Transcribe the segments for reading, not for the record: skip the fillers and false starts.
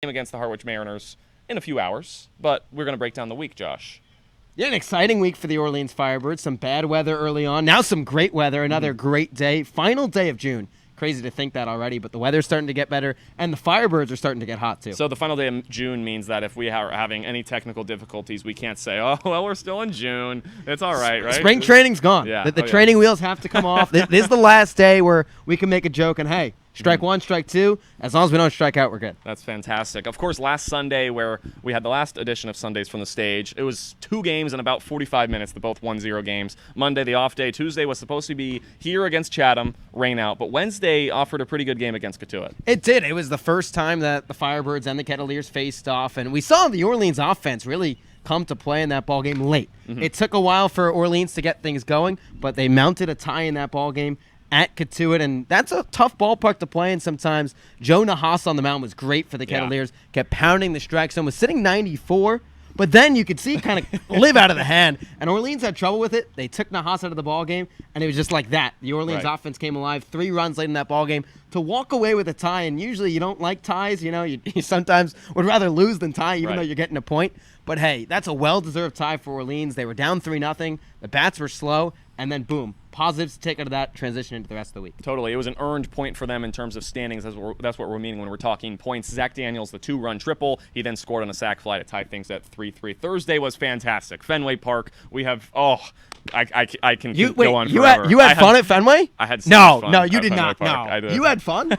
game against the Harwich Mariners in a few hours, but we're going to break down the week, Josh. Yeah, an exciting week for the Orleans Firebirds. Some bad weather early on. Now some great weather. Another great day. Final day of June. Crazy to think that already, but the weather's starting to get better, and the Firebirds are starting to get hot, too. So the final day of June means that if we are having any technical difficulties, we can't say, oh, well, we're still in June. It's all right, right? Spring training's gone. Yeah. The training wheels have to come off. This is the last day where we can make a joke and, hey, strike one, strike two. As long as we don't strike out, we're good. That's fantastic. Of course, last Sunday, where we had the last edition of Sundays from the Stage, it was 2 games in about 45 minutes, the both 1-0 games. Monday, the off day. Tuesday was supposed to be here against Chatham, rain out. But Wednesday offered a pretty good game against Cotuit. It did. It was the first time that the Firebirds and the Kettleers faced off, and we saw the Orleans offense really come to play in that ball game late. It took a while for Orleans to get things going, but they mounted a tie in that ball game at Cotuit, and that's a tough ballpark to play in sometimes. Joe Nahas on the mound was great for the Kettleers, kept pounding the strike zone, was sitting 94, but then you could see it kind of live out of the hand, and Orleans had trouble with it. They took Nahas out of the ball game, and it was just like that. The Orleans offense came alive, 3 runs late in that ball game to walk away with a tie, and usually you don't like ties. You know, you sometimes would rather lose than tie, even though you're getting a point. But, hey, that's a well-deserved tie for Orleans. They were down 3-0. The bats were slow, and then, boom, positives to take out of that, transition into the rest of the week. Totally. It was an earned point for them in terms of standings. That's what we're meaning when we're talking points. Zach Daniels, the 2-run triple. He then scored on a sac fly to tie things at 3-3. Thursday was fantastic. Fenway Park. We have, I can go on forever. You had fun at Fenway? I had so much fun. No, you did Fenway not. Park. No, I did. you had fun?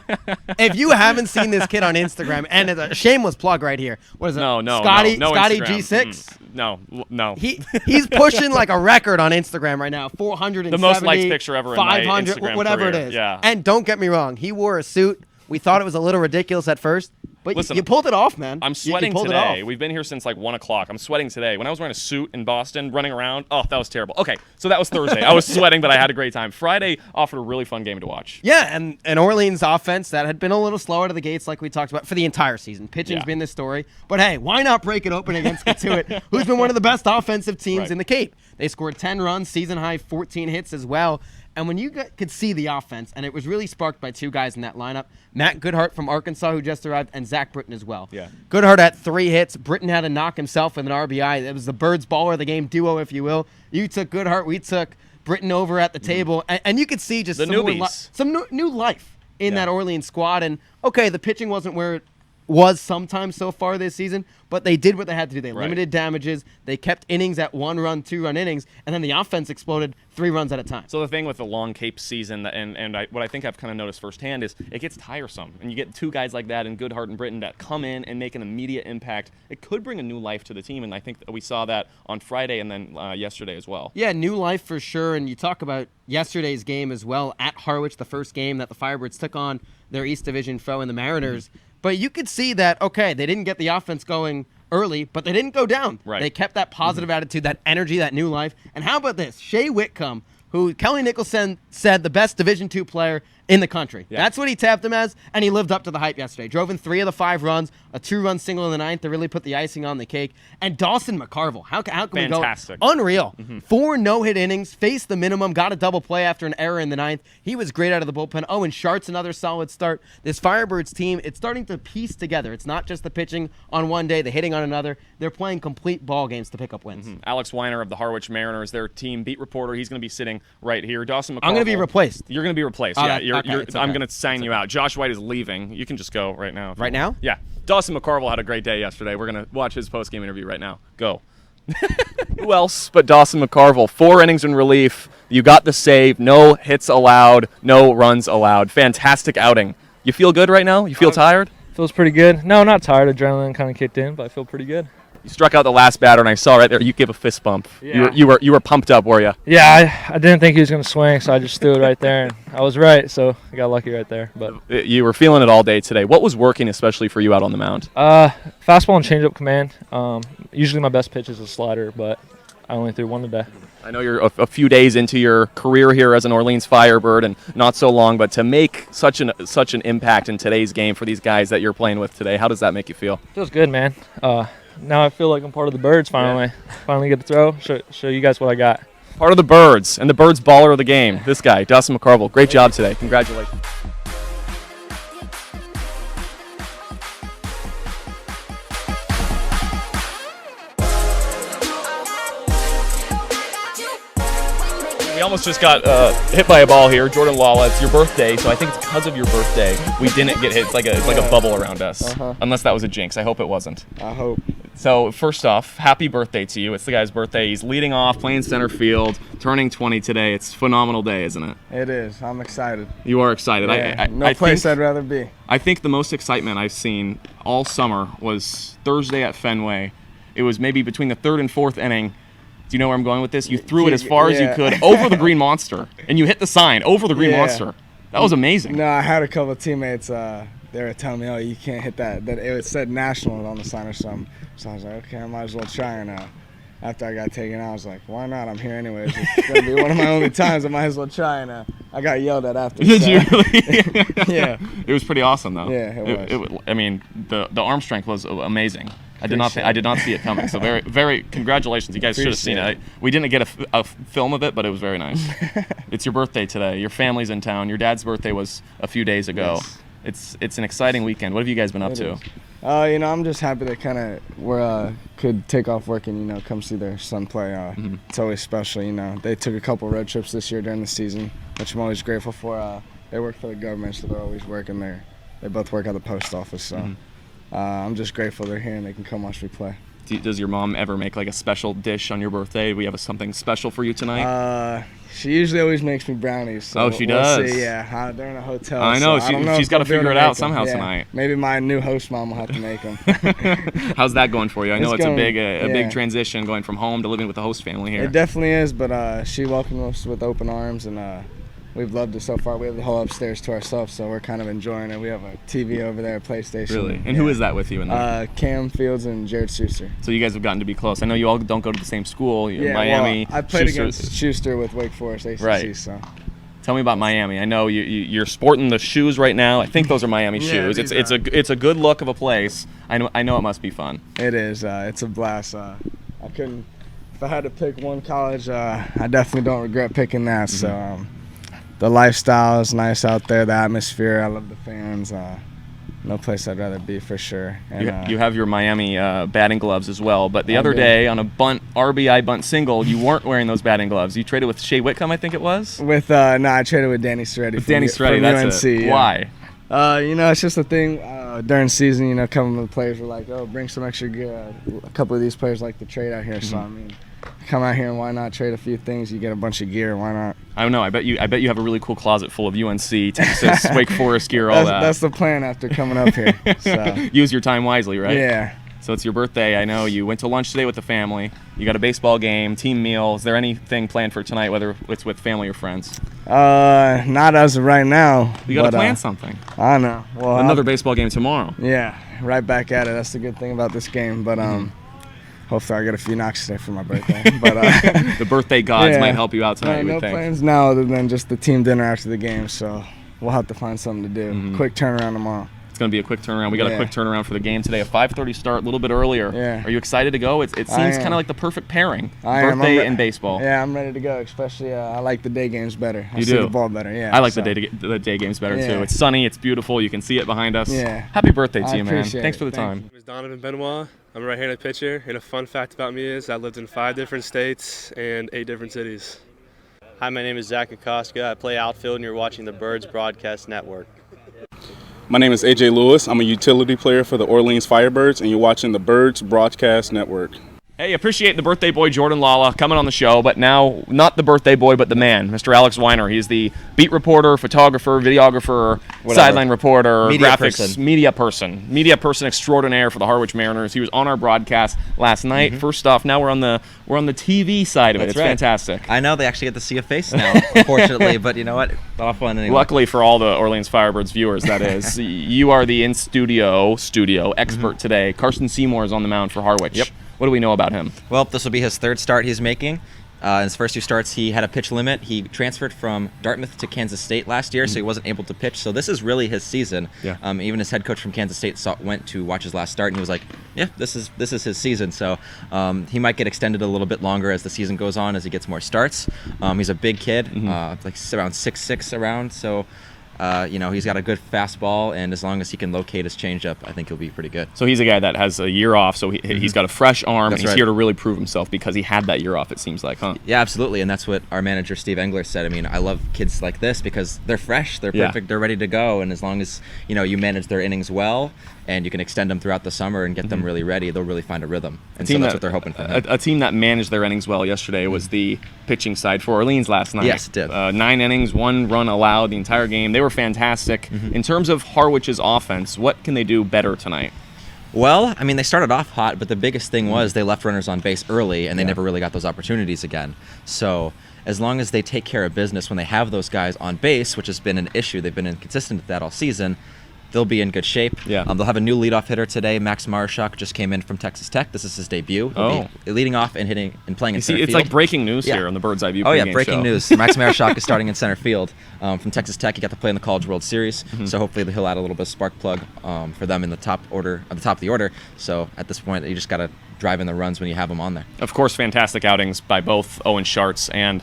If you haven't seen this kid on Instagram, and it's a shameless plug right here. What is it? No, Scotty Instagram. G6? No. He's pushing like a record on Instagram right now. 470, the most liked picture ever in my 500, Instagram whatever career. it is. Yeah. And don't get me wrong, he wore a suit. We thought it was a little ridiculous at first, but Listen, you pulled it off, man. I'm You sweating pulled it today. off. We've been here since like 1 o'clock. I'm sweating today. When I was wearing a suit in Boston, running around, that was terrible. Okay, so that was Thursday. I was sweating, but I had a great time. Friday offered a really fun game to watch. Yeah, and an Orleans offense that had been a little slow out of the gates, like we talked about, for the entire season. Pitching's been the story. But, hey, why not break it open against Cotuit, who's been one of the best offensive teams in the Cape? They scored 10 runs, season-high 14 hits as well. And when you could see the offense, and it was really sparked by 2 guys in that lineup, Matt Goodhart from Arkansas, who just arrived, and Zach Britton as well. Yeah. Goodhart had 3 hits. Britton had a knock himself with an RBI. It was the Birds baller of the game duo, if you will. You took Goodhart. We took Britton over at the table. And you could see just some new life in that Orleans squad. And, okay, the pitching wasn't where it was sometimes so far this season, but they did what they had to do. They limited damages. They kept innings at 1-run, 2-run innings, and then the offense exploded 3 runs at a time. So the thing with the long Cape season, what I think I've kind of noticed firsthand is it gets tiresome. And you get 2 guys like that in Goodhart and Britton that come in and make an immediate impact. It could bring a new life to the team, and I think that we saw that on Friday and then yesterday as well. Yeah, new life for sure. And you talk about yesterday's game as well at Harwich, the first game that the Firebirds took on their East Division foe in the Mariners. But you could see that, okay, they didn't get the offense going early, but they didn't go down. Right. They kept that positive attitude, that energy, that new life. And how about this? Shea Whitcomb, who Kelly Nicholson said the best Division II player in the country. Yeah. That's what he tapped him as, and he lived up to the hype yesterday. Drove in 3 of the 5 runs, a 2-run single in the 9th to really put the icing on the cake. And Dawson McCarville, how can Fantastic. we go? Unreal. 4 no-hit innings, faced the minimum, got a double play after an error in the 9th. He was great out of the bullpen. And Shart's another solid start. This Firebirds team, it's starting to piece together. It's not just the pitching on one day, the hitting on another. They're playing complete ball games to pick up wins. Alex Weiner of the Harwich Mariners, their team beat reporter. He's going to be sitting right here. Dawson McCarville. I'm going to be replaced. You're going to be replaced. Oh, yeah, okay. I'm going to sign you out. Josh White is leaving. You can just go right now. Right now? Yeah. Dawson McCarville had a great day yesterday. We're going to watch his post-game interview right now. Go. Who else but Dawson McCarville? 4 innings in relief. You got the save. No hits allowed. No runs allowed. Fantastic outing. You feel good right now? You feel tired? Feels pretty good. No, not tired. Adrenaline kind of kicked in, but I feel pretty good. You struck out the last batter, and I saw right there you gave a fist bump. Yeah. You were pumped up, were you? Yeah, I didn't think he was going to swing, so I just threw it right there, and I was right, so I got lucky right there. But you were feeling it all day today. What was working especially for you out on the mound? Fastball and changeup command. Usually my best pitch is a slider, but I only threw 1 today. I know you're a few days into your career here as an Orleans Firebird, and not so long, but to make such an impact in today's game for these guys that you're playing with today, how does that make you feel? Feels good, man. Now I feel like I'm part of the Birds finally. Yeah. Finally get to throw, show you guys what I got. Part of the Birds, and the Birds baller of the game, this guy, Dawson McCarville. Great job today. Congratulations. almost just got hit by a ball here. Jordan Lala, it's your birthday, so I think it's because of your birthday we didn't get hit. It's like a bubble around us. Unless that was a jinx. I hope it wasn't. I hope. So first off, happy birthday to you. It's the guy's birthday. He's leading off, playing center field, turning 20 today. It's a phenomenal day, isn't it? It is. I'm excited. You are excited. Yeah, no place I'd rather be. I think the most excitement I've seen all summer was Thursday at Fenway. It was maybe between the third and fourth inning. Do you know where I'm going with this? You threw it as far as you could over the green monster, and you hit the sign over the green monster. That was amazing. No, I had a couple of teammates. They were telling me, "Oh, you can't hit that." That it said national on the sign or something. So I was like, "Okay, I might as well try." And after I got taken out, I was like, "Why not? I'm here anyways. It's gonna be one of my only times. I might as well try." And I got yelled at after. Did you really? Yeah. It was pretty awesome, though. Yeah, it was. I mean, the arm strength was amazing. I did not see it coming. So very congratulations. You guys should have seen it. We didn't get a film of it, but it was very nice. It's your birthday today. Your family's in town. Your dad's birthday was a few days ago. Yes. It's an exciting weekend. What have you guys been up to? I'm just happy that we could take off work and come see their son play. It's always special. They took a couple road trips this year during the season, which I'm always grateful for. They work for the government, so they're always working there. They both work at the post office, so I'm just grateful they're here and they can come watch me play. Does your mom ever make like a special dish on your birthday? We have something special for you tonight. She usually always makes me brownies. So she does. We'll see. Yeah, they're in a hotel. I know. So I don't know she's got to figure it out somehow yeah. tonight. Maybe my new host mom will have to make them. How's that going for you? I know it's a big transition going from home to living with the host family here. It definitely is, but she welcomed us with open arms, and we've loved it so far. We have the whole upstairs to ourselves, so we're kind of enjoying it. We have a TV over there, a PlayStation. Really? And who is that with you in there? Cam Fields and Jared Schuster. So you guys have gotten to be close. I know you all don't go to the same school. You're Miami. Well, I played against Schuster with Wake Forest ACC. Right. So. Tell me about Miami. I know you're sporting the shoes right now. I think those are Miami shoes. It's a good look of a place. I know it must be fun. It is. It's a blast. If I had to pick one college, I definitely don't regret picking that. So. The lifestyle is nice out there, the atmosphere, I love the fans. No place I'd rather be for sure. And, you have your Miami batting gloves as well, but the other day on a RBI bunt single, you weren't wearing those batting gloves. You traded with Shea Whitcomb, I think it was? I traded with Danny Ceretti. With Danny Ceretti, that's UNC, it. Yeah. Why? It's just a thing during season, a couple of the players were like, "Oh, bring some extra gear." A couple of these players like to trade out here, so I mean, come out here and why not trade a few things? You get a bunch of gear, why not? I don't know. I bet you have a really cool closet full of UNC, Texas, Wake Forest gear, all that. That's the plan after coming up here. So. Use your time wisely, right? Yeah. So it's your birthday. I know you went to lunch today with the family. You got a baseball game, team meal. Is there anything planned for tonight, whether it's with family or friends? Not as of right now. You got to plan something. I know. Well, another baseball game tomorrow. Yeah, right back at it. That's the good thing about this game. But hopefully I get a few knocks today for my birthday. But the birthday gods might help you out tonight. No plans now other than just the team dinner after the game. So we'll have to find something to do. Quick turnaround tomorrow. It's going to be a quick turnaround. We got a quick turnaround for the game today. A 5:30 start, a little bit earlier. Yeah. Are you excited to go? It seems kind of like the perfect pairing. Birthday and baseball. Yeah, I'm ready to go. Especially I like the day games better. I see do? the ball better. Yeah. I like the day games better too. It's sunny. It's beautiful. You can see it behind us. Yeah. Happy birthday to you, man. Appreciate Thanks for the it. time. My name is Donovan Benoit. I'm a right-handed pitcher, and a fun fact about me is I lived in 5 different states and 8 different cities. Hi, my name is Zach Akoska. I play outfield, and you're watching the Birds Broadcast Network. My name is AJ Lewis. I'm a utility player for the Orleans Firebirds, and you're watching the Birds Broadcast Network. Hey, appreciate the birthday boy Jordan Lala coming on the show, but now not the birthday boy, but the man, Mr. Alex Weiner. He's the beat reporter, photographer, videographer, sideline reporter, graphics, media person extraordinaire for the Harwich Mariners. He was on our broadcast last night. First off, now we're on the TV side of it. It's fantastic. I know they actually get to see a face now, unfortunately, but you know what? A lot of fun anyway. Luckily for all the Orleans Firebirds viewers, that is. You are the in-studio expert today. Carson Seymour is on the mound for Harwich. Yep. What do we know about him? Well, this will be his 3rd start he's making. In his first 2 starts, he had a pitch limit. He transferred from Dartmouth to Kansas State last year, so he wasn't able to pitch. So this is really his season. Yeah. Even his head coach from Kansas State went to watch his last start, and he was like, "Yeah, this is his season." So he might get extended a little bit longer as the season goes on, as he gets more starts. He's a big kid, like around 6'6" around. So He's got a good fastball, and as long as he can locate his changeup, I think he'll be pretty good. So he's a guy that has a year off, so he's got a fresh arm, That's and he's right. here to really prove himself because he had that year off, it seems like, huh? Yeah, absolutely, and that's what our manager Steve Engler said. I mean, I love kids like this because they're fresh, they're perfect, they're ready to go, and as long as you manage their innings well, and you can extend them throughout the summer and get them really ready, they'll really find a rhythm. And so that's what they're hoping for. A team that managed their innings well yesterday was the pitching side for Orleans last night. Yes, it did. 9 innings, 1 run allowed the entire game. They were fantastic. In terms of Harwich's offense, what can they do better tonight? Well, I mean, they started off hot, but the biggest thing was they left runners on base early, and they never really got those opportunities again. So as long as they take care of business when they have those guys on base, which has been an issue, they've been inconsistent at that all season, they'll be in good shape. Yeah. They'll have a new leadoff hitter today. Max Marshak just came in from Texas Tech. This is his debut. He'll be leading off and hitting and playing in center It's field. like breaking news here on the Bird's Eye View. Oh yeah, pregame breaking show. news. Max Marshak is starting in center field from Texas Tech. He got to play in the College World Series, so hopefully he'll add a little bit of spark plug for them in the top order, at the top of the order. So at this point, you just got to drive in the runs when you have them on there. Of course, fantastic outings by both Owen Schartz and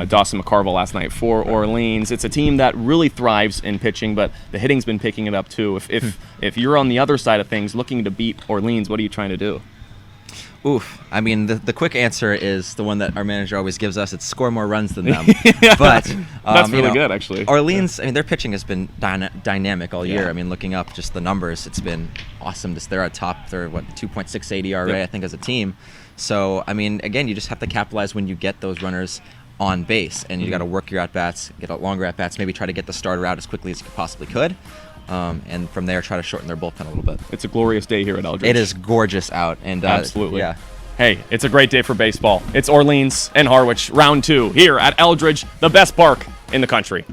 Dawson McCarville last night for Orleans. It's a team that really thrives in pitching, but the hitting's been picking it up too. If you're on the other side of things looking to beat Orleans, what are you trying to do? Oof. I mean, the quick answer is the one that our manager always gives us. It's score more runs than them. But that's really good, actually. Orleans, I mean, their pitching has been dynamic all year. Yeah. I mean, looking up just the numbers, it's been awesome. They're at top. They're, 2.68 ERA, I think, as a team. So, I mean, again, you just have to capitalize when you get those runners on base, and you got to work your at-bats, get out longer at-bats, maybe try to get the starter out as quickly as you possibly could. And from there, try to shorten their bullpen a little bit. It's a glorious day here at Eldridge. It is gorgeous out, and Absolutely. yeah. Hey, it's a great day for baseball. It's Orleans and Harwich, round 2, here at Eldridge, the best park in the country.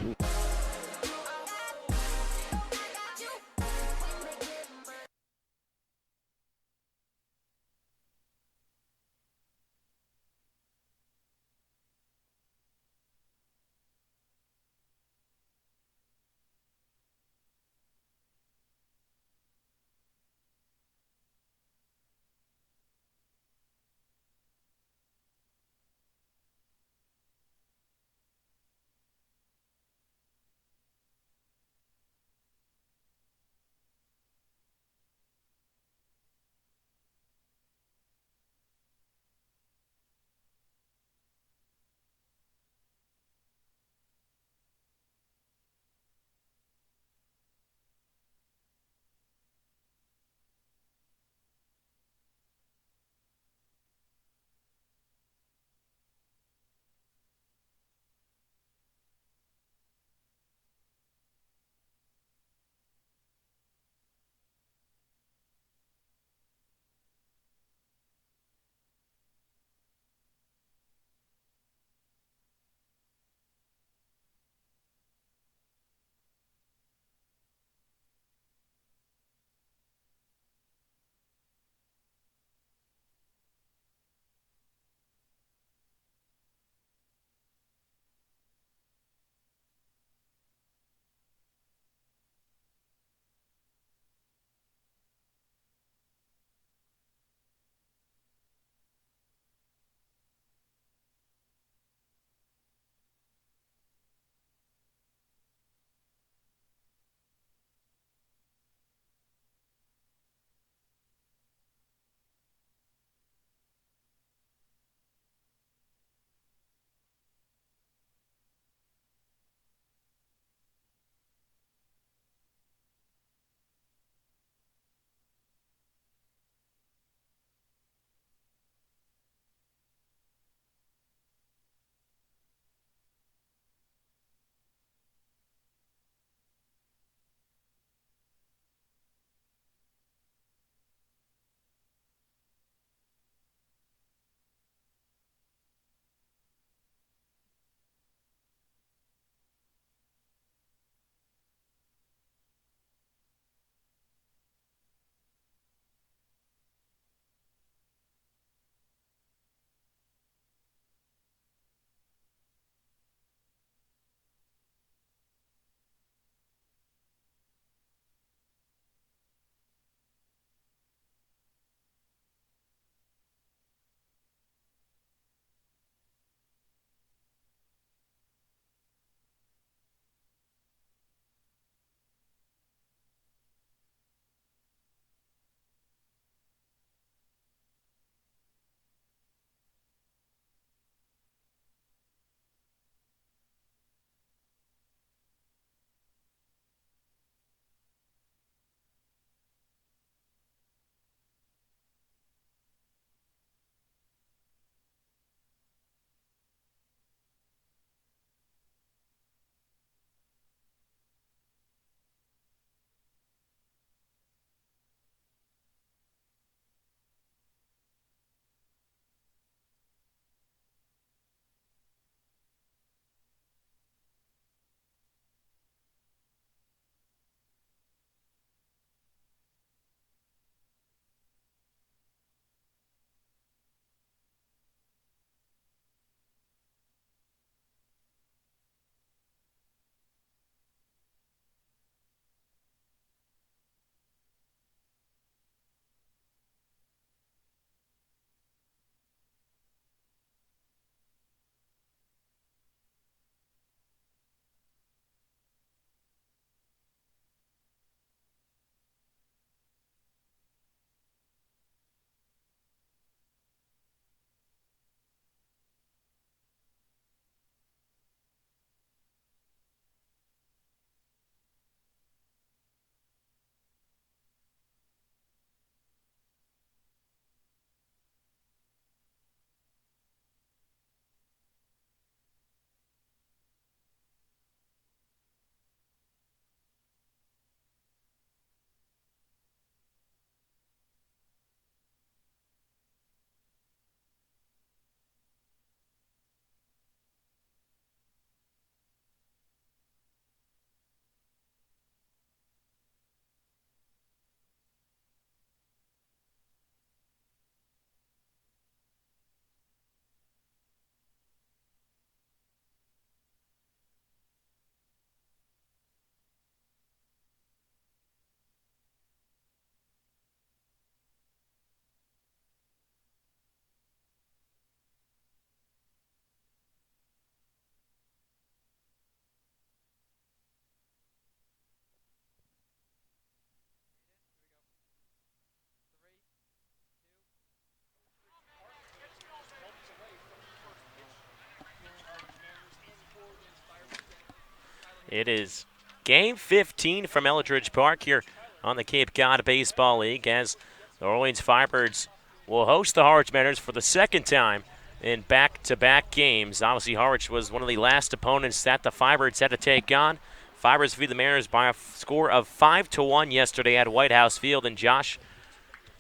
It is game 15 from Eldridge Park here on the Cape Cod Baseball League as the Orleans Firebirds will host the Harwich Mariners for the second time in back-to-back games. Obviously, Harwich was one of the last opponents that the Firebirds had to take on. Firebirds defeated the Mariners by a score of 5-1 yesterday at White House Field. And Josh,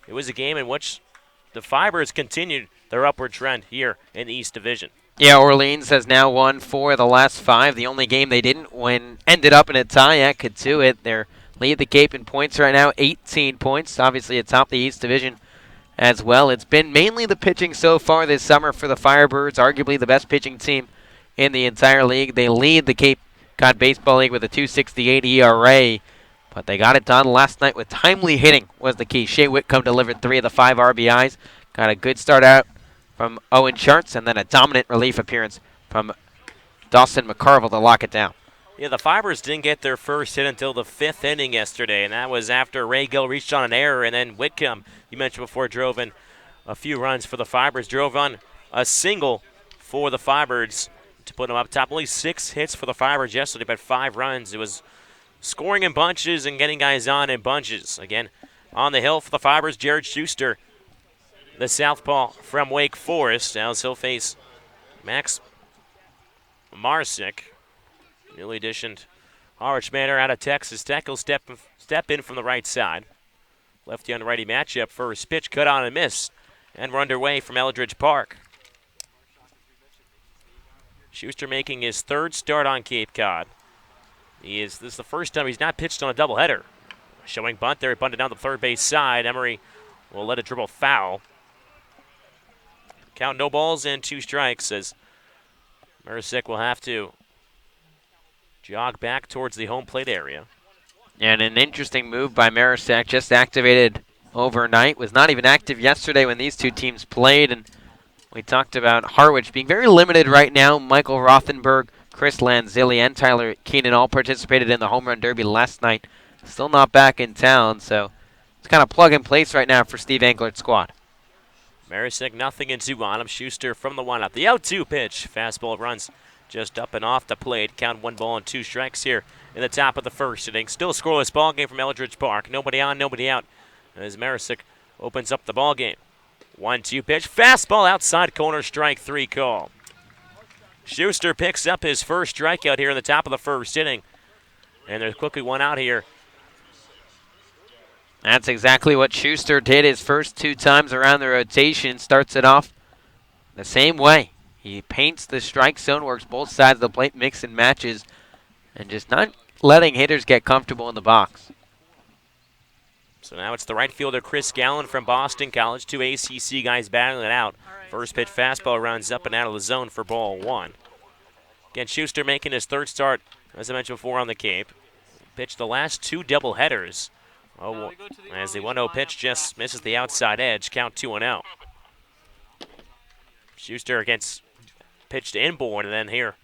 it was a game in which the Firebirds continued their upward trend here in the East Division. Yeah, Orleans has now won 4 of the last 5. The only game they didn't win ended up in a tie at Katuitt. They're lead the Cape in points right now, 18 points. Obviously atop the East Division as well. It's been mainly the pitching so far this summer for the Firebirds, arguably the best pitching team in the entire league. They lead the Cape Cod Baseball League with a 2.68 ERA, but they got it done last night with timely hitting was the key. Shea Whitcomb delivered 3 of the 5 RBIs. Got a good start out from Owen Charts, and then a dominant relief appearance from Dawson McCarville to lock it down. Yeah, the Firebirds didn't get their first hit until the 5th inning yesterday, and that was after Ray Gill reached on an error, and then Whitcomb, you mentioned before, drove in a few runs for the Firebirds, drove on a single for the Firebirds to put them up top. Only 6 hits for the Firebirds yesterday, but 5 runs. It was scoring in bunches and getting guys on in bunches. Again, on the hill for the Firebirds, Jared Schuster, the southpaw from Wake Forest, as he'll face Max Marsick, newly additioned Harwich Manor out of Texas Tech. He'll step in from the right side. Lefty on righty matchup. First pitch cut on and missed, and we're underway from Eldridge Park. Schuster making his 3rd start on Cape Cod. This is the first time he's not pitched on a doubleheader. Showing bunt there, bunted down the third base side. Emery will let it dribble foul. Count no balls and 2 strikes as Marisic will have to jog back towards the home plate area. And an interesting move by Marisic, just activated overnight. Was not even active yesterday when these two teams played. And we talked about Harwich being very limited right now. Michael Rothenberg, Chris Lanzilli, and Tyler Keenan all participated in the home run derby last night. Still not back in town, so it's kind of plug and place right now for Steve Anglert's squad. Marisic nothing in 2 on him. Schuster from the one-up. The 0-2 pitch. Fastball runs just up and off the plate. Count 1 ball and 2 strikes here in the top of the first inning. Still scoreless ball game from Eldridge Park. Nobody on, nobody out as Marisic opens up the ball game. 1-2 pitch. Fastball outside corner, strike 3 call. Schuster picks up his first strikeout here in the top of the first inning. And there's quickly one out here. That's exactly what Schuster did his first 2 times around the rotation. Starts it off the same way. He paints the strike zone, works both sides of the plate, mix and matches, and just not letting hitters get comfortable in the box. So now it's the right fielder Chris Gallen from Boston College. 2 ACC guys battling it out. First pitch fastball runs up and out of the zone for ball 1. Again, Schuster making his 3rd start, as I mentioned before, on the Cape. Pitched the last 2 doubleheaders. As the 1-0 pitch just misses the outside edge, count 2-0. Schuster against pitched inboard, and then here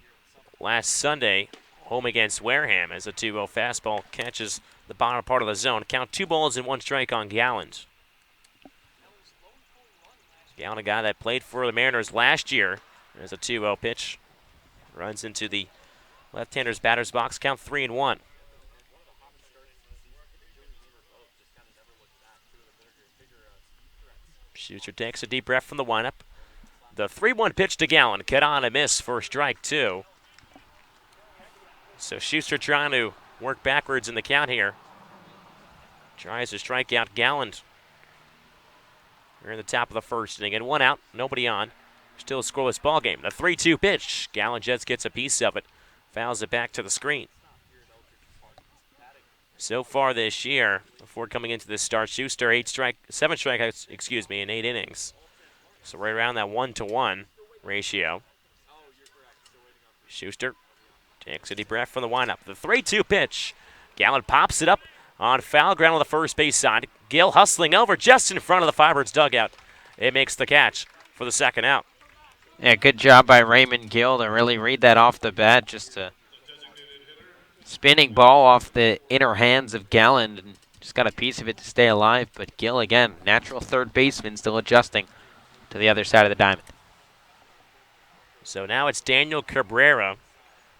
last Sunday, home against Wareham as a 2-0 fastball catches the bottom part of the zone. Count 2 balls and 1 strike on Galland. Galland, a guy that played for the Mariners last year, as a 2-0 pitch runs into the left-hander's batter's box. Count 3-1. Schuster takes a deep breath from the windup. The 3-1 pitch to Gallen, cut on a miss for strike 2. So Schuster trying to work backwards in the count here. Tries to strike out Galland. We're in the top of the first inning, and 1 out, nobody on. Still a scoreless ball game. The 3-2 pitch. Galland just gets a piece of it, fouls it back to the screen. So far this year, before coming into this start, Schuster 7 strikeouts, in 8 innings. So right around that 1-to-1 ratio. Schuster takes a deep breath from the windup. The 3-2 pitch. Galland pops it up on foul ground on the first base side. Gill hustling over just in front of the Firebirds dugout. It makes the catch for the 2nd out. Yeah, good job by Raymond Gill to really read that off the bat. Just a spinning ball off the inner hands of Galland, and just got a piece of it to stay alive. But Gill, again, natural 3rd baseman, still adjusting to the other side of the diamond. So now it's Daniel Cabrera,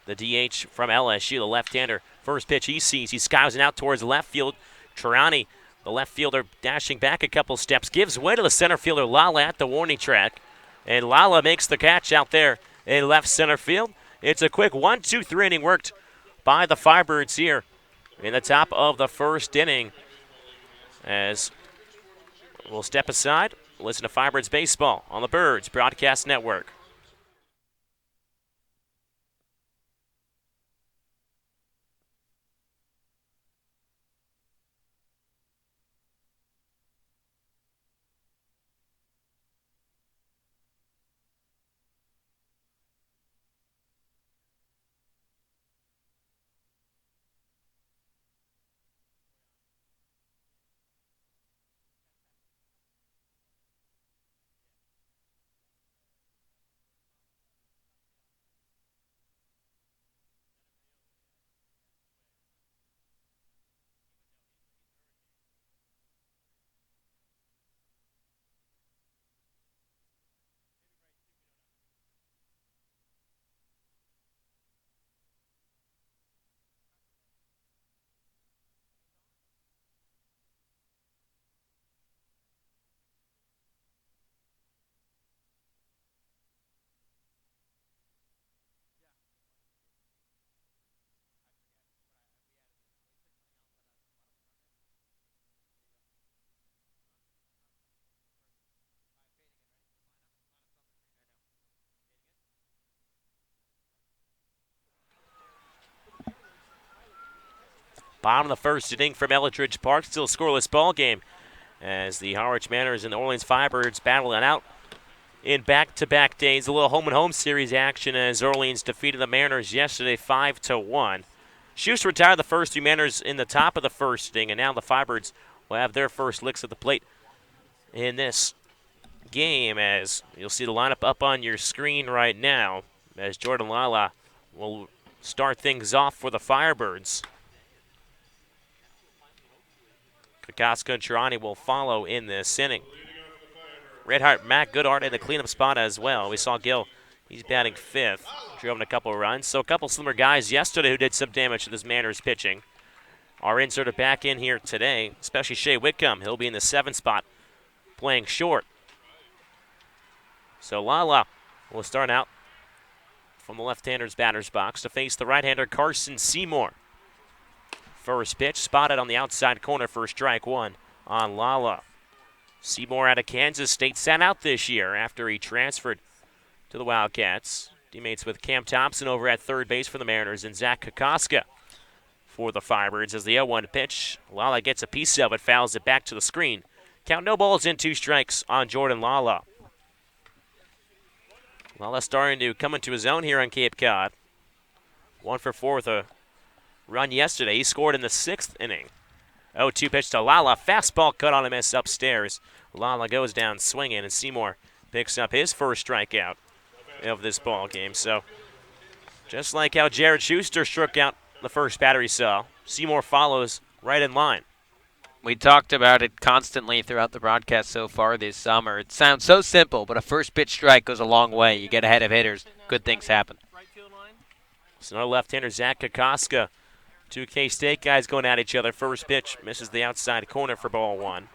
the DH from LSU, the left-hander. First pitch he sees, he's skywsing out towards left field. Trani, the left fielder, dashing back a couple steps, gives way to the center fielder Lala at the warning track. And Lala makes the catch out there in left center field. It's a quick 1-2-3 inning worked by the Firebirds here in the top of the first inning. As we'll step aside, listen to Firebirds baseball on the Birds Broadcast Network. Bottom of the first inning from Eldridge Park. Still scoreless ball game as the Harwich Manors and the Orleans Firebirds battle it out in back-to-back days. A little home-and-home series action as Orleans defeated the Mariners yesterday 5-1. Schuster retired the first two Mariners in the top of the first inning, and now the Firebirds will have their first licks at the plate in this game, as you'll see the lineup up on your screen right now as Jordan Lala will start things off for the Firebirds. Kokoska and Chirani will follow in this inning. Red Heart Matt Goodhart in the cleanup spot as well. We saw Gil, he's batting fifth, driven a couple of runs. So a couple slimmer guys yesterday who did some damage to this Mariners pitching are inserted back in here today, especially Shea Whitcomb. He'll be in the 7th spot playing short. So Lala will start out from the left-hander's batter's box to face the right-hander Carson Seymour. First pitch spotted on the outside corner for strike one on Lala. Seymour out of Kansas State sat out this year after he transferred to the Wildcats. Teammates with Cam Thompson over at third base for the Mariners and Zach Kokoska for the Firebirds as the 0-1 pitch. Lala gets a piece of it, fouls it back to the screen. Count no balls in, 2 strikes on Jordan Lala. Lala starting to come into his own here on Cape Cod. 1 for 4 with a run yesterday. He scored in the 6th inning. 0-2 pitch to Lala. Fastball cut on a miss upstairs. Lala goes down swinging, and Seymour picks up his first strikeout of this ball game. So just like how Jared Schuster struck out the first batter he saw, Seymour follows right in line. We talked about it constantly throughout the broadcast so far this summer. It sounds so simple, but a first pitch strike goes a long way. You get ahead of hitters, good things happen. So another left-hander, Zach Kokoska. 2 K-State guys going at each other. First pitch misses the outside corner for ball 1.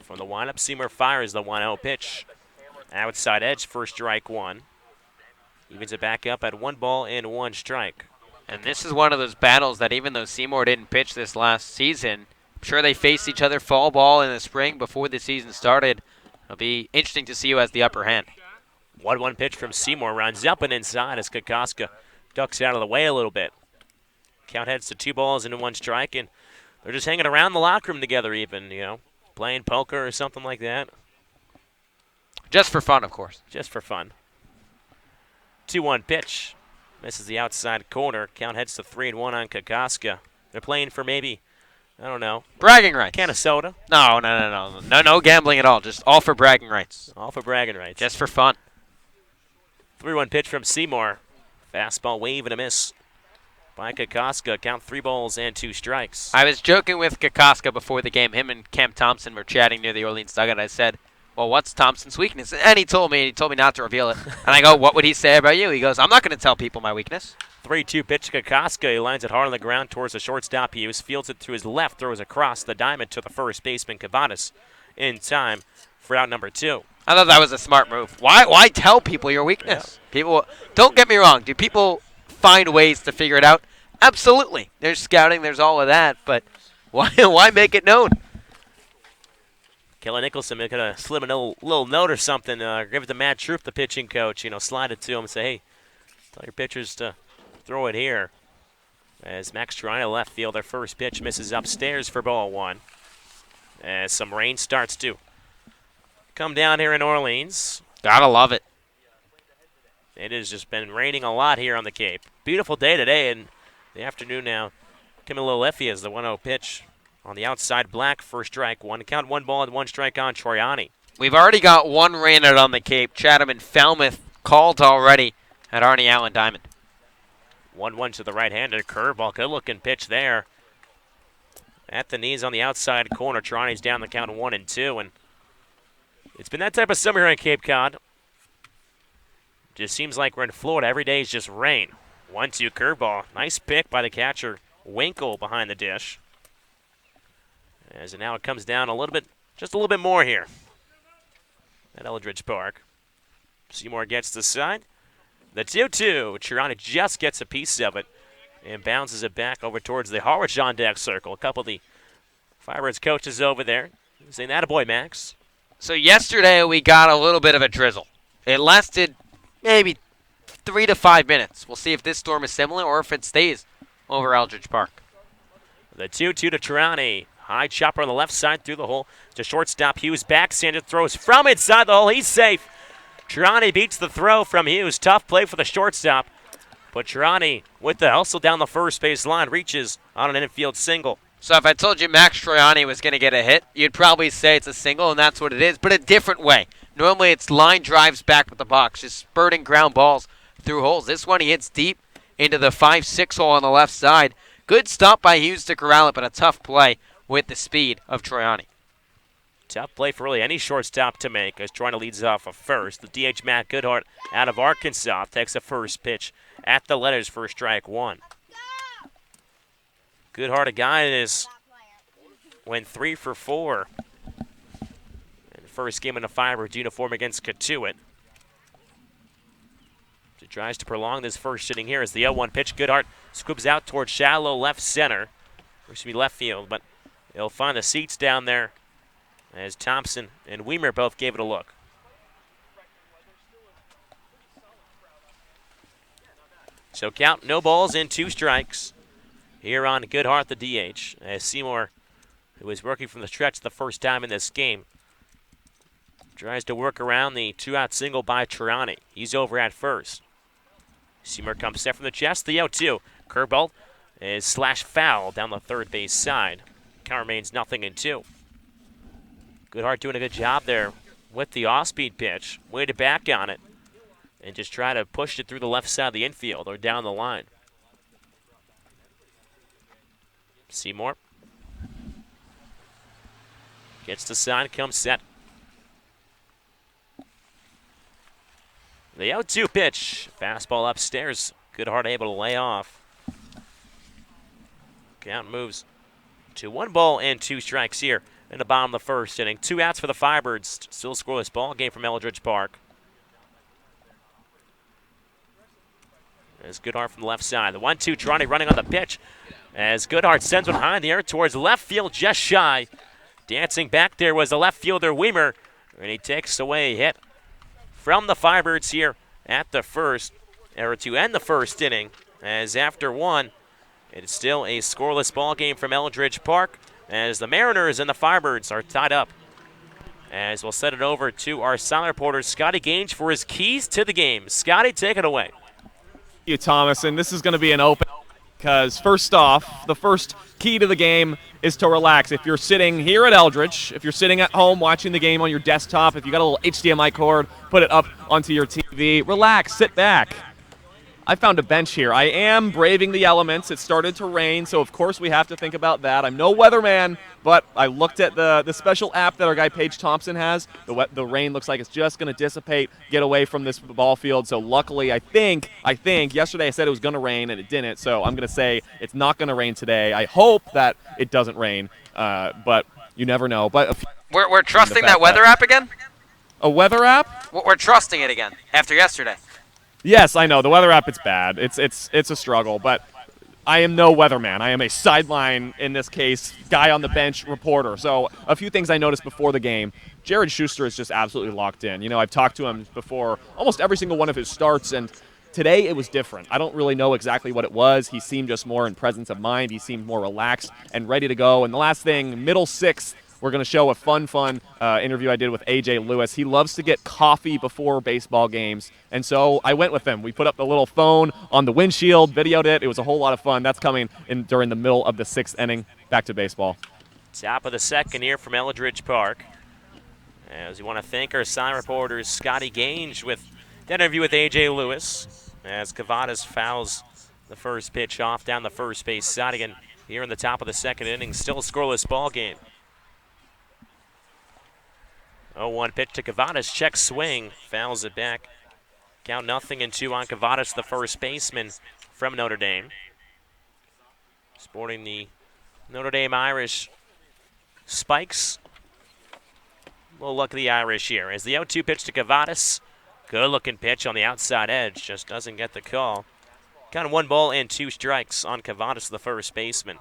From the windup, Seymour fires the 1-0 pitch. Outside edge, first strike 1. Evens it back up at 1 ball and 1 strike. And this is one of those battles that even though Seymour didn't pitch this last season, I'm sure they faced each other fall ball in the spring before the season started. It'll be interesting to see who has the upper hand. 1-1 pitch from Seymour runs up and inside as Kokoska ducks out of the way a little bit. Count heads to 2 balls and 1 strike, and they're just hanging around the locker room together even, playing poker or something like that. Just for fun, of course. Just for fun. 2-1 pitch. Misses the outside corner. Count heads to 3-1 on Kokoska. They're playing for maybe, I don't know. Bragging rights. Can of soda. No gambling at all. Just all for bragging rights. All for bragging rights. Just for fun. 3-1 pitch from Seymour. Fastball wave and a miss by Kokoska. Count 3 balls and 2 strikes. I was joking with Kokoska before the game. Him and Cam Thompson were chatting near the Orleans dugout. I said, well, what's Thompson's weakness? And he told me not to reveal it. And I go, what would he say about you? He goes, I'm not going to tell people my weakness. 3-2 pitch to Kokoska. He lines it hard on the ground towards the shortstop. Hughes fields it to his left, throws across the diamond to the first baseman, Cavadas, in time for out number 2. I thought that was a smart move. Why tell people your weakness? Yeah. People, don't get me wrong. Do people find ways to figure it out? Absolutely. There's scouting. There's all of that. But why make it known? Kelly Nicholson could have slid him a little note or something. Give it to Matt Troop, the pitching coach. Slide it to him and say, hey, tell your pitchers to throw it here. As Max Triana left field, their first pitch misses upstairs for ball 1. As some rain starts to come down here in Orleans. Gotta love it. It has just been raining a lot here on the Cape. Beautiful day today, and the afternoon now coming a little iffy as the 1-0 pitch on the outside. Black for strike 1. Count 1 ball and 1 strike on Troiani. We've already got 1 rain out on the Cape. Chatham and Falmouth called already at Arnie Allen Diamond. 1-1 to the right-hander. Curveball, good-looking pitch there. At the knees on the outside corner. Troiani's down the count 1-2, and it's been that type of summer here in Cape Cod. Just seems like we're in Florida. Every day is just rain. 1-2 curveball. Nice pick by the catcher, Winkle, behind the dish. As now it comes down a little bit, just a little bit more here at Eldridge Park. Seymour gets the side. The 2-2. Chirani just gets a piece of it and bounces it back over towards the Harwich on deck circle. A couple of the Firebirds coaches over there saying, attaboy, Max. So yesterday we got a little bit of a drizzle. It lasted maybe 3 to 5 minutes. We'll see if this storm is similar or if it stays over Eldridge Park. The 2-2 to Chirani. High chopper on the left side through the hole to shortstop. Hughes backhanded throws from inside the hole. He's safe. Chirani beats the throw from Hughes. Tough play for the shortstop. But Chirani, with the hustle down the first base line, reaches on an infield single. So if I told you Max Troiani was going to get a hit, you'd probably say it's a single, and that's what it is, but a different way. Normally it's line drives back with the box, just spurting ground balls through holes. This one he hits deep into the 5-6 hole on the left side. Good stop by Hughes to corral it, but a tough play with the speed of Troiani. Tough play for really any shortstop to make as Troiani leads off a first. The DH Matt Goodhart out of Arkansas takes a first pitch at the letters for strike 1. Goodhart, a guy that went 3 for 4 in the first game in the Firebirds uniform against Katuitt. He tries to prolong this first inning here as the 0-1 pitch. Goodhart scoobs out towards shallow left center. Or should be left field, but he'll find the seats down there as Thompson and Weimer both gave it a look. So count, no balls and 2 strikes here on Goodhart, the DH, as Seymour, who was working from the stretch the first time in this game, tries to work around the 2-out single by Chirani. He's over at first. Seymour comes set from the chest, the 0-2. Curveball is slash foul down the third base side. Count remains 0-2. Goodhart doing a good job there with the off-speed pitch. Waited back on it and just try to push it through the left side of the infield or down the line. Seymour gets the sign, comes set. The 0-2 pitch. Fastball upstairs. Goodhart able to lay off. Count moves to 1 ball and 2 strikes here in the bottom of the first inning. 2 outs for the Firebirds. Still scoreless ball game from Eldridge Park. There's Goodhart from the left side. The 1-2, Chirani running on the pitch as Goodhart sends one high in the air towards left field, just shy. Dancing back there was the left fielder Weimer, and he takes away a hit from the Firebirds here at the first, or to end the first inning, as after 1, it's still a scoreless ball game from Eldridge Park, as the Mariners and the Firebirds are tied up. As we'll set it over to our silent reporter, Scotty Gaines, for his keys to the game. Scotty, take it away. Thank you, Thomas, and this is going to be an open because first off, the first key to the game is to relax. If you're sitting here at Eldridge, if you're sitting at home watching the game on your desktop, if you got a little HDMI cord, put it up onto your TV, relax, sit back. I found a bench here. I am braving the elements. It started to rain, so of course we have to think about that. I'm no weatherman, but I looked at the special app that our guy Paige Thompson has. The rain looks like it's just going to dissipate, get away from this ball field. So luckily, I think yesterday I said it was going to rain and it didn't. So I'm going to say it's not going to rain today. I hope that it doesn't rain, but you never know. But We're trusting that weather app again? A weather app? We're trusting it again after yesterday. Yes, I know. The weather app, it's bad. It's a struggle, but I am no weatherman. I am a sideline, in this case, guy on the bench reporter. So a few things I noticed before the game. Jared Schuster is just absolutely locked in. You know, I've talked to him before almost every single one of his starts, and today it was different. I don't really know exactly what it was. He seemed just more in presence of mind. He seemed more relaxed and ready to go. And the last thing, middle sixth, we're going to show a fun interview I did with A.J. Lewis. He loves to get coffee before baseball games, and so I went with him. We put up the little phone on the windshield, videoed it. It was a whole lot of fun. That's coming in during the middle of the sixth inning. Back to baseball. Top of the second here from Eldridge Park. As we want to thank our sign reporters, Scotty Gange, with the interview with A.J. Lewis, as Cavadas fouls the first pitch off down the first base side again here in the top of the second inning. Still a scoreless ball game. 0-1 pitch to Cavadas, check swing, fouls it back. Count 0-2 on Cavadas, the first baseman from Notre Dame. Sporting the Notre Dame Irish spikes. A little luck of the Irish here. As the 0-2 pitch to Cavadas, good looking pitch on the outside edge, just doesn't get the call. Count of 1 ball and 2 strikes on Cavadas, the first baseman.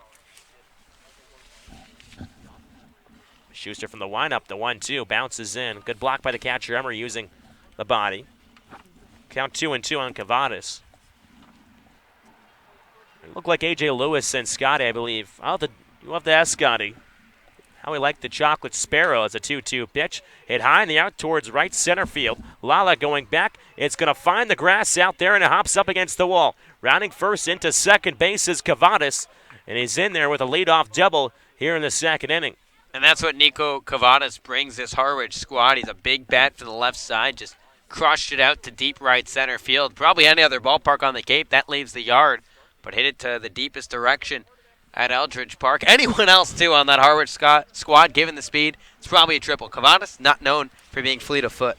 Schuster from the windup, the 1-2, bounces in. Good block by the catcher, Emery using the body. Count 2-2 on Cavadas. It looked like A.J. Lewis and Scotty, I believe. You'll have to ask Scotty how he liked the chocolate sparrow as a 2-2 pitch. Hit high in the out towards right center field. Lala going back. It's going to find the grass out there, and it hops up against the wall. Rounding first into second base is Cavadas, and he's in there with a leadoff double here in the second inning. And that's what Nico Cavadas brings this Harwich squad. He's a big bat from the left side, just crushed it out to deep right center field. Probably any other ballpark on the Cape, that leaves the yard, but hit it to the deepest direction at Eldridge Park. Anyone else, too, on that Harwich squad, given the speed, it's probably a triple. Cavadas, not known for being fleet of foot.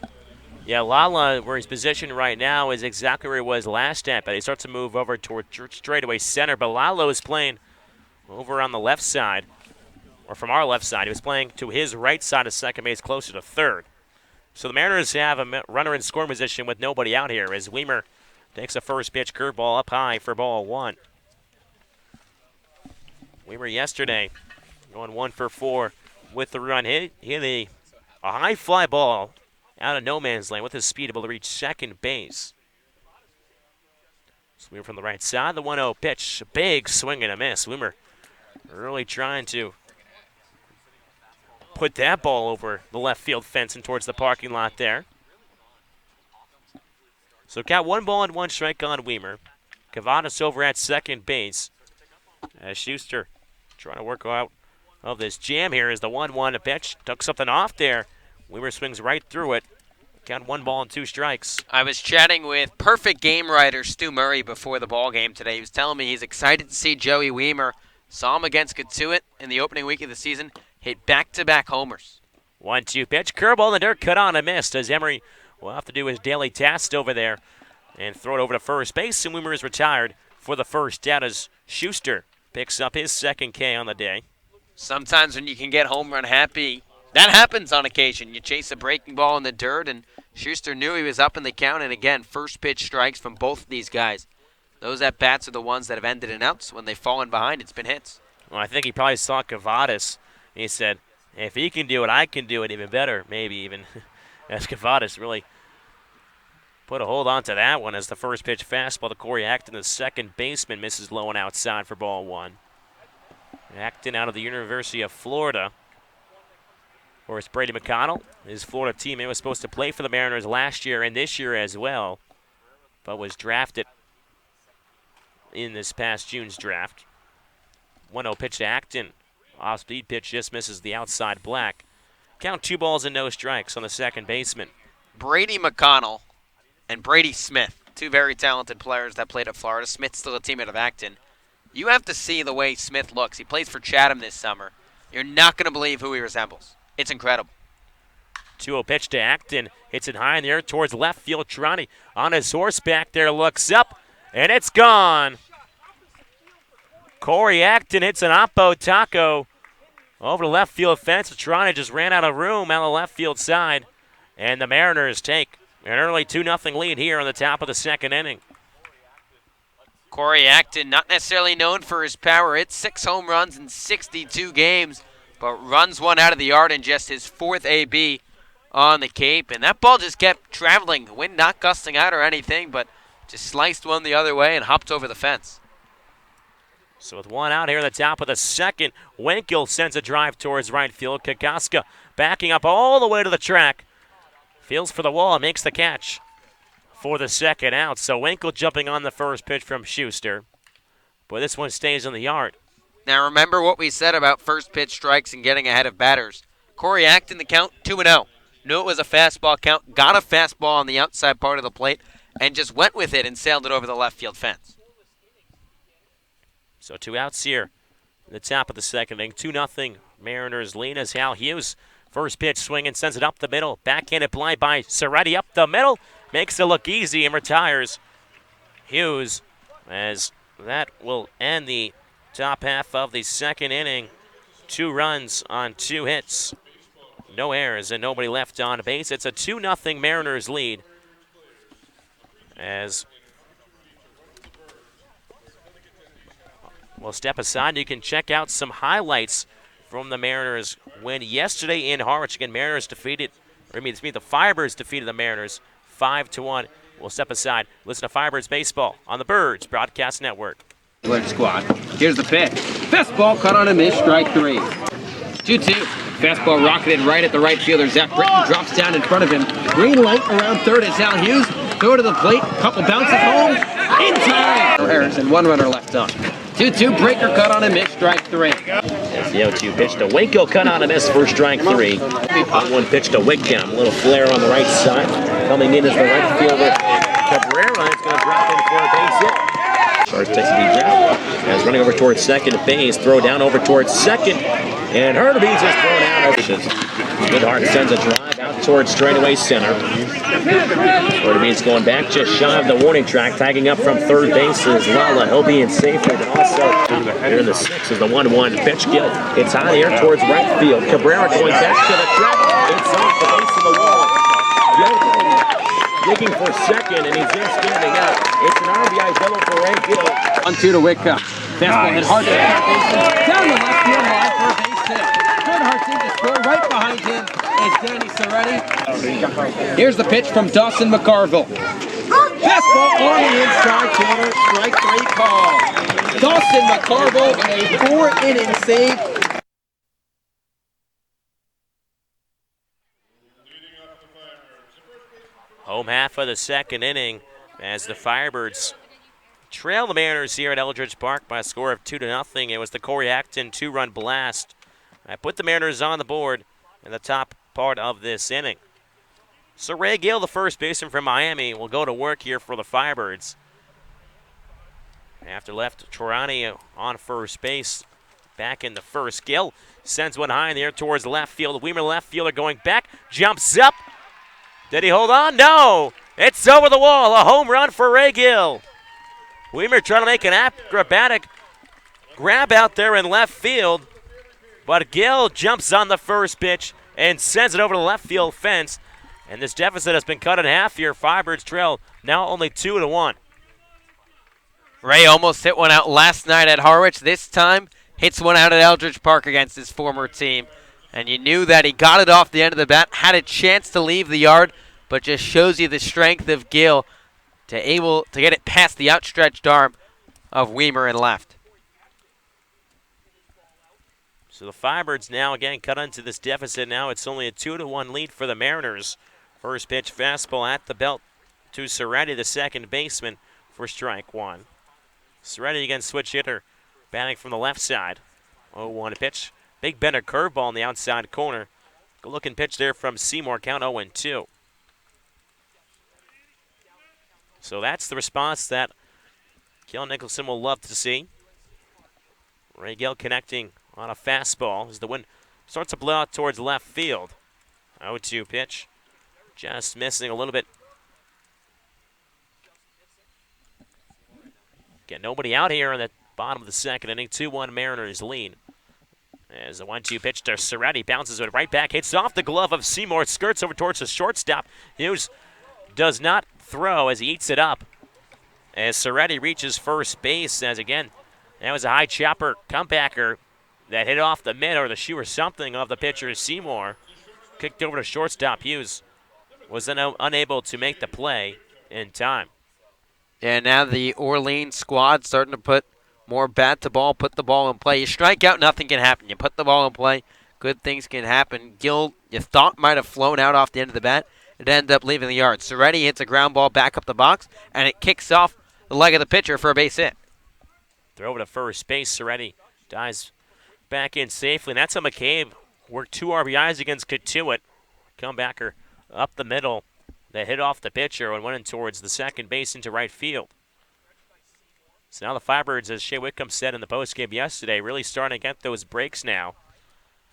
Yeah, Lala, where he's positioned right now, is exactly where he was last at, but he starts to move over toward straightaway center. But Lalo is playing over on the left side, or from our left side. He was playing to his right side of second base, closer to third. So the Mariners have a runner in scoring position with nobody out here as Weimer takes a first pitch curveball up high for ball 1. Weimer yesterday going 1 for 4 with the run. Hit a high fly ball out of no man's land with his speed, able to reach second base. So Weimer from the right side, the 1-0 pitch, a big swing and a miss. Weimer really trying to put that ball over the left field fence and towards the parking lot there. So count 1 ball and 1 strike on Weimer. Cavadas over at second base. As Schuster trying to work out of this jam here is the 1-1 pitch. Took something off there. Weimer swings right through it. Count 1 ball and 2 strikes. I was chatting with perfect game writer Stu Murray before the ball game today. He was telling me he's excited to see Joey Weimer. Saw him against Katuitt in the opening week of the season. Hit back-to-back homers. 1-2 pitch. Curveball in the dirt, cut on and missed as Emery will have to do his daily task over there and throw it over to first base. And Weimer is retired for the first out as Schuster picks up his second K on the day. Sometimes when you can get home run happy, that happens on occasion. You chase a breaking ball in the dirt, and Schuster knew he was up in the count. And again, first pitch strikes from both of these guys. Those at-bats are the ones that have ended in outs. When they've fallen behind, it's been hits. Well, I think he probably saw Cavadas. He said, if he can do it, I can do it even better, maybe even. As Cavadas really put a hold on to that one as the first pitch fastball to Corey Acton, the second baseman, misses low and outside for ball 1. Acton out of the University of Florida. Of course, Brady McConnell, his Florida teammate, was supposed to play for the Mariners last year and this year as well, but was drafted in this past June's draft. 1-0 pitch to Acton. Off-speed pitch just misses the outside black. Count 2 balls and no strikes on the second baseman. Brady McConnell and Brady Smith, two very talented players that played at Florida. Smith's still a teammate of Acton. You have to see the way Smith looks. He plays for Chatham this summer. You're not going to believe who he resembles. It's incredible. 2-0 pitch to Acton. Hits it high in the air towards left field. Trani on his horseback there, looks up, and it's gone. Corey Acton hits an oppo taco over the left field fence. Trani just ran out of room on the left field side, and the Mariners take an early 2-0 lead here on the top of the second inning. Corey Acton, not necessarily known for his power. It's 6 home runs in 62 games, but runs one out of the yard in just his 4th AB on the Cape. And that ball just kept traveling. The wind not gusting out or anything, but just sliced one the other way and hopped over the fence. So with one out here at the top of the second, Winkel sends a drive towards right field. Kakaska backing up all the way to the track. Feels for the wall and makes the catch for the second out. So Winkel jumping on the first pitch from Schuster. But this one stays in the yard. Now remember what we said about first pitch strikes and getting ahead of batters. Corey Acton, the count 2-0. Knew it was a fastball count, got a fastball on the outside part of the plate, and just went with it and sailed it over the left field fence. So 2 outs here at the top of the second inning. 2-0 Mariners lead as Hal Hughes. First pitch swinging, sends it up the middle. Backhanded blind by Soretti up the middle. Makes it look easy and retires Hughes, as that will end the top half of the second inning. 2 runs on 2 hits. No errors and nobody left on base. It's a 2-0 Mariners lead. As we'll step aside, you can check out some highlights from the Mariners win yesterday in Harwich. Again, the Firebirds defeated the Mariners 5-1. We'll step aside. Listen to Firebirds Baseball on the Birds Broadcast Network. Squad. Here's the pitch. Fastball cut on a miss, strike 3. 2-2. Fastball rocketed right at the right fielder. Zach Britton drops down in front of him. Green light around third is Hal Hughes. Throw to the plate. Couple bounces home. In time. Errors and 1 runner left on. 2-2. Breaker cut on a miss, strike 3. As the 0-2 pitch to Winkel, cut on a miss for strike 3. 1-1 pitch to Whitcomb. A little flare on the right side. Coming in as the right fielder. Cabrera is going to drop in for a base hit. Starts takes a deep drop. As running over towards second base. Throw down over towards second. And Hurtubise is thrown out. Goodhart sends a drive out towards straightaway center. Hurtubise going back just shy of the warning track. Tagging up from third base is Lala. He'll be in safely, but also here in the 6th is the 1-1 pitch. Gill. It's high in the air towards right field. Cabrera going back to the track. It's off the base of the wall. Gill digging for second, and he's just standing out. It's an RBI double for Ray Gill. 1-2 to Whitcomb. Fastball hit hard to the down the left field line for a base hit. Goodhart seems to score. Right behind him is Danny Soretti. Here's the pitch from Dawson McCarville. Fastball on the inside corner. Strike 3 call. Dawson McCarville in a 4-inning save. Home half of the second inning as the Firebirds trail the Mariners here at Eldridge Park by a score of 2-0. It was the Corey Acton 2-run blast that put the Mariners on the board in the top part of this inning. So Ray Gill, the first baseman from Miami, will go to work here for the Firebirds. After left Torani on first base, back in the first. Gill sends one high in the air towards the left field. Weimer, left fielder, going back, jumps up. Did he hold on? No! It's over the wall. A home run for Ray Gill. Weimer trying to make an acrobatic grab out there in left field, but Gill jumps on the first pitch and sends it over the left field fence. And this deficit has been cut in half here. Firebirds trail now only 2-1. Ray almost hit one out last night at Harwich. This time, hits one out at Eldridge Park against his former team. And you knew that he got it off the end of the bat, had a chance to leave the yard, but just shows you the strength of Gill to able to get it past the outstretched arm of Weimer and left. So the Firebirds now again cut into this deficit. Now it's only a 2-1 lead for the Mariners. First pitch fastball at the belt to Soretti, the second baseman, for strike 1. Soretti again switch hitter, batting from the left side. 0-1 pitch. Big bender curveball in the outside corner. Good looking pitch there from Seymour, count 0-2. So that's the response that Kel Nicholson will love to see. Ray Gill connecting on a fastball as the wind starts to blow out towards left field. 0-2 pitch. Just missing a little bit. Get nobody out here in the bottom of the second inning. 2-1 Mariners lead. As the 1-2 pitch to Cerretti bounces it right back, hits off the glove of Seymour, skirts over towards the shortstop. Hughes does not throw as he eats it up. As Cerretti reaches first base, as again, that was a high chopper comebacker that hit off the mid or the shoe or something of the pitcher Seymour. Kicked over to shortstop. Hughes was unable to make the play in time. And now the Orleans squad starting to put more bat to ball, put the ball in play. You strike out, nothing can happen. You put the ball in play, good things can happen. Gill, you thought might have flown out off the end of the bat. It ended up leaving the yard. Cerretti hits a ground ball back up the box, and it kicks off the leg of the pitcher for a base hit. Throw over to first base. Cerretti dives back in safely. And that's how McCabe worked 2 RBIs against Katuitt. Comebacker up the middle that hit off the pitcher and went in towards the second base into right field. So now the Firebirds, as Shea Whitcomb said in the postgame yesterday, really starting to get those breaks now.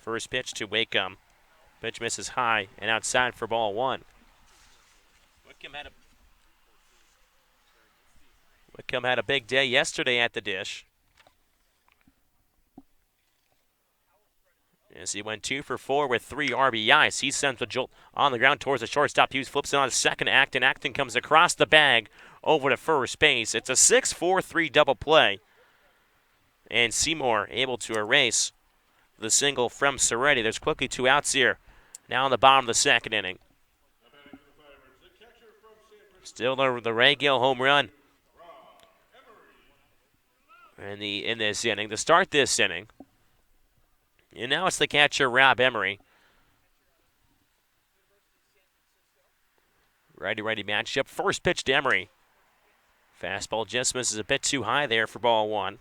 First pitch to Whitcomb. Pitch misses high and outside for ball 1. Whitcomb had a big day yesterday at the dish. As he went 2 for 4 with 3 RBIs. He sends a jolt on the ground towards the shortstop. Hughes flips it on to second to Acton. Acton comes across the bag over to first base. It's a 6-4-3 double play. And Seymour able to erase the single from Cerretti. There's quickly 2 outs here. Now in the bottom of the second inning. Still the Ray Gill home run. In this inning, to start this inning. And now it's the catcher, Rob Emery. Righty-righty matchup. First pitch to Emery. Fastball just misses a bit too high there for ball 1.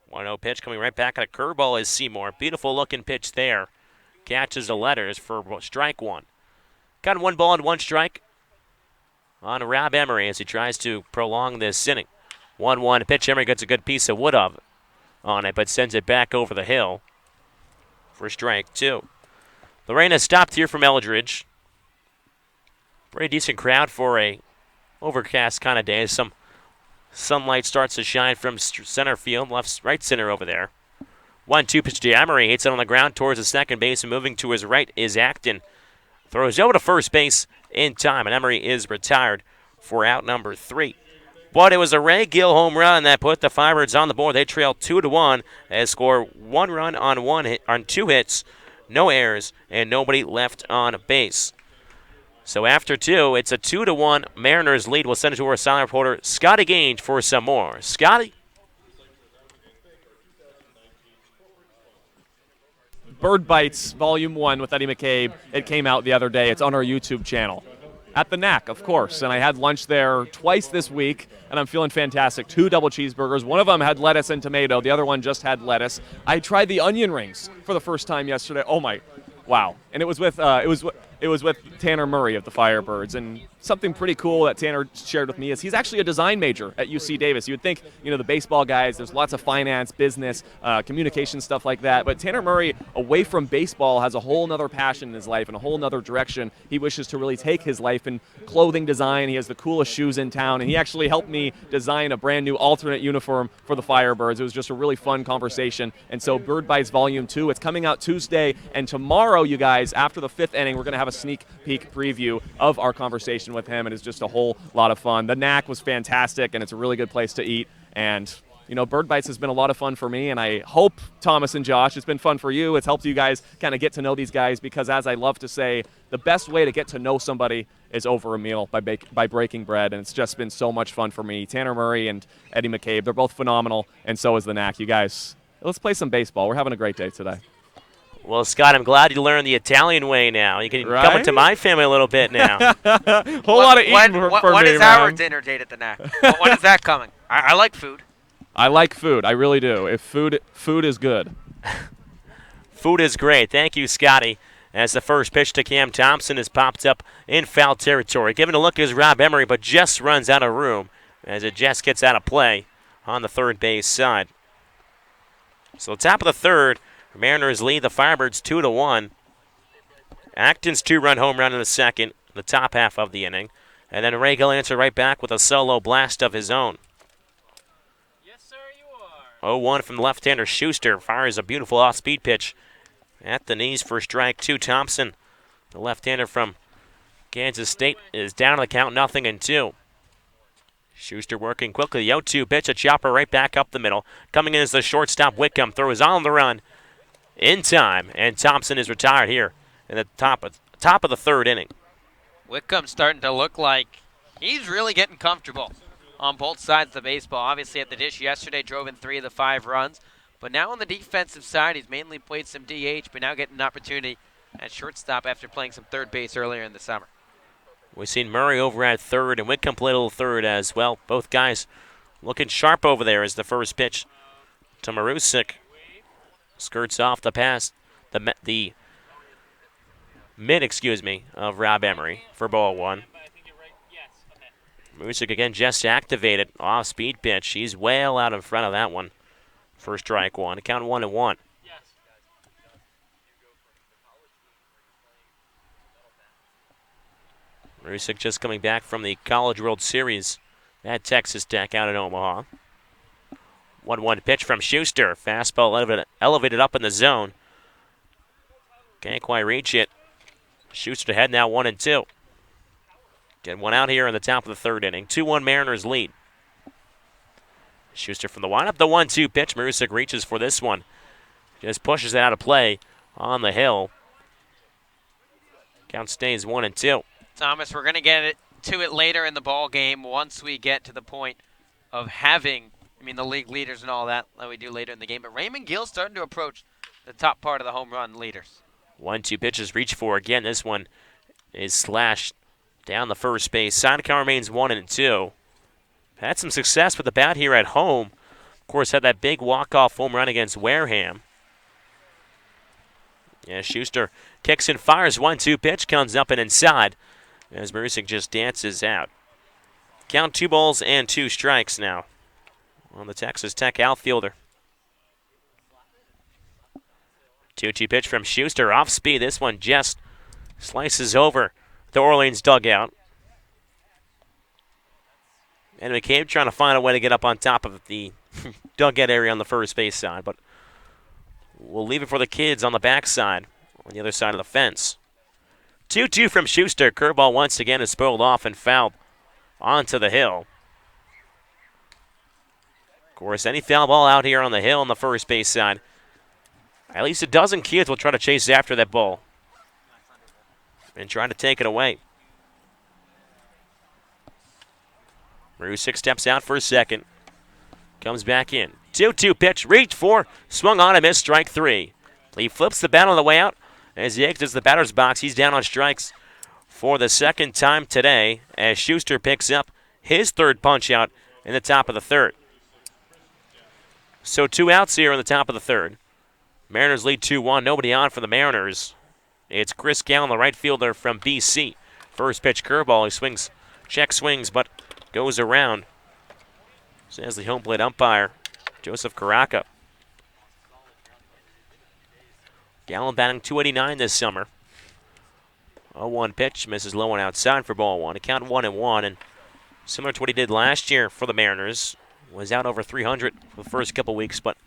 One-0 pitch coming right back at a curveball is Seymour. Beautiful looking pitch there. Catches the letters for strike 1. Got 1 ball and 1 strike on Rob Emery as he tries to prolong this inning. 1-1 pitch. Emery gets a good piece of wood on it, but sends it back over the hill for strike 2. The rain has stopped here from Eldridge. Pretty decent crowd for a overcast kind of day. Some sunlight starts to shine from center field, right center over there. 1-2 pitch to Emery. Hits it on the ground towards the second base, and moving to his right is Acton. Throws over to first base in time, and Emery is retired for out number 3. But it was a Ray Gill home run that put the Firebirds on the board. They trail 2-1 and score 1 run on 2 hits, no errors, and nobody left on base. So after 2, it's a 2-1 Mariners lead. We'll send it to our silent reporter, Scotty Gage, for some more. Scotty? Bird Bites Volume 1 with Eddie McCabe. It came out the other day. It's on our YouTube channel. At the Knack, of course. And I had lunch there twice this week, and I'm feeling fantastic. 2 double cheeseburgers. One of them had lettuce and tomato. The other one just had lettuce. I tried the onion rings for the first time yesterday. Oh, my. Wow. And it was with Tanner Murray of the Firebirds. And something pretty cool that Tanner shared with me is he's actually a design major at UC Davis. You would think, the baseball guys, there's lots of finance, business, communication, stuff like that. But Tanner Murray, away from baseball, has a whole nother passion in his life and a whole nother direction he wishes to really take his life in clothing design. He has the coolest shoes in town, and he actually helped me design a brand new alternate uniform for the Firebirds. It was just a really fun conversation. And so Bird Bites Volume 2, it's coming out Tuesday, and tomorrow, you guys, after the 5th inning, we're going to have a sneak peek preview of our conversation with him. It is just a whole lot of fun. The Knack was fantastic, and it's a really good place to eat. And, Bird Bites has been a lot of fun for me, and I hope, Thomas and Josh, it's been fun for you. It's helped you guys kind of get to know these guys because, as I love to say, the best way to get to know somebody is over a meal by breaking bread, and it's just been so much fun for me. Tanner Murray and Eddie McCabe, they're both phenomenal, and so is the Knack. You guys, let's play some baseball. We're having a great day today. Well, Scott, I'm glad you learned the Italian way now. You can come into my family a little bit now. Whole lot of eating for me, When is our dinner date at the Knack? When is that coming? I like food. I like food. I really do. If food is good. Food is great. Thank you, Scotty. As the first pitch to Cam Thompson is popped up in foul territory. Giving a look is Rob Emery, but just runs out of room as it just gets out of play on the third base side. So top of the third, Mariners lead the Firebirds 2-1. Acton's 2-run home run in the second, the top half of the inning. And then Ray Gill answered right back with a solo blast of his own. 0-1 from the left-hander. Schuster fires a beautiful off-speed pitch at the knees for strike two. Thompson, the left-hander from Kansas State, is down on the count, 0-2. Schuster working quickly. The 0-2 pitch, a chopper right back up the middle. Coming in as the shortstop, Whitcomb throws on the run in time, and Thompson is retired here in the top of the third inning. Whitcomb's starting to look like he's really getting comfortable on both sides of the baseball. Obviously at the dish yesterday, drove in 3 of the 5 runs. But now on the defensive side, he's mainly played some DH, but now getting an opportunity at shortstop after playing some third base earlier in the summer. We've seen Murray over at third, and Whitcomb play a little third as well. Both guys looking sharp over there as the first pitch to Marusik. Skirts off the pass, the mid, of Rob Emery for ball one. Marusik again just activated. Off-speed pitch. He's well out in front of that one for strike one. Count 1-1. Marusik just coming back from the College World Series at Texas Tech out in Omaha. 1-1 pitch from Schuster. Fastball elevated up in the zone. Can't quite reach it. Schuster ahead now 1-2. Get one out here in the top of the third inning. 2-1 Mariners lead. Schuster from the windup. The 1-2 pitch. Marusik reaches for this one. Just pushes it out of play on the hill. Count stays 1-2. Thomas, we're going to get to it later in the ball game once we get to the point of having, the league leaders and all that we do later in the game. But Raymond Gill's starting to approach the top part of the home run leaders. 1-2 pitches reach for again. This one is slashed down the first base. Side count remains 1-2. Had some success with the bat here at home. Of course, had that big walk-off home run against Wareham. Yeah, Schuster kicks and fires. 1-2 pitch comes up and inside as Marusik just dances out. Count 2 balls and 2 strikes now on the Texas Tech outfielder. 2-2 pitch from Schuster. Off speed. This one just slices over the Orleans dugout. And McCabe trying to find a way to get up on top of the dugout area on the first base side. But we'll leave it for the kids on the backside on the other side of the fence. 2-2 from Schuster. Curveball once again is spoiled off and fouled onto the hill. Of course, any foul ball out here on the hill on the first base side, at least a dozen kids will try to chase after that ball and try to take it away. Marusik steps out for a second. Comes back in. 2-2 pitch. Reached for. Swung on and missed. Strike 3. He flips the bat on the way out. As he exits the batter's box, he's down on strikes for the second time today as Schuster picks up his third punch out in the top of the third. So 2 outs here in the top of the third. Mariners lead 2-1. Nobody on for the Mariners. It's Chris Gallen, the right fielder from BC. First pitch curveball. He swings, check swings, but goes around. Says the home plate umpire, Joseph Caraca. Gallen batting .289 this summer. 0-1 pitch, misses low and outside for ball one. A count 1-1, and similar to what he did last year for the Mariners, was out over 300 for the first couple weeks, but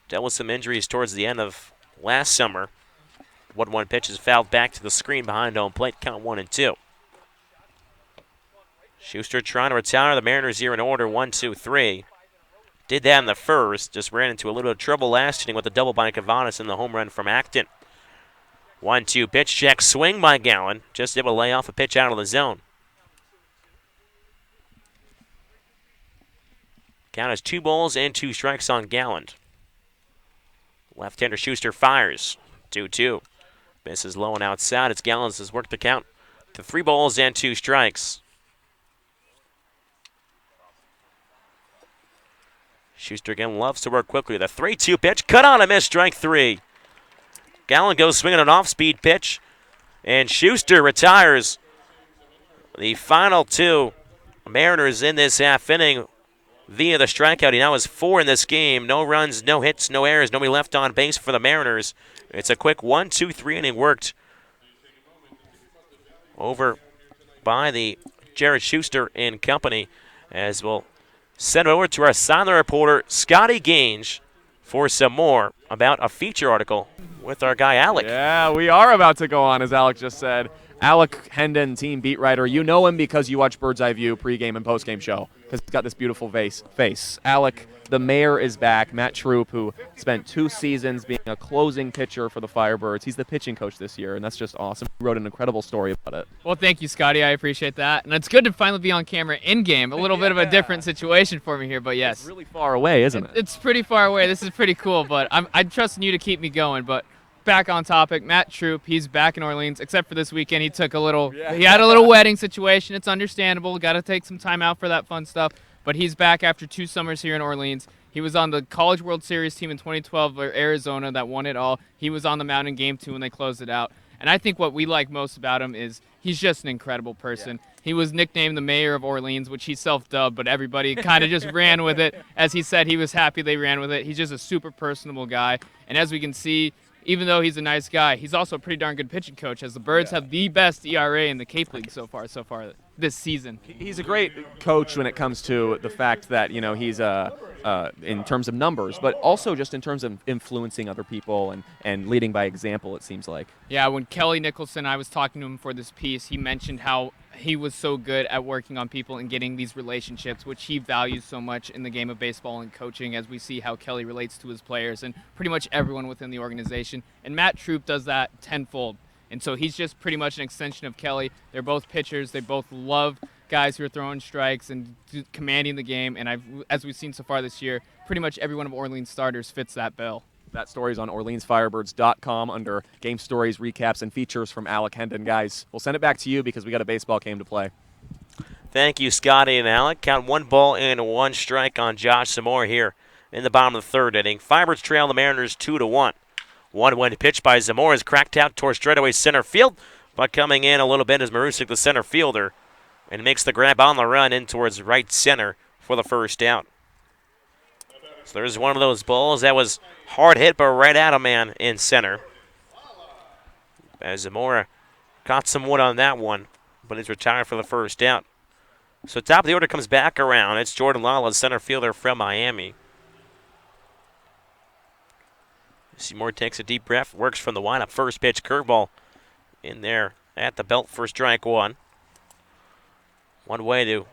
dealt with some injuries towards the end of last summer. 1-1 pitch is fouled back to the screen behind home plate. Count 1-2. Schuster trying to retire the Mariners here in order. 1-2-3. Did that in the first. Just ran into a little bit of trouble last inning with the double by Cavanis and the home run from Acton. 1-2 pitch check swing by Gallen. Just able to lay off a pitch out of the zone. Count is 2 balls and 2 strikes on Gallen. Left-hander Schuster fires. 2-2. Misses low and outside. It's Gallen's has worked the count to 3 balls and 2 strikes. Schuster again loves to work quickly. The 3-2 pitch, cut on a miss, strike 3. Gallen goes swinging an off-speed pitch, and Schuster retires. The final 2 Mariners in this half inning via the strikeout. He now has 4 in this game. No runs, no hits, no errors, nobody left on base for the Mariners. It's a quick 1-2-3 inning worked over by the Jared Schuster and company, as we'll send it over to our sideline reporter, Scotty Gange, for some more about a feature article with our guy, Alec. Yeah, we are about to go on, as Alec just said. Alec Hendon, team beat writer. You know him because you watch Bird's Eye View pregame and postgame show because he's got this beautiful face. Alec, the mayor is back. Matt Troop, who spent 2 seasons being a closing pitcher for the Firebirds. He's the pitching coach this year, and that's just awesome. He wrote an incredible story about it. Well, thank you, Scotty. I appreciate that. And it's good to finally be on camera in-game. A little bit of a different situation for me here, but yes. It's really far away, isn't it? It's pretty far away. This is pretty cool, but I'm trusting you to keep me going. But back on topic, Matt Troop, he's back in Orleans, except for this weekend. He took he had a little wedding situation. It's understandable. Got to take some time out for that fun stuff. But he's back after 2 summers here in Orleans. He was on the College World Series team in 2012 for Arizona that won it all. He was on the mound in Game 2 when they closed it out. And I think what we like most about him is he's just an incredible person. Yeah. He was nicknamed the mayor of Orleans, which he self-dubbed, but everybody kind of just ran with it. As he said, he was happy they ran with it. He's just a super personable guy. And as we can see, even though he's a nice guy, he's also a pretty darn good pitching coach, as the Birds have the best ERA in the Cape League so far this season. He's a great coach when it comes to the fact that, you know, he's in terms of numbers, but also just in terms of influencing other people and leading by example, it seems like. Yeah, when Kelly Nicholson, I was talking to him for this piece, he mentioned how he was so good at working on people and getting these relationships, which he values so much in the game of baseball and coaching, as we see how Kelly relates to his players and pretty much everyone within the organization. And Matt Troop does that tenfold. And so he's just pretty much an extension of Kelly. They're both pitchers. They both love guys who are throwing strikes and commanding the game. And as we've seen so far this year, pretty much every one of Orleans starters fits that bill. That story is on OrleansFirebirds.com under game stories, recaps, and features from Alec Hendon. Guys, we'll send it back to you because we got a baseball game to play. Thank you, Scotty and Alec. Count 1 ball and 1 strike on Josh Zamora here in the bottom of the 3rd inning. Firebirds trail the Mariners 2-1. 1-1 pitch by Zamora is cracked out towards straightaway center field, but coming in a little bit is Marusik, the center fielder, and makes the grab on the run in towards right center for the first out. So there's one of those balls that was hard hit, but right at a man in center. As Zamora caught some wood on that one, but he's retired for the first out. So top of the order comes back around. It's Jordan Lala, center fielder from Miami. Seymour takes a deep breath, works from the windup. First pitch, curveball in there at the belt for strike 1. One way to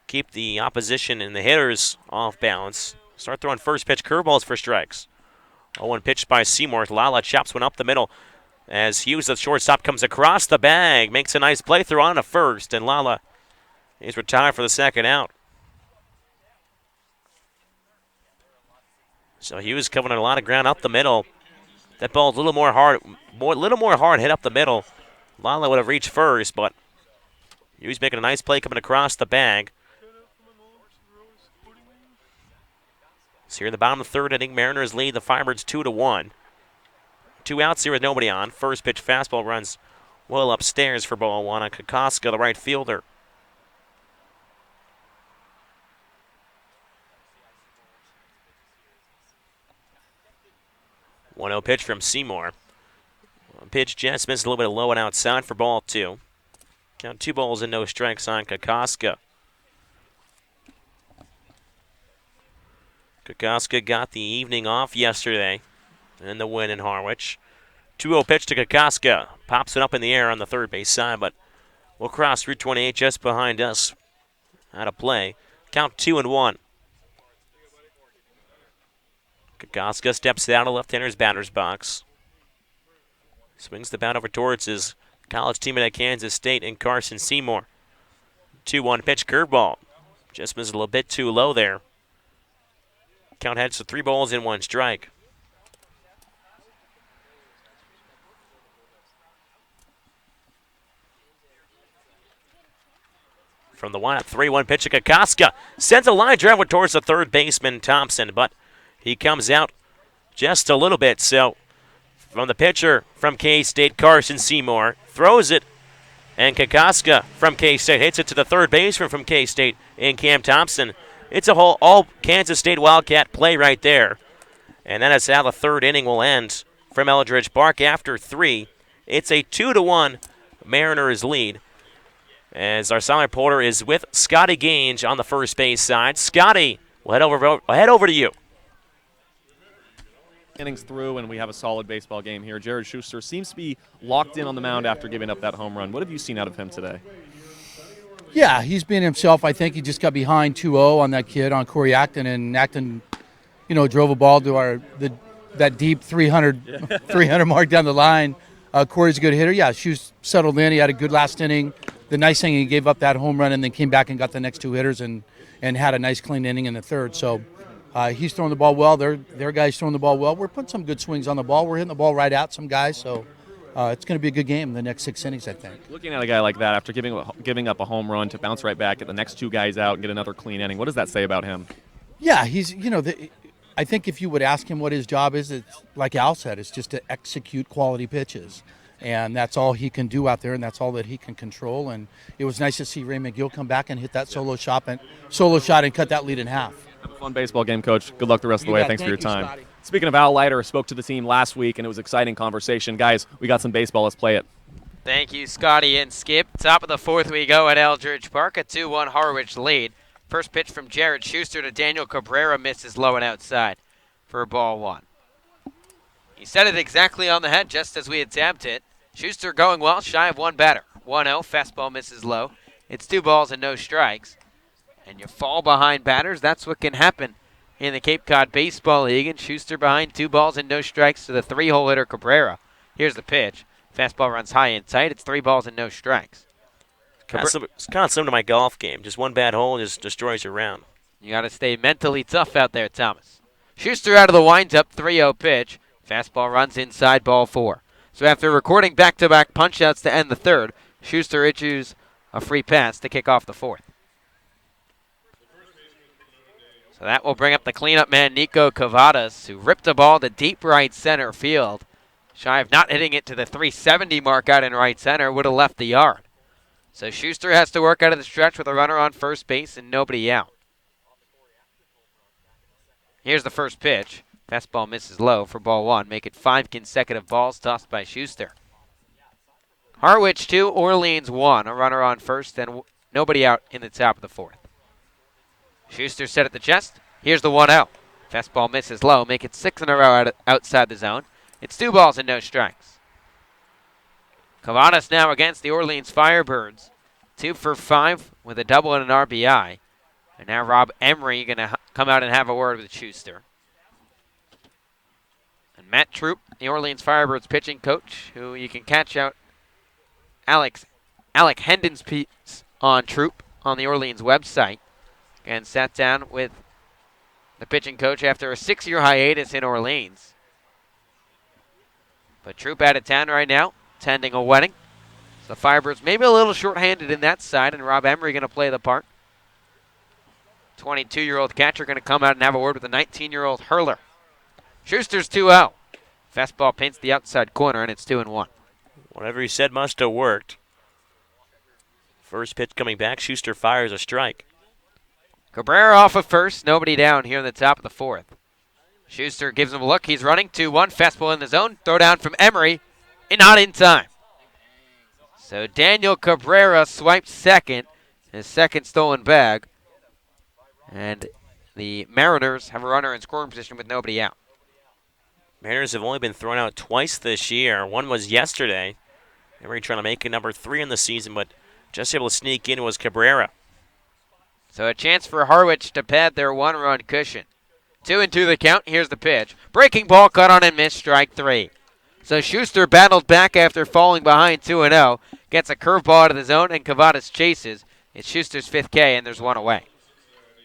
keep the opposition and the hitters off balance. Start throwing first pitch curveballs for strikes. 0-1 pitch by Seymour. Lala chops one up the middle as Hughes, the shortstop, comes across the bag, makes a nice play through on to first, and Lala is retired for the second out. So Hughes covering a lot of ground up the middle. That ball's a little more hard hit up the middle. Lala would have reached first, but Hughes making a nice play coming across the bag. So here in the bottom of the 3rd inning, Mariners lead the Firebirds 2-1. 2 outs here with nobody on. First pitch fastball runs well upstairs for ball 1 on Kokoska, the right fielder. One 0 pitch from Seymour. Pitch just missed a little bit low and outside for ball 2. Count 2 balls and no strikes on Kokoska. Kokoska got the evening off yesterday in the win in Harwich. 2-0 pitch to Kokoska. Pops it up in the air on the third base side, but we'll cross Route 28 just behind us. Out of play. Count 2-1. Kokoska steps out of left-hander's batter's box. Swings the bat over towards his college teammate at Kansas State in Carson Seymour. 2-1 pitch curveball. Just missed a little bit too low there. Count heads to 3 balls and 1 strike. from the wild. 3-1 pitch to Kokoska. Sends a line drive towards the third baseman, Thompson, but he comes out just a little bit. So from the pitcher from K-State, Carson Seymour, throws it, and Kokoska from K-State hits it to the third baseman from K-State in Cam Thompson. It's a whole all Kansas State Wildcat play right there. And that is how the third inning will end from Eldridge Park after 3. It's a 2-1 Mariners lead, as our silent reporter is with Scotty Gange on the first base side. Scotty, we'll head over to you. Innings through, and we have a solid baseball game here. Jared Schuster seems to be locked in on the mound after giving up that home run. What have you seen out of him today? Yeah, he's been himself. I think he just got behind 2-0 on that kid, on Corey Acton, and Acton, drove a ball to that deep 300 mark down the line. Corey's a good hitter. Yeah, Schuster settled in. He had a good last inning. The nice thing, he gave up that home run and then came back and got the next 2 hitters and had a nice clean inning in the third. So he's throwing the ball well. Their guys throwing the ball well. We're putting some good swings on the ball. We're hitting the ball right at some guys. So it's going to be a good game in the next 6 innings, I think. Looking at a guy like that, after giving up a home run to bounce right back, get the next 2 guys out and get another clean inning, what does that say about him? Yeah, he's, I think if you would ask him what his job is, it's like Al said, it's just to execute quality pitches. And that's all he can do out there, and that's all that he can control. And it was nice to see Ray McGill come back and hit that solo shot and cut that lead in half. Have a fun baseball game, Coach. Good luck the rest of the way. Thanks for your time. Scotty. Speaking of Al Leiter, spoke to the team last week, and it was an exciting conversation. Guys, we got some baseball. Let's play it. Thank you, Scotty and Skip. Top of the 4th we go at Eldridge Park, a 2-1 Harwich lead. First pitch from Jared Schuster to Daniel Cabrera, misses low and outside for ball 1. He set it exactly on the head, just as we had tapped it. Schuster going well, shy of 1 batter. 1-0, fastball misses low. It's 2 balls and no strikes. And you fall behind batters, that's what can happen in the Cape Cod Baseball League. And Schuster behind 2 balls and no strikes to the 3-hole hitter Cabrera. Here's the pitch. Fastball runs high and tight. It's 3 balls and no strikes. It's kind of similar to my golf game. Just one bad hole just destroys your round. You got to stay mentally tough out there, Thomas. Schuster out of the windup, 3-0 pitch. Fastball runs inside, ball 4. So after recording back-to-back punch-outs to end the 3rd, Schuster issues a free pass to kick off the 4th. So that will bring up the cleanup man, Nico Cavadas, who ripped a ball to deep right center field. Shy of not hitting it to the 370 mark out in right center, would have left the yard. So Schuster has to work out of the stretch with a runner on first base and nobody out. Here's the first pitch. Fastball misses low for ball 1. Make it 5 consecutive balls tossed by Schuster. Harwich 2, Orleans 1. A runner on first and nobody out in the top of the 4th. Schuster set at the chest. Here's the 1-0. Fastball misses low. Make it 6 in a row outside the zone. It's 2 balls and no strikes. Cavadas now against the Orleans Firebirds. 2 for 5 with a double and an RBI. And now Rob Emery going to come out and have a word with Schuster. And Matt Troop, the Orleans Firebirds pitching coach, who you can catch out Alec Hendon's piece on Troop on the Orleans website, and sat down with the pitching coach after a 6-year hiatus in Orleans. But Troop out of town right now, attending a wedding. So the Firebirds maybe a little short-handed in that side, and Rob Emery going to play the part. 22-year-old catcher going to come out and have a word with the 19-year-old hurler. Schuster's 2-0. Fastball paints the outside corner, and it's 2-1. Whatever he said must have worked. First pitch coming back, Schuster fires a strike. Cabrera off of first, nobody down here in the top of the 4th. Schuster gives him a look. He's running 2-1. Fastball in the zone. Throw down from Emery, and not in time. So Daniel Cabrera swipes second, his second stolen bag. And the Mariners have a runner in scoring position with nobody out. Mariners have only been thrown out twice this year. One was yesterday. Emery trying to make it number 3 in the season, but just able to sneak in was Cabrera. So a chance for Harwich to pad their 1-run cushion. 2-2 the count. Here's the pitch. Breaking ball cut on and missed, strike 3. So Schuster battled back after falling behind 2-0. Gets a curveball out of the zone, and Cavadas chases. It's Schuster's 5th K, and there's 1 away.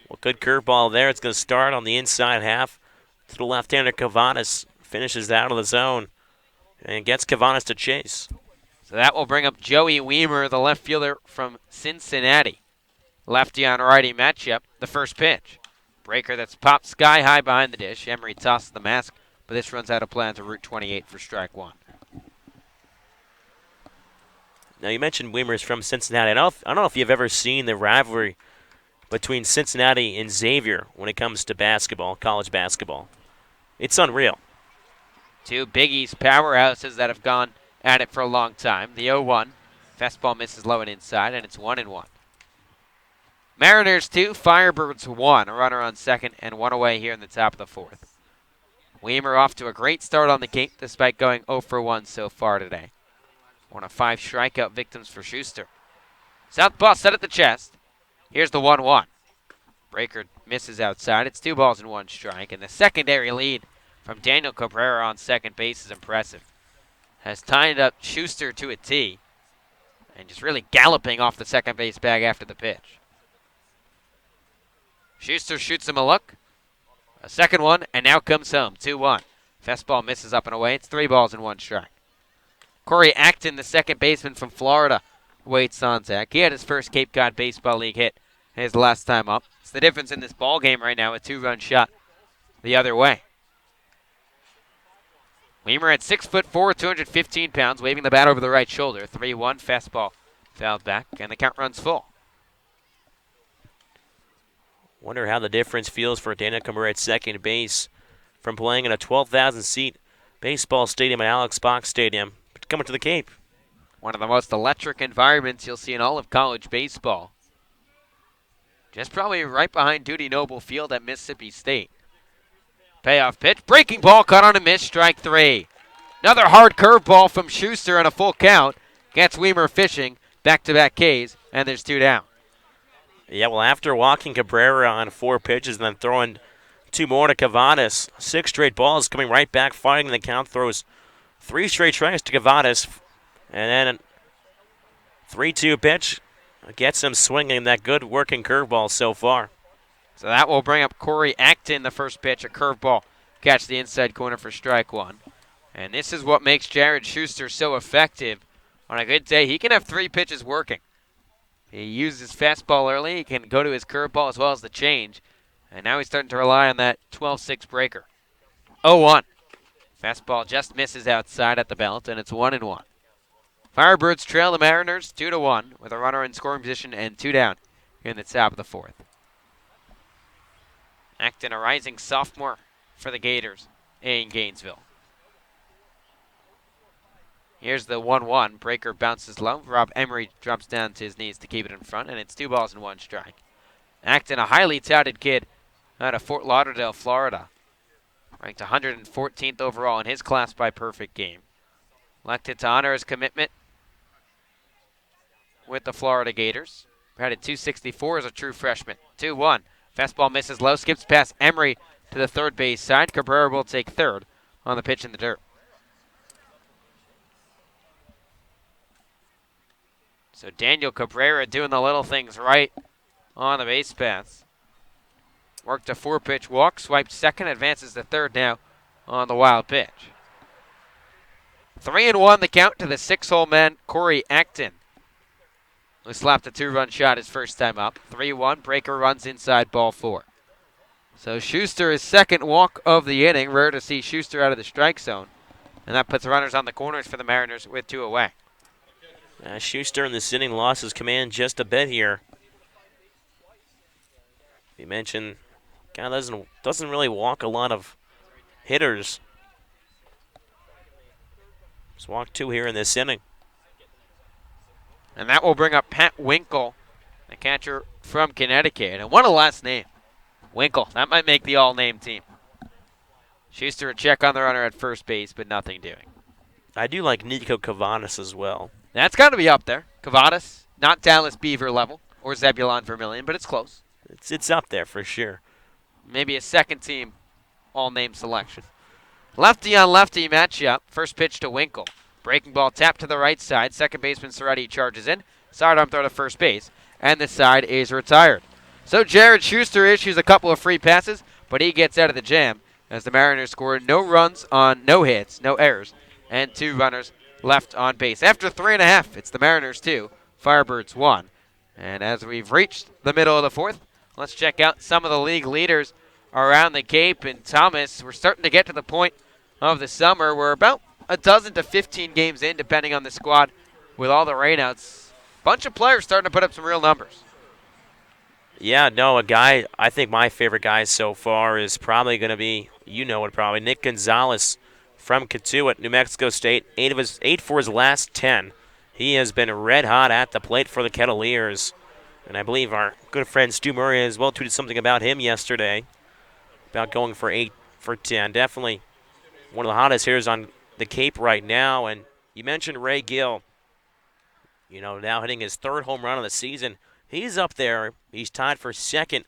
Well, good curveball there. It's going to start on the inside half to the left-hander. Cavadas finishes out of the zone and gets Cavadas to chase. So that will bring up Joey Weimer, the left fielder from Cincinnati. lefty on righty matchup. The first pitch. Breaker that's popped sky high behind the dish. Emery tosses the mask, but this runs out of play to Route 28 for strike one. Now, you mentioned Weimer's from Cincinnati. I don't know if you've ever seen the rivalry between Cincinnati and Xavier when it comes to basketball, college basketball. It's unreal. Two Big East powerhouses that have gone at it for a long time. The 0-1. Fastball misses low and inside, and it's 1-1. Mariners 2, Firebirds 1. A runner on second and one away here in the top of the fourth. Weimer off to a great start on the gate despite going 0 for 1 so far today. One of 5 strikeout victims for Schuster. Southpaw set at the chest. Here's the 1-1. Breaker misses outside. It's 2 balls and 1 strike, and the secondary lead from Daniel Cabrera on second base is impressive. Has tied up Schuster to a tee and just really galloping off the second base bag after the pitch. Schuster shoots him a look. A second one, and now comes home. 2-1. Fastball misses up and away. It's 3 balls and 1 strike. Corey Acton, the second baseman from Florida, waits on Zach. He had his first Cape Cod Baseball League hit his last time up. It's the difference in this ball game right now, a 2-run shot the other way. Weimer at 6'4", 215 pounds, waving the bat over the right shoulder. 3-1, fastball fouled back, and the count runs full. Wonder how the difference feels for Daniel Cabrera at second base from playing in a 12,000-seat baseball stadium at Alex Box Stadium coming to the Cape. One of the most electric environments you'll see in all of college baseball. Just probably right behind Duty Noble Field at Mississippi State. Payoff pitch, breaking ball, caught on a miss, strike 3. Another hard curveball from Schuster and a full count. Gets Weimer fishing, back-to-back Ks, and there's 2 down. Yeah, well, after walking Cabrera on 4 pitches and then throwing 2 more to Cavadas, 6 straight balls coming right back, fighting the count, throws 3 straight strikes to Cavadas, and then 3-2 pitch gets him swinging that good working curveball so far. So that will bring up Corey Acton, the first pitch, a curveball. Catch the inside corner for strike 1. And this is what makes Jared Schuster so effective. On a good day, he can have 3 pitches working. He uses fastball early. He can go to his curveball as well as the change. And now he's starting to rely on that 12-6 breaker. 0-1. Fastball just misses outside at the belt, and it's 1-1. Firebirds trail the Mariners 2-1 with a runner in scoring position and 2 down here in the top of the fourth. Acton, a rising sophomore for the Gators in Gainesville. Here's the 1-1. Breaker bounces low. Rob Emery drops down to his knees to keep it in front, and it's 2 balls and 1 strike. Acton, a highly touted kid out of Fort Lauderdale, Florida. Ranked 114th overall in his class by perfect game. Elected to honor his commitment with the Florida Gators. Batted .264 as a true freshman. 2-1. Fastball misses low, skips past Emery to the third base side. Cabrera will take third on the pitch in the dirt. So Daniel Cabrera doing the little things right on the base paths. Worked a 4-pitch walk, swiped second, advances to third now on the wild pitch. 3-1 the count to the 6-hole man, Corey Acton, who slapped a 2-run shot his first time up. 3-1, Breaker runs inside, ball 4. So Schuster, his second walk of the inning. Rare to see Schuster out of the strike zone. And that puts runners on the corners for the Mariners with 2 away. Schuster in this inning lost his command just a bit here. You mentioned kind of doesn't really walk a lot of hitters. Just walked 2 here in this inning. And that will bring up Pat Winkle, the catcher from Connecticut. And what a last name. Winkle. That might make the all-name team. Schuster a check on the runner at first base, but nothing doing. I do like Nico Cavadas as well. That's got to be up there. Cavadas, not Dallas Beaver level or Zebulon Vermillion, but it's close. It's up there for sure. Maybe a second team all-name selection. Lefty on lefty matchup. First pitch to Winkle. Breaking ball tapped to the right side. Second baseman Cerretti charges in. Sidearm throw to first base. And the side is retired. So Jared Schuster issues a couple of free passes, but he gets out of the jam as the Mariners score no runs on no hits, no errors, and 2 runners left on base. After 3.5, it's the Mariners 2, Firebirds 1. And as we've reached the middle of the fourth, let's check out some of the league leaders around the Cape. And Thomas, we're starting to get to the point of the summer. We're about a dozen to 15 games in, depending on the squad, with all the rainouts. Bunch of players starting to put up some real numbers. Yeah, no, I think my favorite guy so far is probably going to be, probably, Nick Gonzalez from Catuit, New Mexico State. 8 for his last 10. He has been red hot at the plate for the Kettleers. And I believe our good friend Stu Murray as well tweeted something about him yesterday, about going for 8 for 10. Definitely one of the hottest hitters on the Cape right now. And you mentioned Ray Gill, now hitting his 3rd home run of the season. He's up there. He's tied for 2nd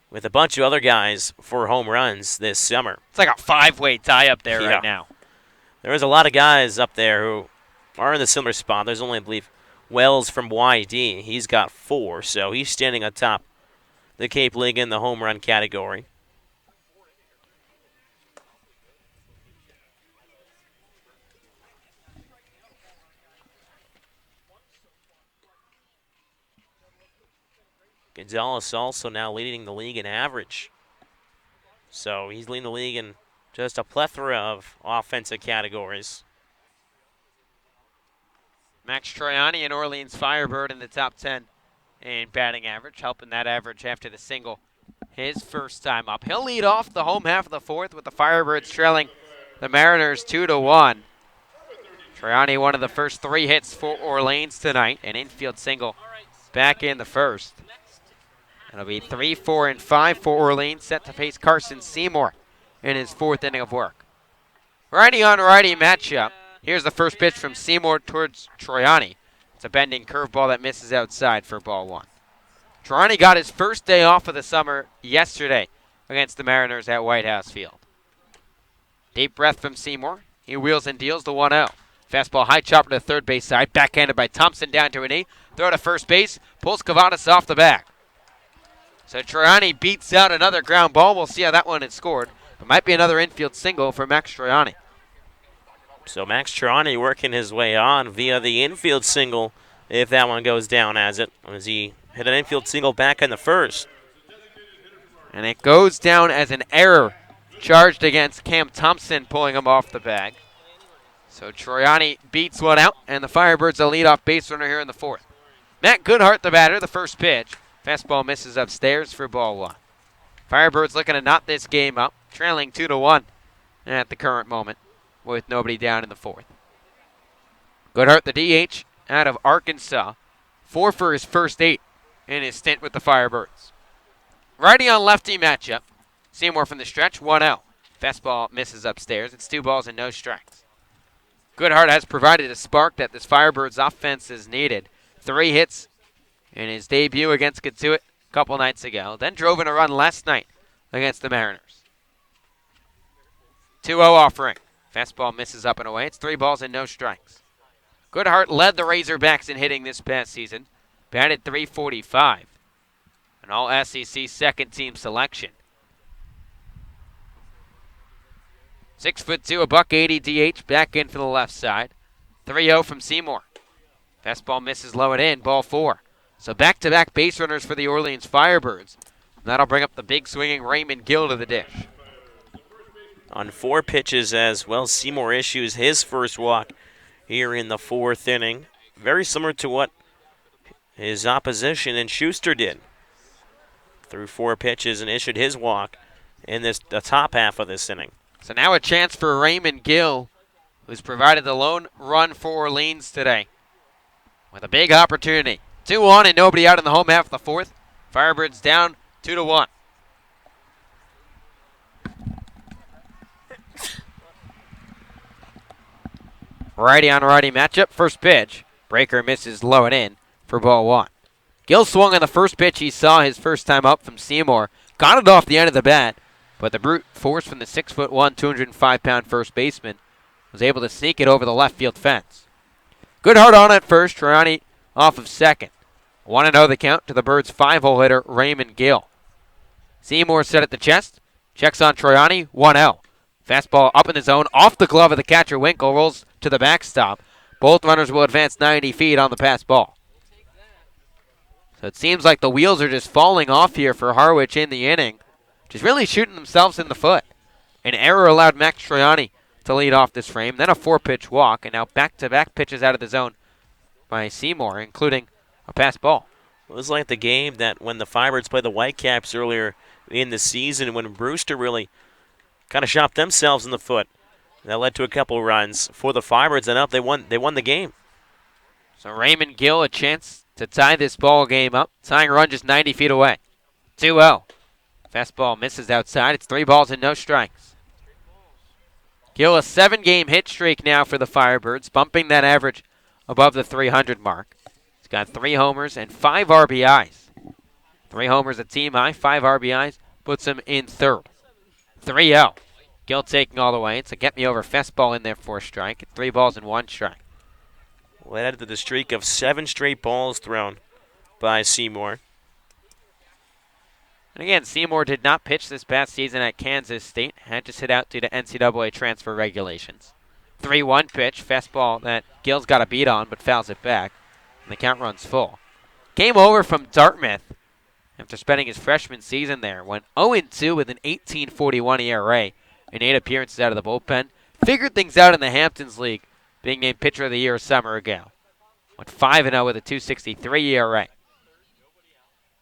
with a bunch of other guys for home runs this summer. It's like a 5-way tie up there right now. There's a lot of guys up there who are in the similar spot. There's only, I believe, Wells from YD. He's got 4, so he's standing atop the Cape League in the home run category. Gonzalez also now leading the league in average. So he's leading the league in just a plethora of offensive categories. Max Troiani, an Orleans Firebird, in the top 10 in batting average, helping that average after the single his first time up. He'll lead off the home half of the fourth with the Firebirds trailing the Mariners 2-1. Troiani, one of the first 3 hits for Orleans tonight, an infield single back in the first. It'll be 3, 4, and 5 for Orleans, set to face Carson Seymour in his 4th inning of work. Righty-on-righty matchup. Here's the first pitch from Seymour towards Troiani. It's a bending curveball that misses outside for ball 1. Troiani got his first day off of the summer yesterday against the Mariners at White House Field. Deep breath from Seymour. He wheels and deals the 1-0. Fastball high chopper to third base side, backhanded by Thompson down to a knee. Throw to first base, pulls Cavadas off the back. So Troiani beats out another ground ball. We'll see how that one is scored. It might be another infield single for Max Troiani. So Max Troiani working his way on via the infield single if that one goes down as he hit an infield single back in the first. And it goes down as an error charged against Cam Thompson, pulling him off the bag. So Troiani beats one out, and the Firebirds a leadoff base runner here in the fourth. Matt Goodhart, the batter, the first pitch. Fastball misses upstairs for ball 1. Firebirds looking to knot this game up, trailing 2-1 at the current moment with nobody down in the fourth. Goodhart, the DH, out of Arkansas. 4 for his first 8 in his stint with the Firebirds. Righty on lefty matchup. Seymour from the stretch, 1-0. Fastball misses upstairs. It's 2 balls and no strikes. Goodhart has provided a spark that this Firebirds offense has needed. 3 hits in his debut against Catuit a couple nights ago. Then drove in a run last night against the Mariners. 2-0 offering. Fastball misses up and away. It's 3 balls and no strikes. Goodhart led the Razorbacks in hitting this past season. Batted .345. An all-SEC second-team selection. 6'2", a .180 DH, back in for the left side. 3-0 from Seymour. Fastball misses low and in, ball 4. So back-to-back base runners for the Orleans Firebirds. And that'll bring up the big swinging Raymond Gill to the dish. On 4 pitches as well, Seymour issues his first walk here in the 4th inning. Very similar to what his opposition in Schuster did. Threw 4 pitches and issued his walk in the top half of this inning. So now a chance for Raymond Gill, who's provided the lone run for Orleans today, with a big opportunity. 2 on and nobody out in the home half of the fourth. Firebirds down 2-1. Righty on righty matchup. First pitch. Breaker misses low and in for ball 1. Gill swung on the first pitch he saw his first time up from Seymour. Got it off the end of the bat, but the brute force from the 6'1", 205-pound first baseman was able to sneak it over the left field fence. Goodhart on at first. Troiani off of second. 1-0 the count to the Birds' 5-hole hitter, Raymond Gill. Seymour set at the chest. Checks on Troiani, 1-0. Fastball up in the zone, off the glove of the catcher Winkle, rolls to the backstop. Both runners will advance 90 feet on the pass ball. So it seems like the wheels are just falling off here for Harwich in the inning, just really shooting themselves in the foot. An error allowed Max Troiani to lead off this frame, then a 4-pitch walk, and now back-to-back pitches out of the zone by Seymour, including a pass ball. It was like the game that when the Firebirds played the Whitecaps earlier in the season, when Brewster really kind of shot themselves in the foot. That led to a couple runs for the Firebirds, and up they won the game. So Raymond Gill a chance to tie this ball game up. Tying run just 90 feet away. 2-0. Fastball misses outside. It's 3 balls and no strikes. Gill a 7-game hit streak now for the Firebirds, bumping that average above the 300 mark. He's got 3 homers and 5 RBIs. 3 homers a team high, 5 RBIs puts him in third. 3-0. Gill taking all the way. It's a get-me-over fastball in there for a strike. 3 balls and 1 strike. Well, that added to the streak of 7 straight balls thrown by Seymour. And again, Seymour did not pitch this past season at Kansas State. Had to sit out due to NCAA transfer regulations. 3-1 pitch, fastball that Gill's got a beat on, but fouls it back. And the count runs full. Game over from Dartmouth after spending his freshman season there. Went 0-2 with an 18.41 ERA and 8 appearances out of the bullpen. Figured things out in the Hamptons League, being named Pitcher of the Year a summer ago. Went 5-0 with a 2.63 ERA.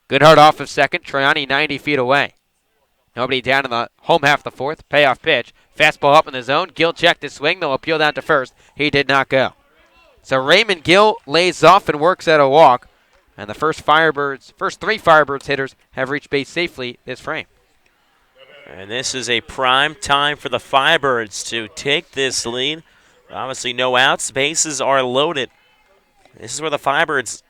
Goodhart off of second. Troiani 90 feet away. Nobody down in the home half of the fourth. Payoff pitch. Fastball up in the zone. Gill checked his swing. They'll appeal down to first. He did not go. So Raymond Gill lays off and works at a walk. And the first 3 Firebirds hitters have reached base safely this frame. And this is a prime time for the Firebirds to take this lead. Obviously no outs. Bases are loaded. This is where the Firebirds,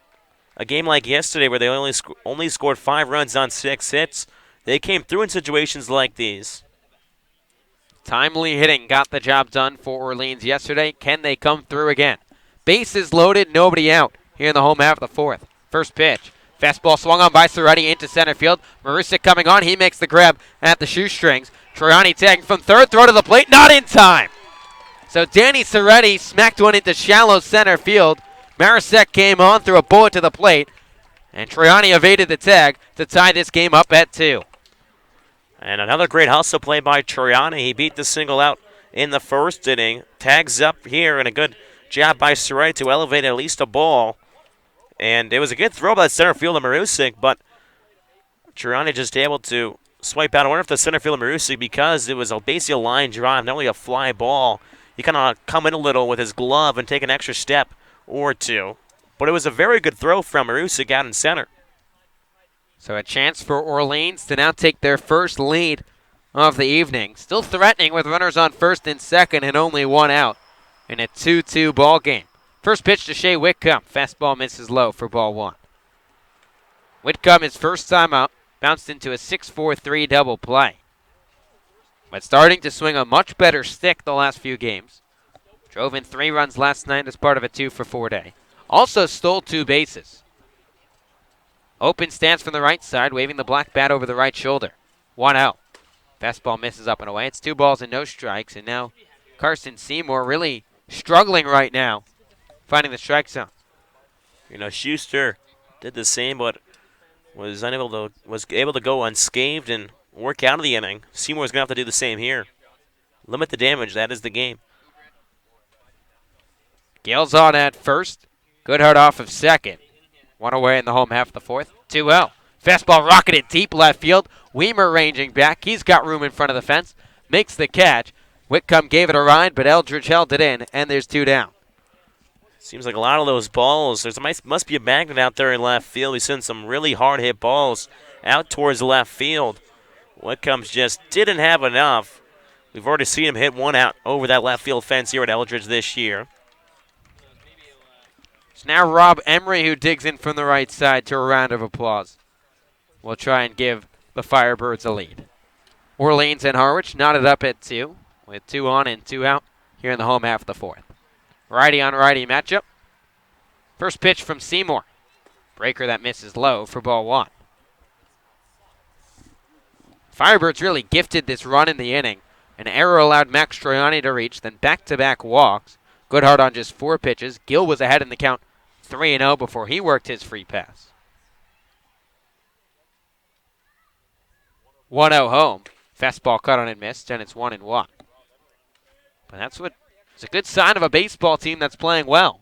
a game like yesterday where they only scored 5 runs on 6 hits, they came through in situations like these. Timely hitting got the job done for Orleans yesterday. Can they come through again? Bases loaded, nobody out here in the home half of the fourth. First pitch. Fastball swung on by Soretti into center field. Marusic coming on. He makes the grab at the shoestrings. Troiani tagging from third. Throw to the plate. Not in time. So Danny Soretti smacked one into shallow center field. Marusic came on, threw a bullet to the plate. And Troiani evaded the tag to tie this game up at 2. And another great hustle play by Troiani. He beat the single out in the first inning. Tags up here, and a good job by Soretti to elevate at least a ball. And it was a good throw by the center fielder Marusic, but Troiani just able to swipe out. I wonder if the center fielder Marusic, because it was basically a line drive, not only a fly ball, he kind of come in a little with his glove and take an extra step or two. But it was a very good throw from Marusic out in center. So a chance for Orleans to now take their first lead of the evening. Still threatening with runners on first and second and only 1 out in a 2-2 ball game. First pitch to Shea Whitcomb. Fastball misses low for ball 1. Whitcomb, his first time out, bounced into a 6-4-3 double play. But starting to swing a much better stick the last few games. Drove in 3 runs last night as part of a 2-for-4 day. Also stole 2 bases. Open stance from the right side, waving the black bat over the right shoulder. 1 out. Fastball misses up and away. It's 2 balls and no strikes, and now Carson Seymour really struggling right now, finding the strike zone. You know, Schuster did the same, but was able to go unscathed and work out of the inning. Seymour's going to have to do the same here. Limit the damage. That is the game. Gill's on at first. Goodhart off of second. 1 away in the home half of the fourth. 2-0. Fastball rocketed deep left field. Weimer ranging back. He's got room in front of the fence. Makes the catch. Whitcomb gave it a ride, but Eldridge held it in, and there's 2 down. Seems like a lot of those balls. Must be a magnet out there in left field. He's sent some really hard hit balls out towards left field. Whitcomb just didn't have enough. We've already seen him hit one out over that left field fence here at Eldridge this year. It's now Rob Emery who digs in from the right side to a round of applause. We'll try and give the Firebirds a lead. Orleans and Harwich knotted up at 2 with 2 on and 2 out here in the home half of the fourth. Righty on righty matchup. First pitch from Seymour. Breaker that misses low for ball 1. Firebirds really gifted this run in the inning. An error allowed Max Troiani to reach, then back-to-back walks. Goodhart on just 4 pitches. Gill was ahead in the count 3-0 before he worked his free pass. 1-0 home. Fastball cut on and missed, and it's 1-1. But it's a good sign of a baseball team that's playing well.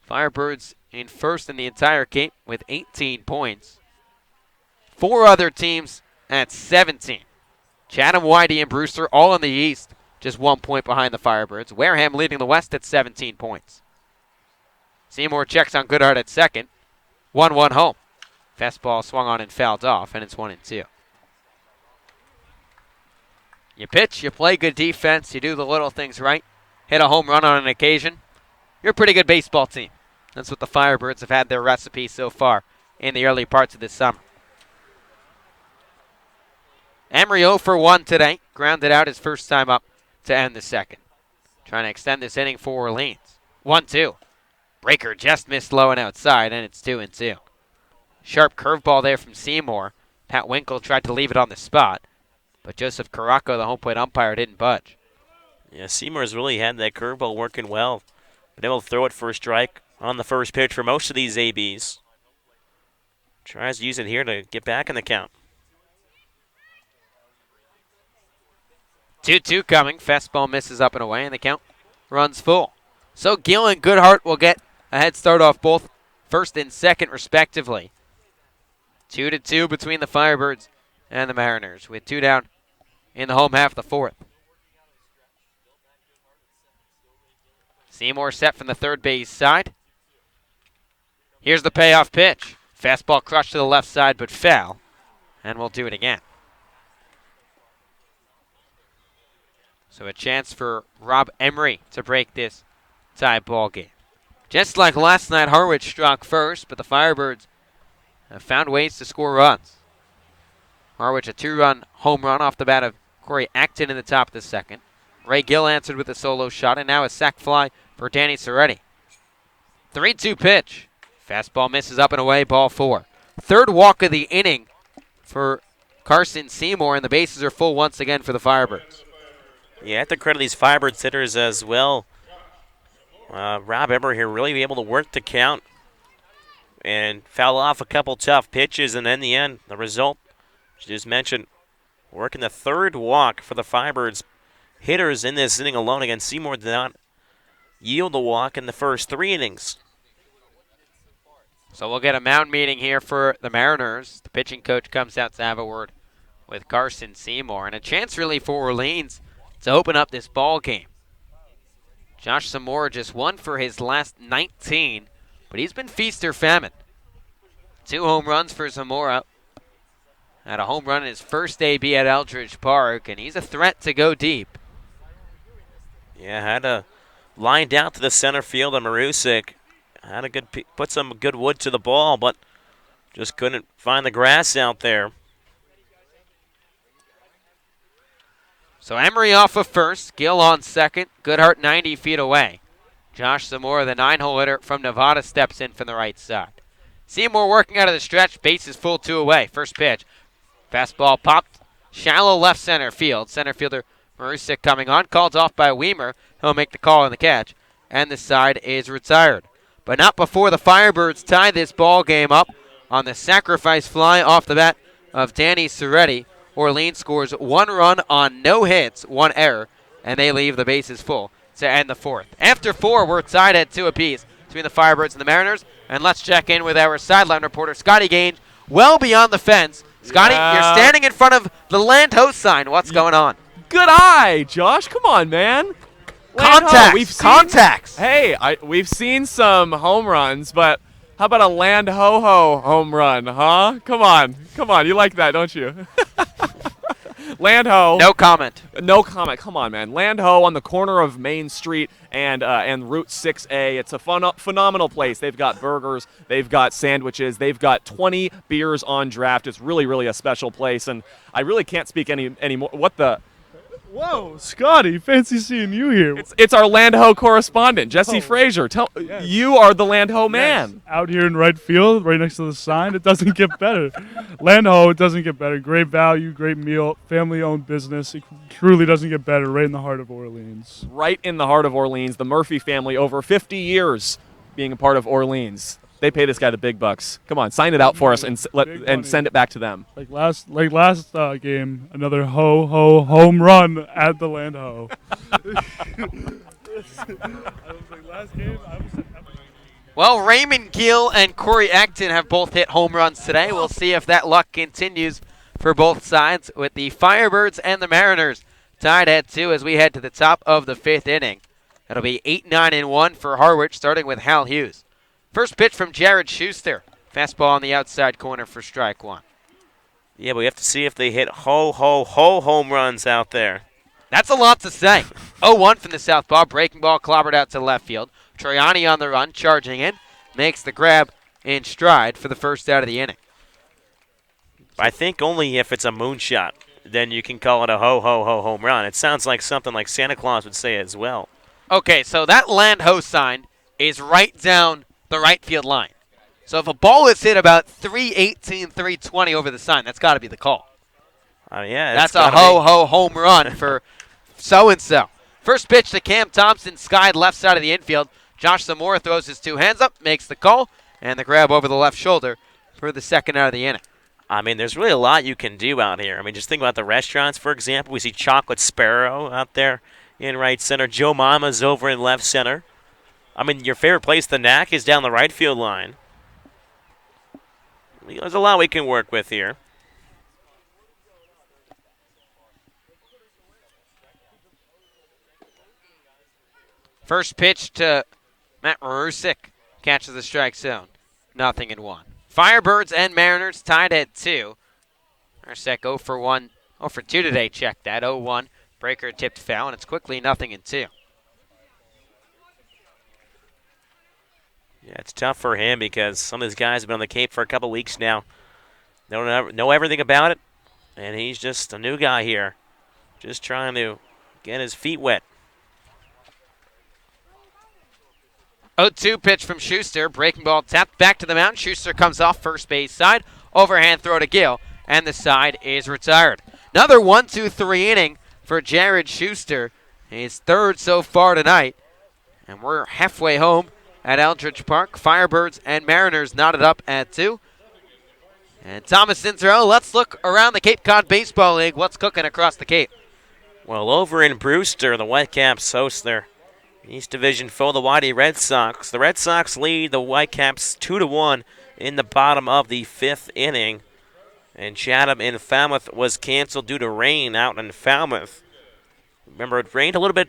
Firebirds in first in the entire game with 18 points. 4 other teams at 17. Chatham, Whitey, and Brewster all in the East, just 1 point behind the Firebirds. Wareham leading the West at 17 points. Seymour checks on Goodhart at second. 1-1 home. Fastball swung on and fouled off, and it's 1-2. You pitch, you play good defense, you do the little things right, hit a home run on an occasion. You're a pretty good baseball team. That's what the Firebirds have had their recipe so far in the early parts of this summer. Emery 0 for 1 today. Grounded out his first time up to end the second. Trying to extend this inning for Orleans. 1-2. Breaker just missed low and outside, and it's 2-2. Sharp curveball there from Seymour. Pat Winkle tried to leave it on the spot, but Joseph Caraco, the home plate umpire, didn't budge. Yeah, Seymour's really had that curveball working well. Been able to throw it for a strike on the first pitch for most of these ABs. Tries to use it here to get back in the count. 2-2 coming. Fastball misses up and away, and the count runs full. So Gill and Goodhart will get a head start off both first and second, respectively. 2-2 between the Firebirds and the Mariners, with 2 down in the home half of the fourth. Seymour set from the third base side. Here's the payoff pitch. Fastball crushed to the left side, but foul. And we'll do it again. So a chance for Rob Emery to break this tie ball game. Just like last night, Harwich struck first, but the Firebirds have found ways to score runs. Harwich a 2-run home run off the bat of Corey Acton in the top of the second. Ray Gill answered with a solo shot, and now a sac fly for Danny Soretti. 3-2 pitch. Fastball misses up and away, ball 4. Third walk of the inning for Carson Seymour, and the bases are full once again for the Firebirds. Yeah, I have to credit these Firebirds hitters as well. Rob Emery here really able to work the count and foul off a couple tough pitches, and in the end, the result, as you just mentioned, working the third walk for the Firebirds hitters in this inning alone against Seymour did not yield a walk in the first 3 innings. So we'll get a mound meeting here for the Mariners. The pitching coach comes out to have a word with Carson Seymour, and a chance really for Orleans to open up this ball game. Josh Zamora just 1 for his last 19, but he's been feast or famine. 2 home runs for Zamora. Had a home run in his first AB at Eldridge Park, and he's a threat to go deep. Yeah, had a lined out to the center field, and Marusik had a good put some good wood to the ball, but just couldn't find the grass out there. So Emery off of first, Gill on second, Goodhart 90 feet away. Josh Zamora, the 9-hole hitter from Nevada, steps in from the right side. Seymour working out of the stretch, bases full 2 away. First pitch, fastball popped, shallow left center field. Center fielder Marusik coming on, called off by Weimer. He'll make the call on the catch, and the side is retired. But not before the Firebirds tie this ball game up on the sacrifice fly off the bat of Danny Soretti. Orleans scores 1 run on no hits, 1 error, and they leave the bases full to end the fourth. After 4, we're tied at 2 apiece between the Firebirds and the Mariners. And let's check in with our sideline reporter, Scotty Gage, well beyond the fence. Scotty, you're standing in front of the Land Ho sign. What's going on? Good eye, Josh. Come on, man. Contacts. Hey, we've seen some home runs, but how about a Land Ho home run, huh? Come on. You like that, don't you? Land Ho. No comment. Come on, man. Land Ho on the corner of Main Street and Route 6A. It's a phenomenal place. They've got burgers. They've got sandwiches. They've got 20 beers on draft. It's really, really a special place, and I really can't speak anymore. What the? Whoa, Scotty, fancy seeing you here. It's our Land Ho correspondent, Jesse Frazier. You are the Land Ho man. Yes. Out here in right field, right next to the sign. It doesn't get better. Land Ho, it doesn't get better. Great value, great meal, family-owned business. It truly doesn't get better. Right in the heart of Orleans. Right in the heart of Orleans. The Murphy family, over 50 years being a part of Orleans. They pay this guy the big bucks. Come on, sign it out for us and Big money. send it back to them. Like last game, another home run at the Land Ho. I was like, last game, I was happy. Well, Raymond Gill and Corey Acton have both hit home runs today. We'll see if that luck continues for both sides, with the Firebirds and the Mariners tied at 2 as we head to the top of the 5th inning. It'll be 8-9-1 for Harwich, starting with Hal Hughes. First pitch from Jared Schuster. Fastball on the outside corner for strike 1. Yeah, but we have to see if they hit home runs out there. That's a lot to say. 0-1 from the southpaw. Breaking ball clobbered out to left field. Troiani on the run, charging in. Makes the grab in stride for the first out of the inning. I think only if it's a moonshot, then you can call it a home run. It sounds like something like Santa Claus would say as well. Okay, so that Land Ho sign is right down the right field line. So if a ball is hit about 318, 320 over the sign, that's got to be the call. Yeah, that's a home run for so-and-so. First pitch to Cam Thompson, skied left side of the infield. Josh Zamora throws his 2 hands up, makes the call, and the grab over the left shoulder for the second out of the inning. I mean, there's really a lot you can do out here. I mean, just think about the restaurants, for example. We see Chocolate Sparrow out there in right center. Joe Mama's over in left center. I mean, your favorite place, the Knack, is down the right field line. I mean, there's a lot we can work with here. First pitch to Matt Marusik. Catches the strike zone. 0-1. Firebirds and Mariners tied at 2. Marusik 0 for 1. 0 for 2 today. Check that. 0-1. Breaker tipped foul, and it's quickly 0-2. Yeah, it's tough for him because some of these guys have been on the Cape for a couple weeks now. They don't know everything about it, and he's just a new guy here, just trying to get his feet wet. 0-2 pitch from Schuster. Breaking ball tapped back to the mound. Schuster comes off first base side. Overhand throw to Gill, and the side is retired. Another 1-2-3 inning for Jared Schuster. His 3rd so far tonight. And we're halfway home at Eldridge Park. Firebirds and Mariners knotted up at 2. And Thomas Intero, let's look around the Cape Cod Baseball League. What's cooking across the Cape? Well, over in Brewster, the Whitecaps host their East Division foe, the Whitey Red Sox. The Red Sox lead the Whitecaps 2-1 in the bottom of the 5th inning. And Chatham in Falmouth was canceled due to rain out in Falmouth. Remember, it rained a little bit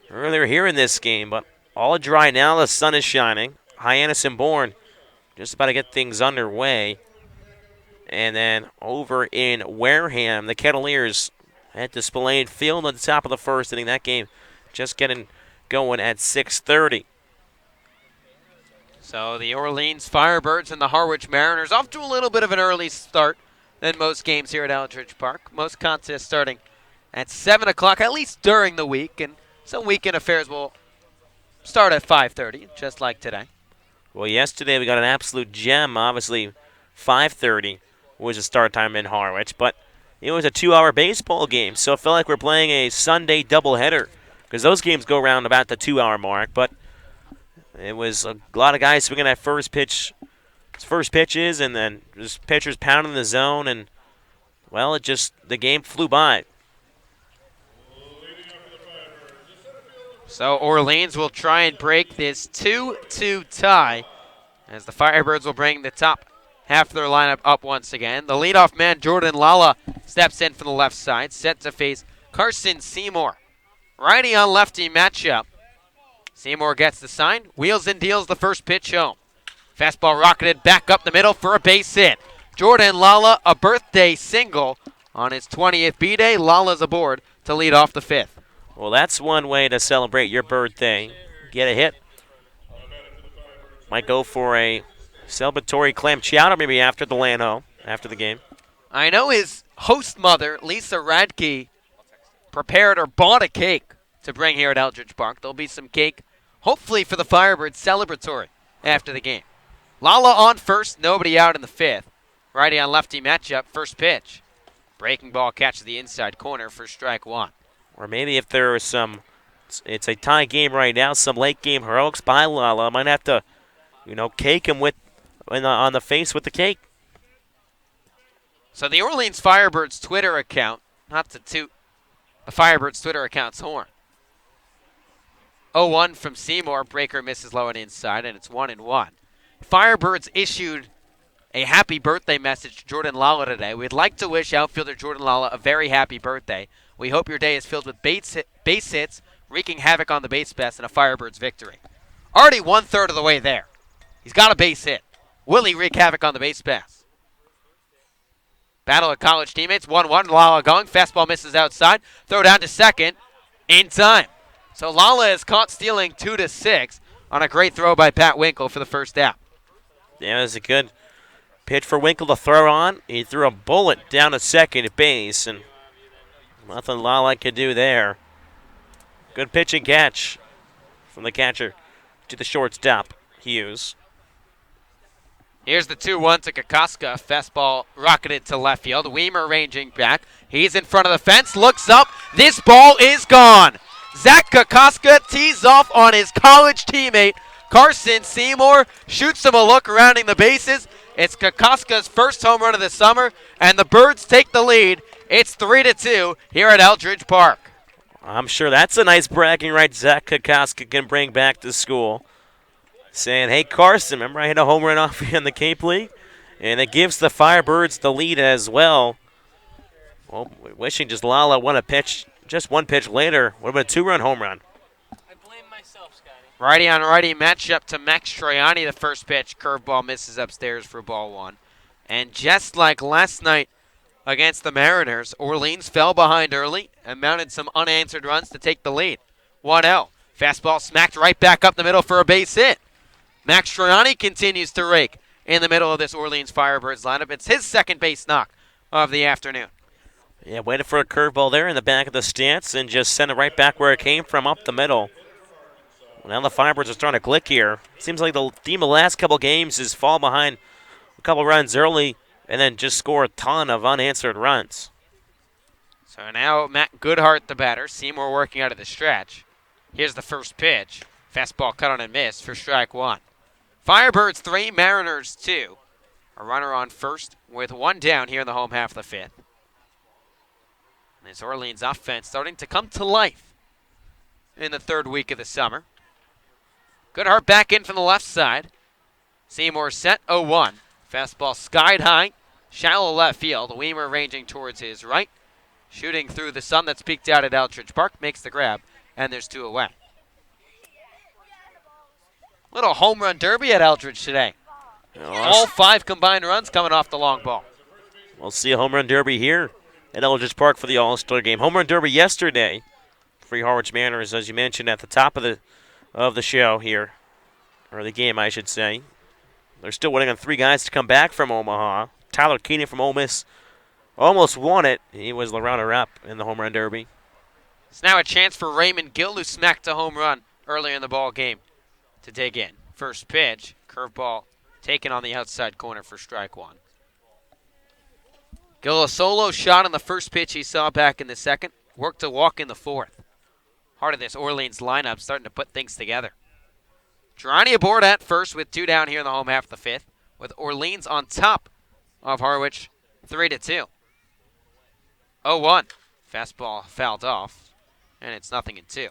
earlier here in this game, but all dry now. The sun is shining. Hyannis and Bourne just about to get things underway. And then over in Wareham, the Kettleers at the Spillane Field at the top of the 1st inning. That game just getting going at 6:30. So the Orleans Firebirds and the Harwich Mariners off to a little bit of an early start than most games here at Eldridge Park. Most contests starting at 7 o'clock, at least during the week, and some weekend affairs will start at 5:30, just like today. Well, yesterday we got an absolute gem. Obviously, 5:30 was the start time in Harwich, but it was a 2-hour baseball game, so it felt like we're playing a Sunday doubleheader because those games go around about the 2-hour mark, but it was a lot of guys swinging at first pitches, and then just pitchers pounding the zone, and, well, the game flew by. So Orleans will try and break this 2-2 tie as the Firebirds will bring the top half of their lineup up once again. The leadoff man, Jordan Lala, steps in from the left side, set to face Carson Seymour. Righty on lefty matchup. Seymour gets the sign, wheels and deals the first pitch home. Fastball rocketed back up the middle for a base hit. Jordan Lala, a birthday single on his 20th B-Day. Lala's aboard to lead off the 5th. Well, that's one way to celebrate your birthday. Get a hit. Might go for a celebratory clam chowder maybe after the Lano, after the game. I know his host mother, Lisa Radke, prepared or bought a cake to bring here at Eldridge Park. There'll be some cake, hopefully for the Firebirds, celebratory after the game. Lala on first, nobody out in the 5th. Righty on lefty matchup, first pitch. Breaking ball catches the inside corner for strike 1. Or maybe if there was it's a tie game right now, some late game heroics by Lala. Might have to, cake him on the face with the cake. So the Orleans Firebirds Twitter account, not to toot the Firebirds Twitter account's horn. 0-1 from Seymour. Breaker misses low and inside, and it's 1-1. Firebirds issued a happy birthday message to Jordan Lala today. We'd like to wish outfielder Jordan Lala a very happy birthday. We hope your day is filled with base hits, wreaking havoc on the base paths, and a Firebirds victory. Already 1/3 of the way there. He's got a base hit. Will he wreak havoc on the base paths? Battle of college teammates. 1-1. Lala going. Fastball misses outside. Throw down to second. In time. So Lala is caught stealing 2-6 on a great throw by Pat Winkle for the first out. Yeah, it was a good pitch for Winkle to throw on. He threw a bullet down to second at base, and nothing Lala could do there. Good pitch and catch from the catcher to the shortstop, Hughes. Here's the 2-1 to Kokoska. Fastball rocketed to left field. Weimer ranging back. He's in front of the fence. Looks up. This ball is gone. Zach Kokoska tees off on his college teammate, Carson Seymour. Shoots him a look rounding the bases. It's Kokoska's first home run of the summer, and the Birds take the lead. It's 3-2 here at Eldridge Park. I'm sure that's a nice bragging right Zach Kokoska can bring back to school. Saying, hey, Carson, remember I hit a home run off you in the Cape League? And it gives the Firebirds the lead as well. Well, wishing just Lala won a pitch, just one pitch later. Would have been a 2-run home run. Righty on righty matchup to Max Troiani. The first pitch, curveball misses upstairs for ball one. And just like last night against the Mariners, Orleans fell behind early and mounted some unanswered runs to take the lead. 1-0. Fastball smacked right back up the middle for a base hit. Max Troiani continues to rake in the middle of this Orleans Firebirds lineup. It's his second base knock of the afternoon. Yeah, waited for a curveball there in the back of the stance and just sent it right back where it came from, up the middle. Now the Firebirds are starting to click here. Seems like the theme of the last couple games is fall behind a couple runs early and then just score a ton of unanswered runs. So now Matt Goodhart, the batter. Seymour working out of the stretch. Here's the first pitch. Fastball cut on and missed for strike one. Firebirds 3, Mariners 2. A runner on first with one down here in the home half of the fifth. This Orleans offense starting to come to life in the third week of the summer. Goodhart back in from the left side. Seymour set 0-1. Fastball skied high, shallow left field. Weimer ranging towards his right. Shooting through the sun that's peeked out at Eldridge Park. Makes the grab, and there's 2 away. Little home run derby at Eldridge today. All 5 combined runs coming off the long ball. We'll see a home run derby here at Eldridge Park for the All-Star game. Home run derby yesterday for Harwich Mariners, as you mentioned at the top of the show here, or the game, I should say. They're still waiting on 3 guys to come back from Omaha. Tyler Keenan from Ole Miss almost won it. He was the runner-up in the home run derby. It's now a chance for Raymond Gill, who smacked a home run earlier in the ball game, to dig in. First pitch, curveball taken on the outside corner for strike one. Gill a solo shot on the first pitch he saw back in the second. Worked to walk in the fourth. Heart of this Orleans lineup starting to put things together. Girani aboard at first with 2 down here in the home half of the fifth, with Orleans on top of Harwich 3-2. 0-1. Fastball fouled off, and it's 0-2.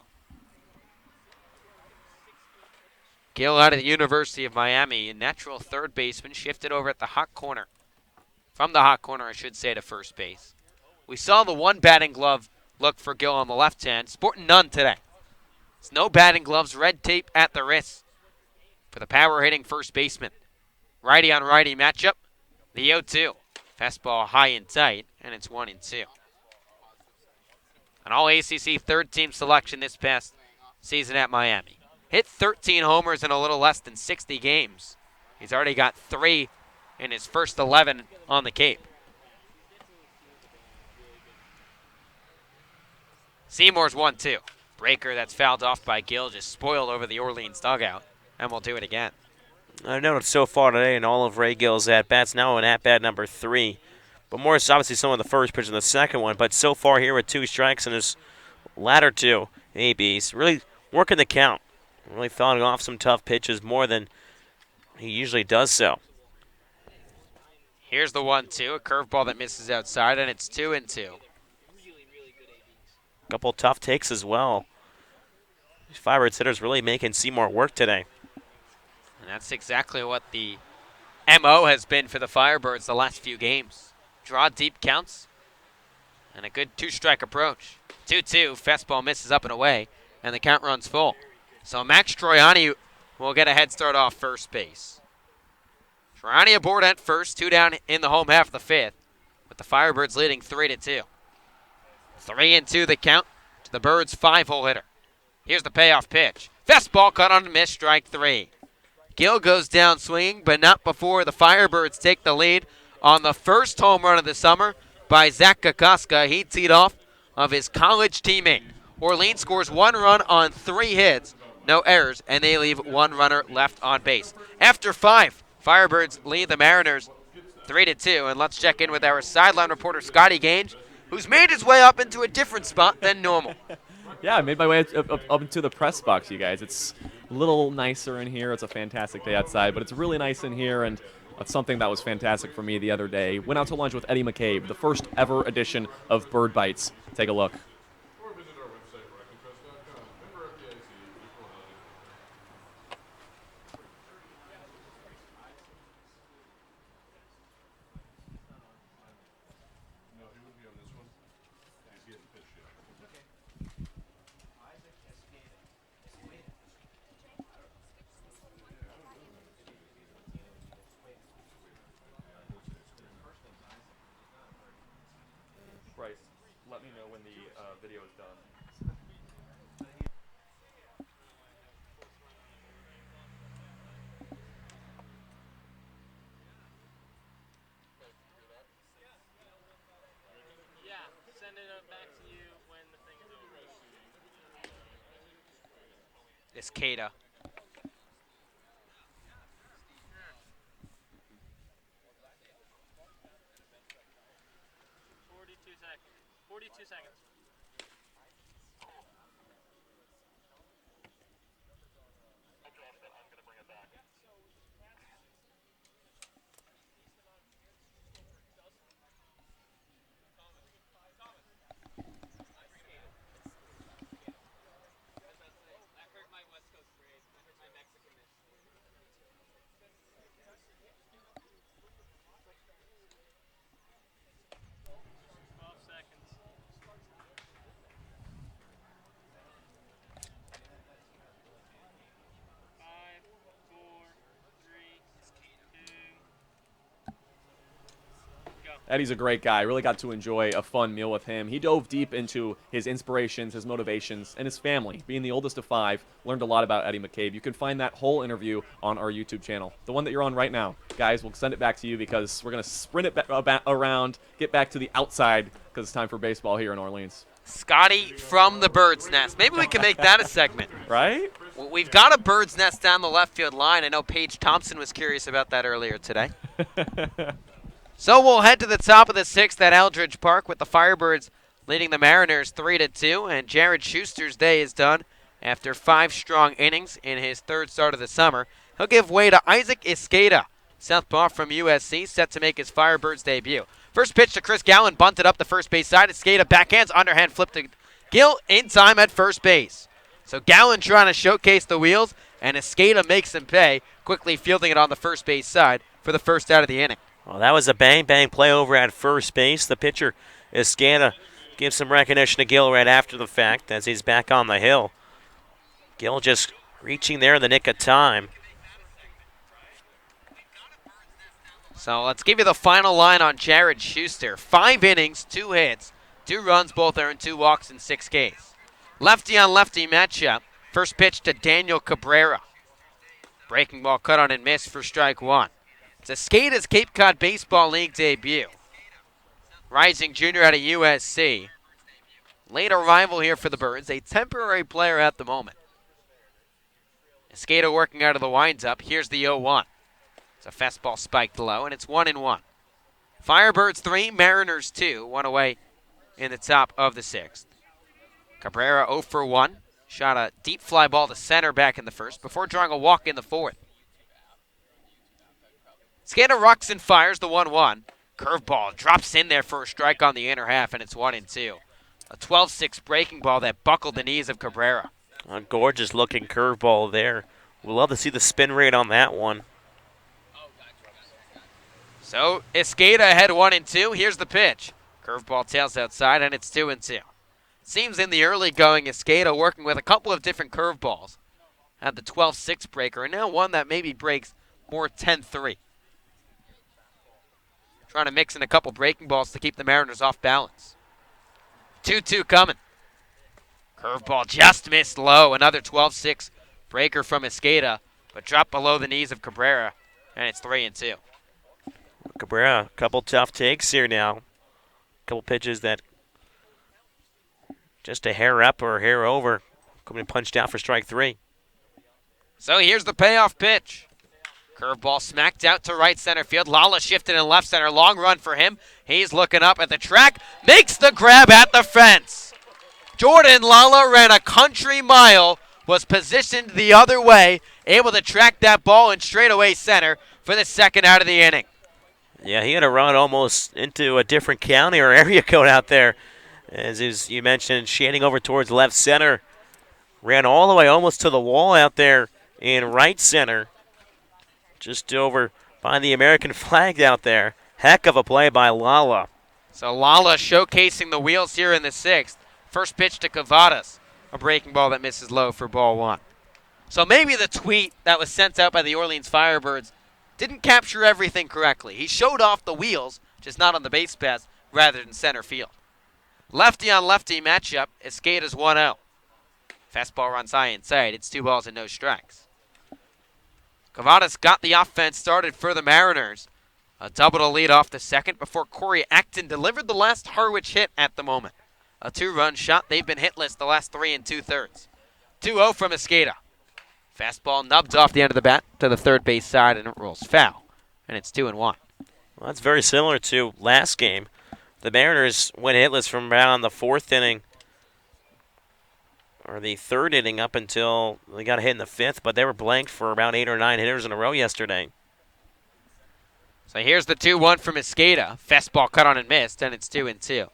Gill out of the University of Miami, a natural third baseman, shifted over at the hot corner. From the hot corner, I should say, to first base. We saw the one batting glove look for Gill on the left hand. Sporting none today. It's no batting gloves, red tape at the wrist for the power-hitting first baseman. Righty on righty matchup. The 0-2. Fastball high and tight, and it's 1-2. An all-ACC third-team selection this past season at Miami. Hit 13 homers in a little less than 60 games. He's already got 3 in his first 11 on the Cape. Seymour's 1-2. Breaker that's fouled off by Gill just spoiled over the Orleans dugout, and we'll do it again. I've noticed so far today in all of Ray Gill's at-bats, now in at-bat number 3. But Morris obviously some of the first pitch and the second one, but so far here with 2 strikes in his latter 2 ABs, really working the count. Really fouling off some tough pitches more than He usually does so. Here's the 1-2, a curveball that misses outside, and it's 2-2. Couple tough takes as well. These Firebirds hitters really making Seymour work today. And that's exactly what the MO has been for the Firebirds the last few games. Draw deep counts and a good two-strike approach. 2-2, fastball misses up and away, and the count runs full. So Max Troiani will get a head start off first base. Troiani aboard at first, 2 down in the home half of the 5th, with the Firebirds leading 3-2. 3-2 the count to the Birds' 5-hole hitter. Here's the payoff pitch. Fastball cut on a miss, strike 3. Gill goes down swinging, but not before the Firebirds take the lead on the first home run of the summer by Zach Kokoska. He teed off of his college teammate. Orleans scores 1 run on 3 hits, no errors, and they leave 1 runner left on base. After 5, Firebirds lead the Mariners 3-2, and let's check in with our sideline reporter Scotty Gage, who's made his way up into a different spot than normal. Yeah, I made my way up into the press box, you guys. It's a little nicer in here. It's a fantastic day outside, but it's really nice in here, and it's something that was fantastic for me the other day. Went out to lunch with Eddie McCabe, the first ever edition of Bird Bites. Take a look. Bryce, let me know when the video is done. Yeah, send it back to you when the thing is over. It's Kada. Eddie's a great guy. Really got to enjoy a fun meal with him. He dove deep into his inspirations, his motivations, and his family. Being the oldest of 5, learned a lot about Eddie McCabe. You can find that whole interview on our YouTube channel, the one that you're on right now. Guys, we'll send it back to you because we're going to sprint it around, get back to the outside because it's time for baseball here in Orleans. Scotty from the Bird's Nest. Maybe we can make that a segment. Right? Well, we've got a Bird's Nest down the left field line. I know Paige Thompson was curious about that earlier today. So we'll head to the top of the 6th at Eldridge Park with the Firebirds leading the Mariners 3-2, and Jared Schuster's day is done after 5 strong innings in his 3rd start of the summer. He'll give way to Isaac Isqueda, southpaw from USC, set to make his Firebirds debut. First pitch to Chris Gowan, bunted up the first base side. Isqueda backhands, underhand flip to Gill in time at first base. So Gowan trying to showcase the wheels, and Isqueda makes him pay, quickly fielding it on the first base side for the first out of the inning. Well, that was a bang-bang play over at first base. The pitcher, Isqueda, gives some recognition to Gill right after the fact as he's back on the hill. Gill just reaching there in the nick of time. So let's give you the final line on Jared Schuster. 5 innings, 2 hits, 2 runs, both earned, 2 walks, and 6 Ks. Lefty on lefty matchup. First pitch to Daniel Cabrera. Breaking ball cut on and missed for strike 1. It's Isqueda's Cape Cod Baseball League debut. Rising junior out of USC. Late arrival here for the Birds, a temporary player at the moment. Isqueda working out of the windup. Here's the 0-1. It's a fastball spiked low, and it's 1-1. Firebirds 3, Mariners 2, 1 away in the top of the 6th. Cabrera 0 for 1. Shot a deep fly ball to center back in the first before drawing a walk in the 4th. Skater rocks and fires the 1-1. Curveball drops in there for a strike on the inner half, and it's 1-2. A 12-6 breaking ball that buckled the knees of Cabrera. A gorgeous looking curveball there. We'd love to see the spin rate on that one. So Escada ahead 1-2. Here's the pitch. Curveball tails outside, and it's 2-2. Seems in the early going, Escada working with a couple of different curveballs. Had the 12-6 breaker, and now one that maybe breaks more 10-3. Trying to mix in a couple breaking balls to keep the Mariners off balance. 2-2 coming. Curveball just missed low. Another 12-6 breaker from Escada, but dropped below the knees of Cabrera, and it's 3-2. Cabrera, a couple tough takes here now. A couple pitches that just a hair up or a hair over. Coming punched out for strike 3. So here's the payoff pitch. Curveball smacked out to right center field. Lala shifted in left center. Long run for him. He's looking up at the track. Makes the grab at the fence. Jordan Lala ran a country mile. Was positioned the other way. Able to track that ball in straightaway center for the second out of the inning. Yeah, he had a run almost into a different county or area code out there. As you mentioned, shading over towards left center. Ran all the way almost to the wall out there in right center. Just over by the American flag out there. Heck of a play by Lala. So Lala showcasing the wheels here in the 6th. First pitch to Cavadas. A breaking ball that misses low for ball 1. So maybe the tweet that was sent out by the Orleans Firebirds didn't capture everything correctly. He showed off the wheels, just not on the base paths, rather than center field. Lefty on lefty matchup. Escada's 1-0. Fastball runs high inside. It's 2 balls and no strikes. Cavadas got the offense started for the Mariners. A double to lead off the second before Corey Acton delivered the last Harwich hit at the moment. A 2-run shot. They've been hitless the last 3 2/3. 2-0 from Escada. Fastball nubbed off the end of the bat to the third base side, and it rolls foul. And it's 2-1. Well, that's very similar to last game. The Mariners went hitless from around the 4th inning, or the 3rd inning up until they got a hit in the 5th, but they were blanked for about 8 or 9 hitters in a row yesterday. So here's the 2-1 from Escada. Fastball cut on and missed, and it's 2-2.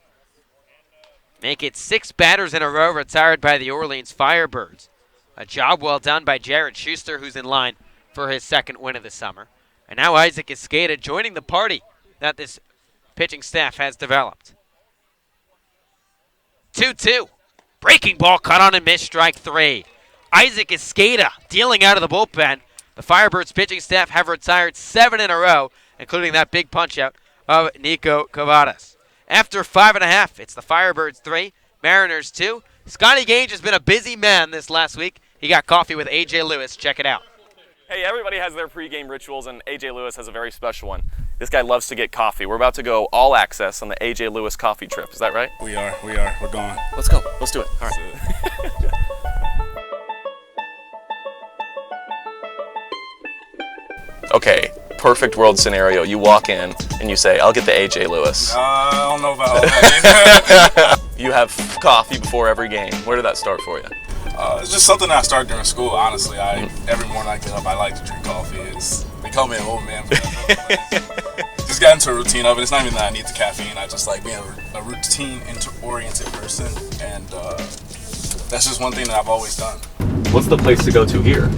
Make it 6 batters in a row retired by the Orleans Firebirds. A job well done by Jared Schuster, who's in line for his 2nd win of the summer. And now Isaac Escada joining the party that this pitching staff has developed. 2-2. Breaking ball cut on and missed, strike 3. Isaac Escada dealing out of the bullpen. The Firebirds pitching staff have retired 7 in a row, including that big punch-out of Nico Cavadas. After 5.5, it's the Firebirds 3, Mariners 2. Scotty Gage has been a busy man this last week. He got coffee with A.J. Lewis. Check it out. Hey, everybody has their pregame rituals, and A.J. Lewis has a very special one. This guy loves to get coffee. We're about to go all access on the A.J. Lewis coffee trip. Is that right? We are. We're going. Let's go. Let's do it. All right. Okay, perfect world scenario. You walk in and you say, I'll get the A.J. Lewis. I don't know about all that. You have coffee before every game. Where did that start for you? It's just something that I started during school, honestly. Every morning I get up, I like to drink coffee. They call me an old man for that. Just got into a routine of it. It's not even that I need the caffeine. I just like being a routine-oriented person, and that's just one thing that I've always done. What's the place to go to here?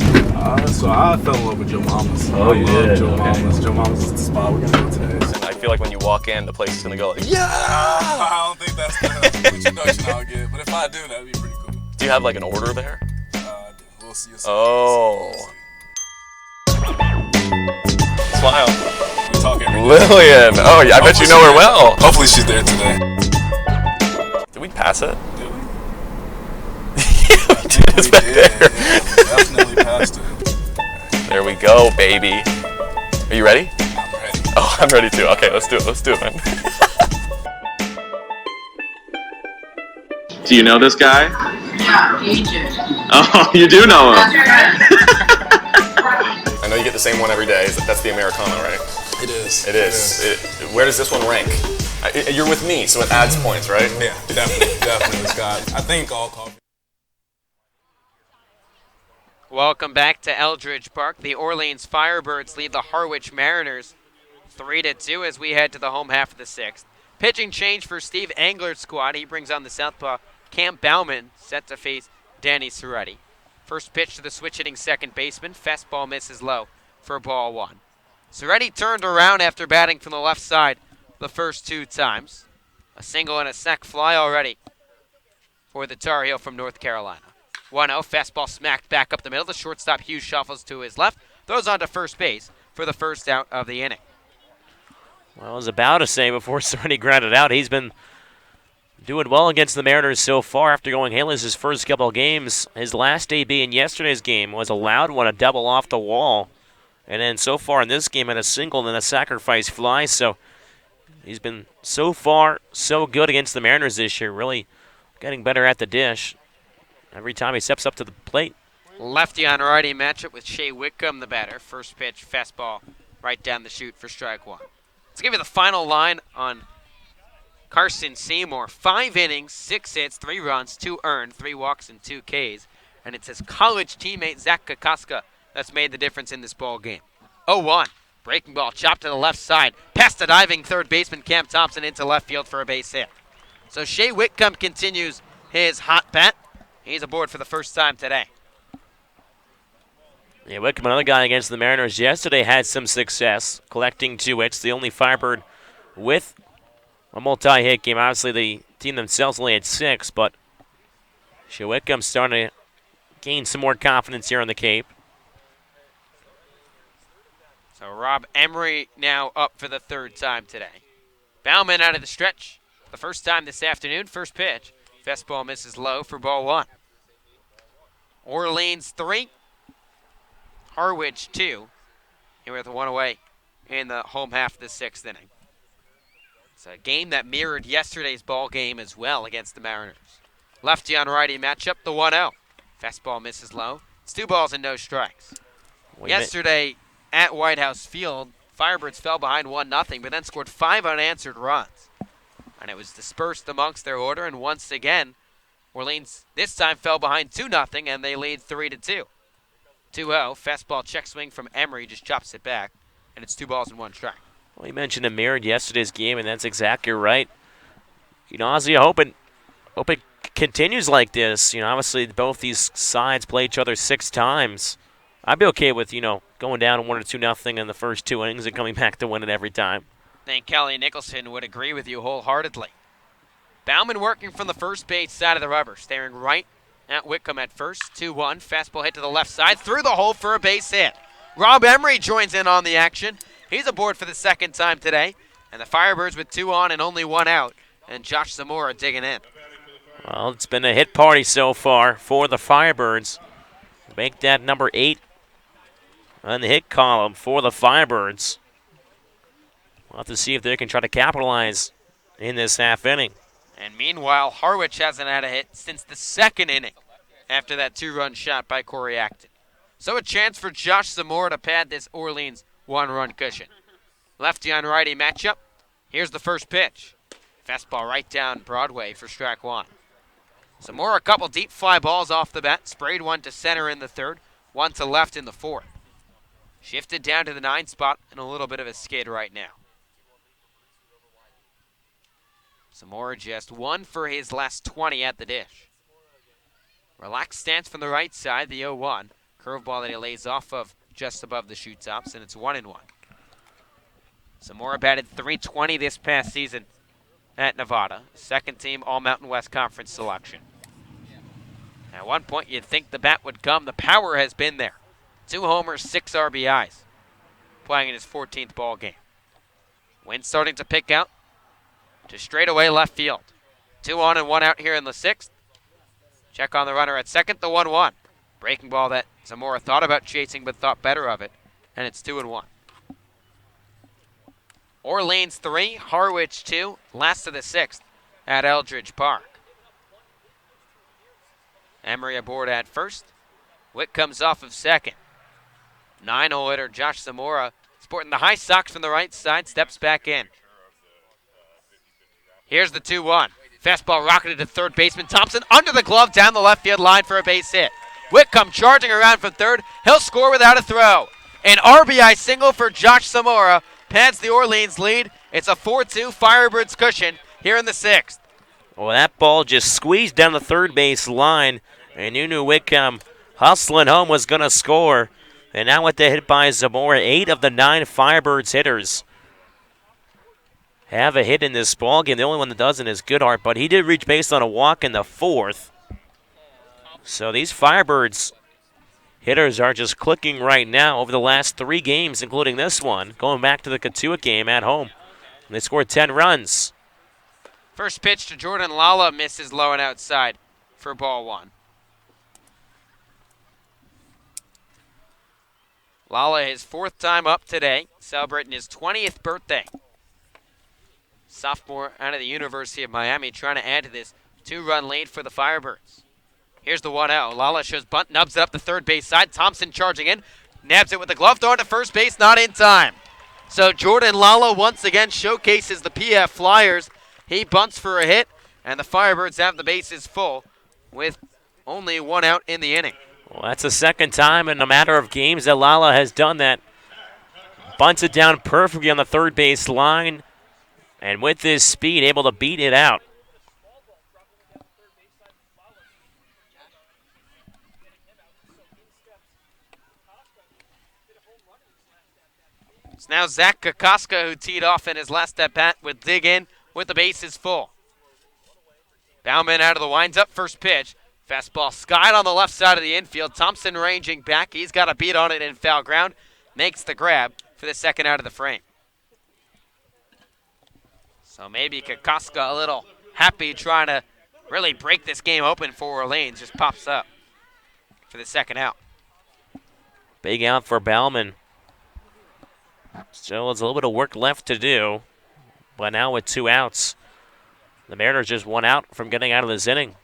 So I fell in love with Joe Mama's. Oh, you did? Joe Mama's. Joe Mama's is the spot we're gonna go today. I feel like when you walk in, the place is gonna go like, Yeah! I don't think that's the introduction I'll get, but if I do, that'd be pretty cool. do you have like an order there? We'll see. Oh. Smile. We talk every day. Lillian. Oh, yeah, I bet you know her well. Hopefully she's there today. Did we pass it? Did we? Yeah, we did. It's back there. Yeah, definitely passed it. There we go, baby. Are you ready? I'm ready. Oh, I'm ready too. Okay, let's do it. Let's do it, man. Do you know this guy? Yeah, AJ. Oh, you do know him. That's right. I know you get the same one every day. That's the Americano, right? It is. It is. Where does this one rank? You're with me, so it adds points, right? Yeah, definitely, Scott. I think all coffee. Welcome back to Eldridge Park. The Orleans Firebirds lead the Harwich Mariners 3-2 as we head to the home half of the sixth. Pitching change for Steve Angler's squad. He brings on the southpaw Cam Bauman, set to face Danny Soretti. First pitch to the switch-hitting second baseman. Fastball misses low for ball one. Soretti turned around after batting from the left side the first 2 times. A single and a sac fly already for the Tar Heel from North Carolina. 1-0, fastball smacked back up the middle. The shortstop Hughes shuffles to his left, throws on to first base for the first out of the inning. Well, I was about to say before Soretti grounded out, he's been doing well against the Mariners so far after going hitless his first couple of games. His last AB in yesterday's game was a loud one, a double off the wall. And then so far in this game, had a single and then a sacrifice fly. So he's been so far so good against the Mariners this year, really getting better at the dish every time he steps up to the plate. Lefty on righty matchup with Shea Whitcomb, the batter. First pitch, fastball right down the chute for strike one. Let's give you the final line on Carson Seymour. 5 innings, 6 hits, 3 runs, 2 earned, 3 walks, and 2 Ks. And it's his college teammate, Zach Kokoska, that's made the difference in this ball game. 0-1. Breaking ball chopped to the left side. Past the diving third baseman, Cam Thompson, into left field for a base hit. So Shea Whitcomb continues his hot bat. He's aboard for the first time today. Yeah, Whitcomb, another guy against the Mariners yesterday, had some success collecting 2 hits. The only Firebird with a multi-hit game. Obviously, the team themselves only had 6, but Shea Whitcomb's starting to gain some more confidence here on the Cape. So Rob Emery now up for the 3rd time today. Bauman out of the stretch. The first time this afternoon, first pitch. Fastball misses low for ball 1. Orleans 3. Harwich 2. Here with 1 away in the home half of the 6th inning. It's a game that mirrored yesterday's ball game as well against the Mariners. Lefty on righty matchup, the 1-0. Fastball misses low. It's 2 balls and no strikes. Yesterday at White House Field, Firebirds fell behind 1-0, but then scored 5 unanswered runs. And it was dispersed amongst their order, and once again, Orleans this time fell behind 2-0, and they lead 3-2. 2-0, fastball check swing from Emery, just chops it back, and it's 2 balls and 1 strike. Well, you mentioned it mirrored yesterday's game, and that's exactly right. You know, Ozzy, I hope it continues like this. You know, obviously both these sides play each other 6 times. I'd be okay with, going down 1 or 2-0 in the first 2 innings and coming back to win it every time. I think Kelly Nicholson would agree with you wholeheartedly. Bauman working from the first base side of the rubber, staring right at Whitcomb at first. 2-1, fastball hit to the left side, through the hole for a base hit. Rob Emery joins in on the action. He's aboard for the 2nd time today. And the Firebirds with 2 on and only 1 out. And Josh Zamora digging in. Well, it's been a hit party so far for the Firebirds. Make that number 8 on the hit column for the Firebirds. We'll have to see if they can try to capitalize in this half inning. And meanwhile, Harwich hasn't had a hit since the 2nd inning after that 2-run shot by Corey Acton. So a chance for Josh Zamora to pad this Orleans 1-run cushion. Lefty on righty matchup. Here's the first pitch. Fastball right down Broadway for strike 1. Zamora a couple deep fly balls off the bat. Sprayed 1 to center in the 3rd, 1 to left in the 4th. Shifted down to the 9 spot and a little bit of a skid right now. Zamora just 1 for his last 20 at the dish. Relaxed stance from the right side, the 0-1. Curveball that he lays off of just above the chute tops, and it's 1-1. Zamora batted .320 this past season at Nevada. 2nd team All-Mountain West Conference selection. At one point, you'd think the bat would come. The power has been there. 2 homers, 6 RBIs. Playing in his 14th ball game. Wind starting to pick out to straightaway left field. 2 on and 1 out here in the 6th. Check on the runner at second, the 1-1. Breaking ball that Zamora thought about chasing but thought better of it, and it's 2-1. Orleans 3, Harwich 2, last of the 6th at Eldridge Park. Emery aboard at first. Wick comes off of second. 9-hole hitter Josh Zamora, sporting the high socks from the right side, steps back in. Here's the 2-1. Fastball rocketed to third baseman Thompson under the glove down the left field line for a base hit. Whitcomb charging around from third. He'll score without a throw. An RBI single for Josh Zamora pads the Orleans lead. It's a 4-2 Firebirds cushion here in the 6th. Well, that ball just squeezed down the third base line, and you knew Whitcomb hustling home was going to score. And now with the hit by Zamora, 8 of the 9 Firebirds hitters have a hit in this ball game. The only one that doesn't is Goodhart, but he did reach base on a walk in the 4th. So these Firebirds hitters are just clicking right now over the last 3 games, including this one, going back to the Katuitt game at home. And they scored 10 runs. First pitch to Jordan Lala misses low and outside for ball 1. Lala his 4th time up today, celebrating his 20th birthday. Sophomore out of the University of Miami trying to add to this 2-run lead for the Firebirds. Here's the 1-0. Lala shows bunt, nubs it up the third base side. Thompson charging in, nabs it with the glove, throwing to first base, not in time. So Jordan Lala once again showcases the PF Flyers. He bunts for a hit, and the Firebirds have the bases full with only 1 out in the inning. Well, that's the second time in a matter of games that Lala has done that. Bunts it down perfectly on the third base line, and with his speed, able to beat it out. It's now Zach Kokoska, who teed off in his last at-bat, would dig in with the bases full. Bauman out of the winds-up, first pitch. Fastball skied on the left side of the infield. Thompson ranging back. He's got a beat on it in foul ground. Makes the grab for the second out of the frame. So maybe Kokoska a little happy trying to really break this game open for Orleans. Just pops up for the second out. Big out for Bauman. Still, there's a little bit of work left to do. But now with 2 outs, the Mariners just 1 out from getting out of this inning.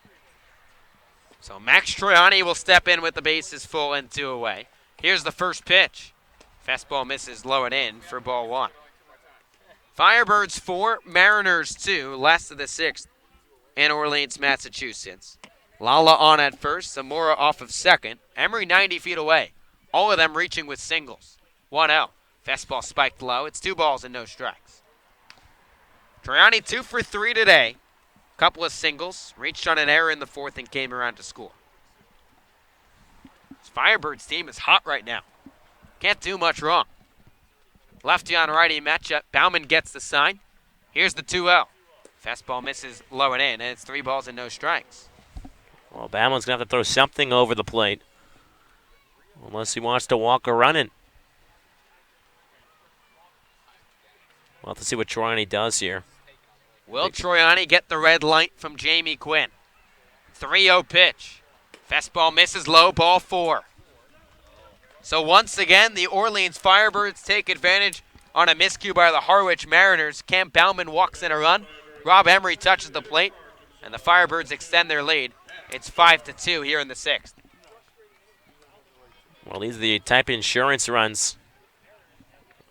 So Max Troiani will step in with the bases full and 2 away. Here's the first pitch. Fastball misses low and in for ball 1. Firebirds 4, Mariners 2, last of the 6th in Orleans, Massachusetts. Lala on at first, Zamora off of second. Emery 90 feet away. All of them reaching with singles. 1-0. Fastball spiked low. It's 2 balls and no strikes. Troiani 2 for 3 today. Couple of singles, reached on an error in the 4th and came around to score. This Firebirds team is hot right now. Can't do much wrong. Lefty on righty matchup. Bauman gets the sign. Here's the 2-0. Fastball misses low and in, and it's 3 balls and no strikes. Well, Bauman's going to have to throw something over the plate. Unless he wants to walk or run it. We'll have to see what Troiani does here. Will Troiani get the red light from Jamie Quinn? 3-0 pitch. Fastball misses low, ball 4. So once again, the Orleans Firebirds take advantage on a miscue by the Harwich Mariners. Cam Bauman walks in a run. Rob Emery touches the plate, and the Firebirds extend their lead. It's 5-2 here in the 6th. Well, these are the type of insurance runs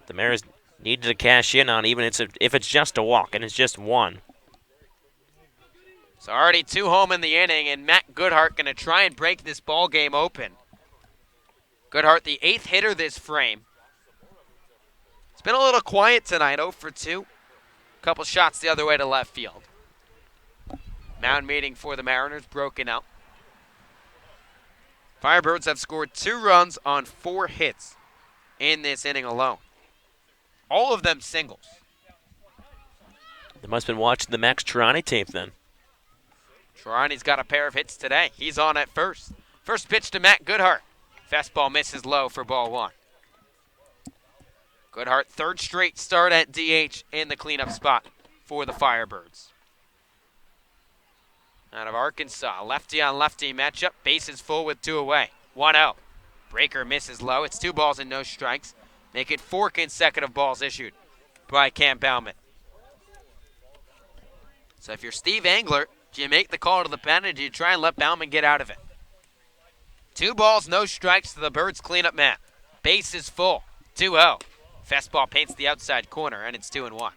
the Mariners needed to cash in on, even if it's just a walk, and it's just 1. So already 2 home in the inning, and Matt Goodhart going to try and break this ball game open. Goodhart, the 8th hitter this frame. It's been a little quiet tonight, 0 for 2. Couple shots the other way to left field. Mound meeting for the Mariners broken out. Firebirds have scored 2 runs on 4 hits in this inning alone. All of them singles. They must have been watching the Max Troiani tape then. Troiani's got a pair of hits today. He's on at first. First pitch to Matt Goodhart. Fastball misses low for ball 1. Goodhart, 3rd straight start at DH in the cleanup spot for the Firebirds. Out of Arkansas, lefty on lefty matchup. Bases full with 2 away. 1-0. Breaker misses low. It's 2 balls and no strikes. Make it 4 consecutive balls issued by Cam Bauman. So if you're Steve Angler, do you make the call to the pen or do you try and let Bauman get out of it? 2 balls, no strikes to the Birds cleanup man. Base is full. 2-0. Fastball paints the outside corner, and it's 2-1.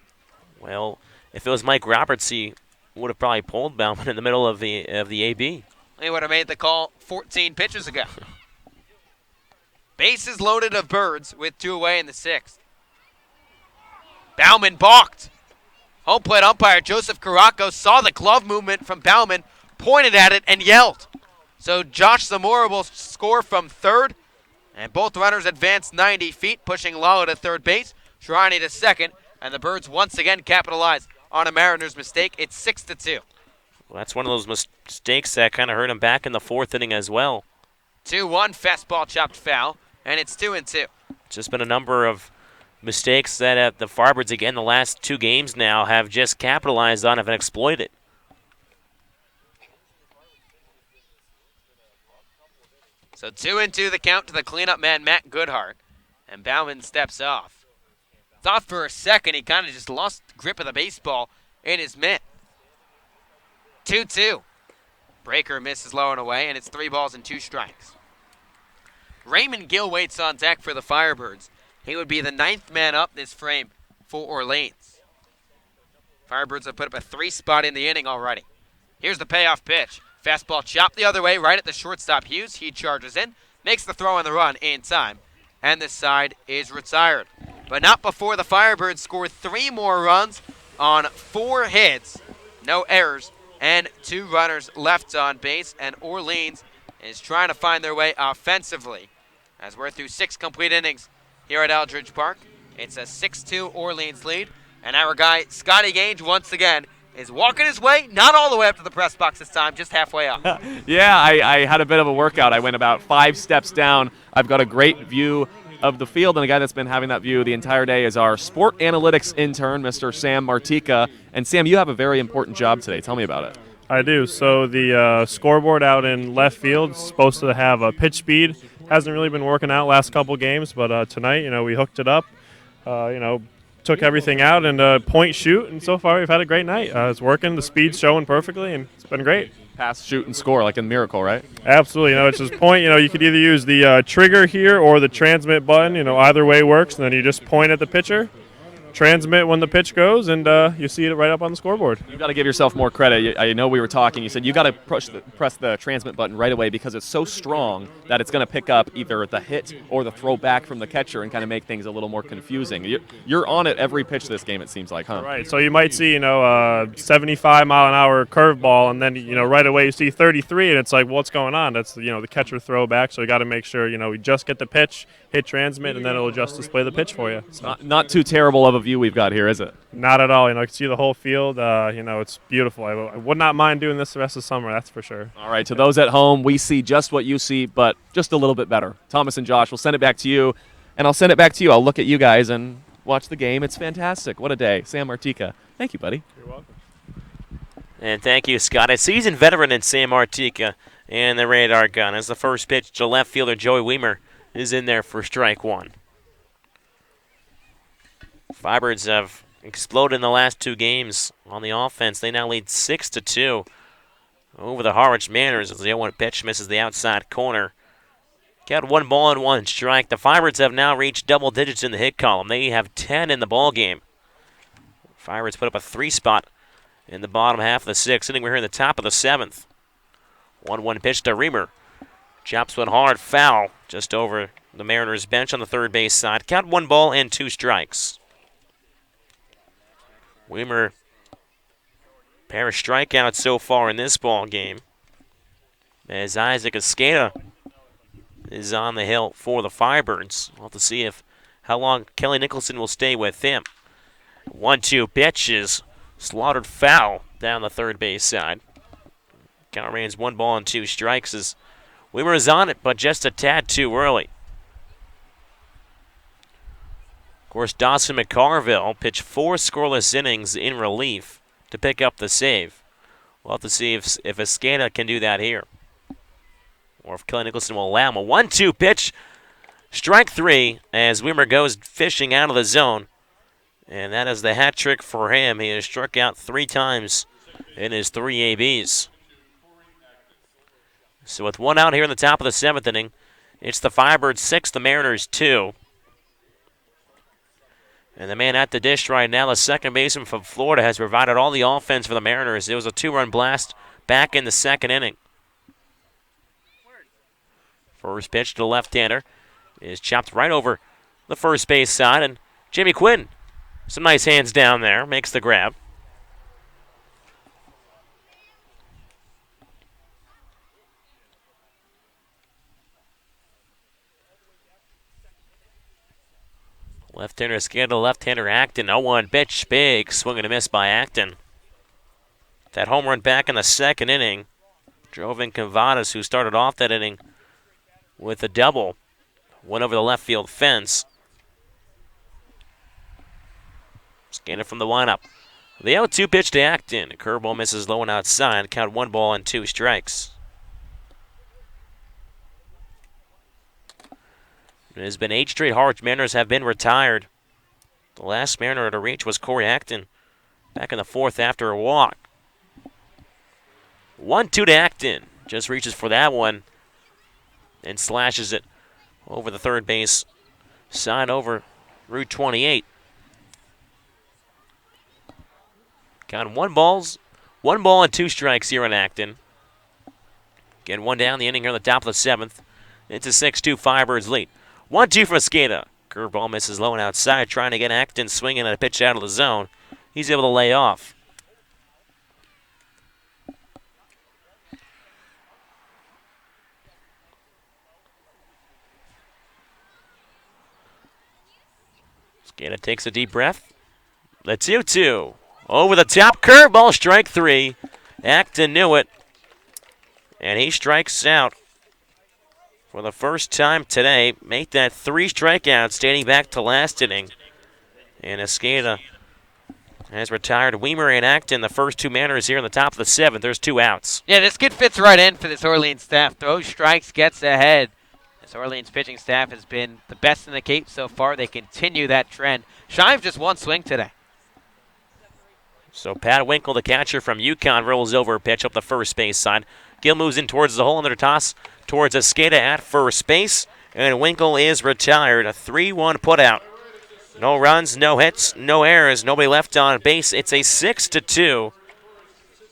Well, if it was Mike Roberts, he would have probably pulled Bauman in the middle of the AB. He would have made the call 14 pitches ago. Bases loaded of Birds with 2 away in the 6th. Bauman balked. Home plate umpire Joseph Caraco saw the glove movement from Bauman, pointed at it, and yelled. So Josh Zamora will score from third, and both runners advance 90 feet, pushing Lalo to third base, Sharani to second, and the Birds once again capitalize on a Mariners mistake. It's 6-2. Well, that's one of those mistakes that kind of hurt him back in the fourth inning as well. 2-1, fastball chopped foul, and it's 2-2. Just been a number of mistakes that the Firebirds, again, the last two games now, have just capitalized on and exploited. So 2-2 the count to the cleanup man, Matt Goodhart, and Bauman steps off. Thought for a second he kind of just lost grip of the baseball in his mitt. 2-2. Breaker misses low and away, and it's 3 balls and 2 strikes. Raymond Gill waits on deck for the Firebirds. He would be the 9th man up this frame for Orleans. Firebirds have put up a 3-spot in the inning already. Here's the payoff pitch. Fastball chopped the other way, right at the shortstop Hughes. He charges in, makes the throw on the run in time, and this side is retired. But not before the Firebirds score 3 more runs on 4 hits, no errors, and 2 runners left on base, and Orleans is trying to find their way offensively as we're through 6 complete innings here at Aldridge Park. It's a 6-2 Orleans lead, and our guy Scotty Gage once again is walking his way, not all the way up to the press box this time, just halfway up. Yeah, I had a bit of a workout. I went about 5 steps down. I've got a great view of the field, and the guy that's been having that view the entire day is our sport analytics intern, Mr. Sam Martika. And Sam, you have a very important job today. Tell me about it. I do. So the scoreboard out in left field is supposed to have a pitch speed. Hasn't really been working out last couple games, but tonight, we hooked it up. Took everything out and point shoot, and so far we've had a great night. It's working. The speed's showing perfectly, and it's been great. Pass, shoot, and score like in Miracle, right? Absolutely. It's just point. You could either use the trigger here or the transmit button. Either way works, and then you just point at the pitcher, transmit when the pitch goes, and you see it right up on the scoreboard. You've got to give yourself more credit. I know we were talking. You said you got to press the transmit button right away because it's so strong that it's going to pick up either the hit or the throw back from the catcher and kind of make things a little more confusing. You're on it every pitch this game, it seems like, huh? Right. So you might see, 75-mile-an-hour curveball, and then, right away you see 33, and it's like, what's going on? That's, the catcher throwback. So you got to make sure, we just get the pitch, hit transmit, and then it'll just display the pitch for you. So. Not too terrible of a view we've got here, is it? Not at all. I can see the whole field. It's beautiful. I would not mind doing this the rest of the summer, that's for sure. All right, to those at home, we see just what you see, but just a little bit better. Thomas and Josh, we'll send it back to you, and I'll send it back to you. I'll look at you guys and watch the game. It's fantastic. What a day. Sam Martika. Thank you, buddy. You're welcome. And thank you, Scott. A seasoned veteran in Sam Martika and the radar gun as the first pitch to left fielder Joey Weimer is in there for strike 1. Firebirds have exploded in the last 2 games on the offense. They now lead 6-2 over the Harwich Mariners as the 0-1 pitch misses the outside corner. Got 1 ball and 1 strike. The Firebirds have now reached double digits in the hit column. They have 10 in the ball game. Firebirds put up a 3-spot in the bottom half of the 6th inning. We're here in the top of the 7th. 1-1 pitch to Reamer. Chops one hard, foul just over the Mariners bench on the third base side. Count 1 ball and 2 strikes. Weimer, pair of strikeouts so far in this ball game. As Isaac Escada is on the hill for the Firebirds. We'll have to see how long Kelly Nicholson will stay with him. 1-2 pitch is slaughtered foul down the third base side. Count remains 1 ball and 2 strikes as Weimer is on it, but just a tad too early. Of course, Dawson McCarville pitched 4 scoreless innings in relief to pick up the save. We'll have to see if Escada can do that here, or if Kelly Nicholson will allow him. A 1-2 pitch, strike 3 as Weimer goes fishing out of the zone. And that is the hat trick for him. He has struck out 3 times in his 3 ABs. So with 1 out here in the top of the 7th inning, it's the Firebirds 6, the Mariners 2. And the man at the dish right now, the second baseman from Florida, has provided all the offense for the Mariners. It was a 2-run blast back in the 2nd inning. First pitch to the left-hander is chopped right over the first base side, and Jimmy Quinn Some nice hands down there. Makes the grab. Left-hander Scandal, left-hander Acton. 0-1 pitch, big swing and a miss by Acton. That home run back in the second inning drove in Cavadas, who started off that inning with a double. Went over the left field fence. Scandal from the lineup. The 0-2 pitch to Acton. Curveball misses low and outside. Count 1 ball and 2 strikes. It has been 8 straight Harwich Mariners have been retired. The last Mariner to reach was Corey Acton back in the 4th after a walk. 1-2 to Acton. Just reaches for that one and slashes it over the third base side over Route 28. Count 1 ball and 2 strikes here on Acton. Get one down the inning here on the top of the 7th. It's a 6-2 Firebirds lead. 1-2 for Skata. Curveball misses low and outside, trying to get Acton swinging at a pitch out of the zone. He's able to lay off. Skata takes a deep breath. The 2-2. Over the top, curveball, strike 3. Acton knew it, and he strikes out for the first time today. Make that 3 strikeouts dating back to last inning. And Escada has retired Weimer and Acton, the first 2 Mariners here in the top of the 7th. There's 2 outs. Yeah, this kid fits right in for this Orleans staff. Throws strikes, gets ahead. This Orleans pitching staff has been the best in the Cape so far. They continue that trend. Shy of just 1 swing today. So Pat Winkle, the catcher from UConn, rolls over a pitch up the first base side. Gill moves in towards the hole under toss towards Escada at first base. And Winkle is retired. A 3-1 putout. No runs, no hits, no errors, nobody left on base. It's a 6-2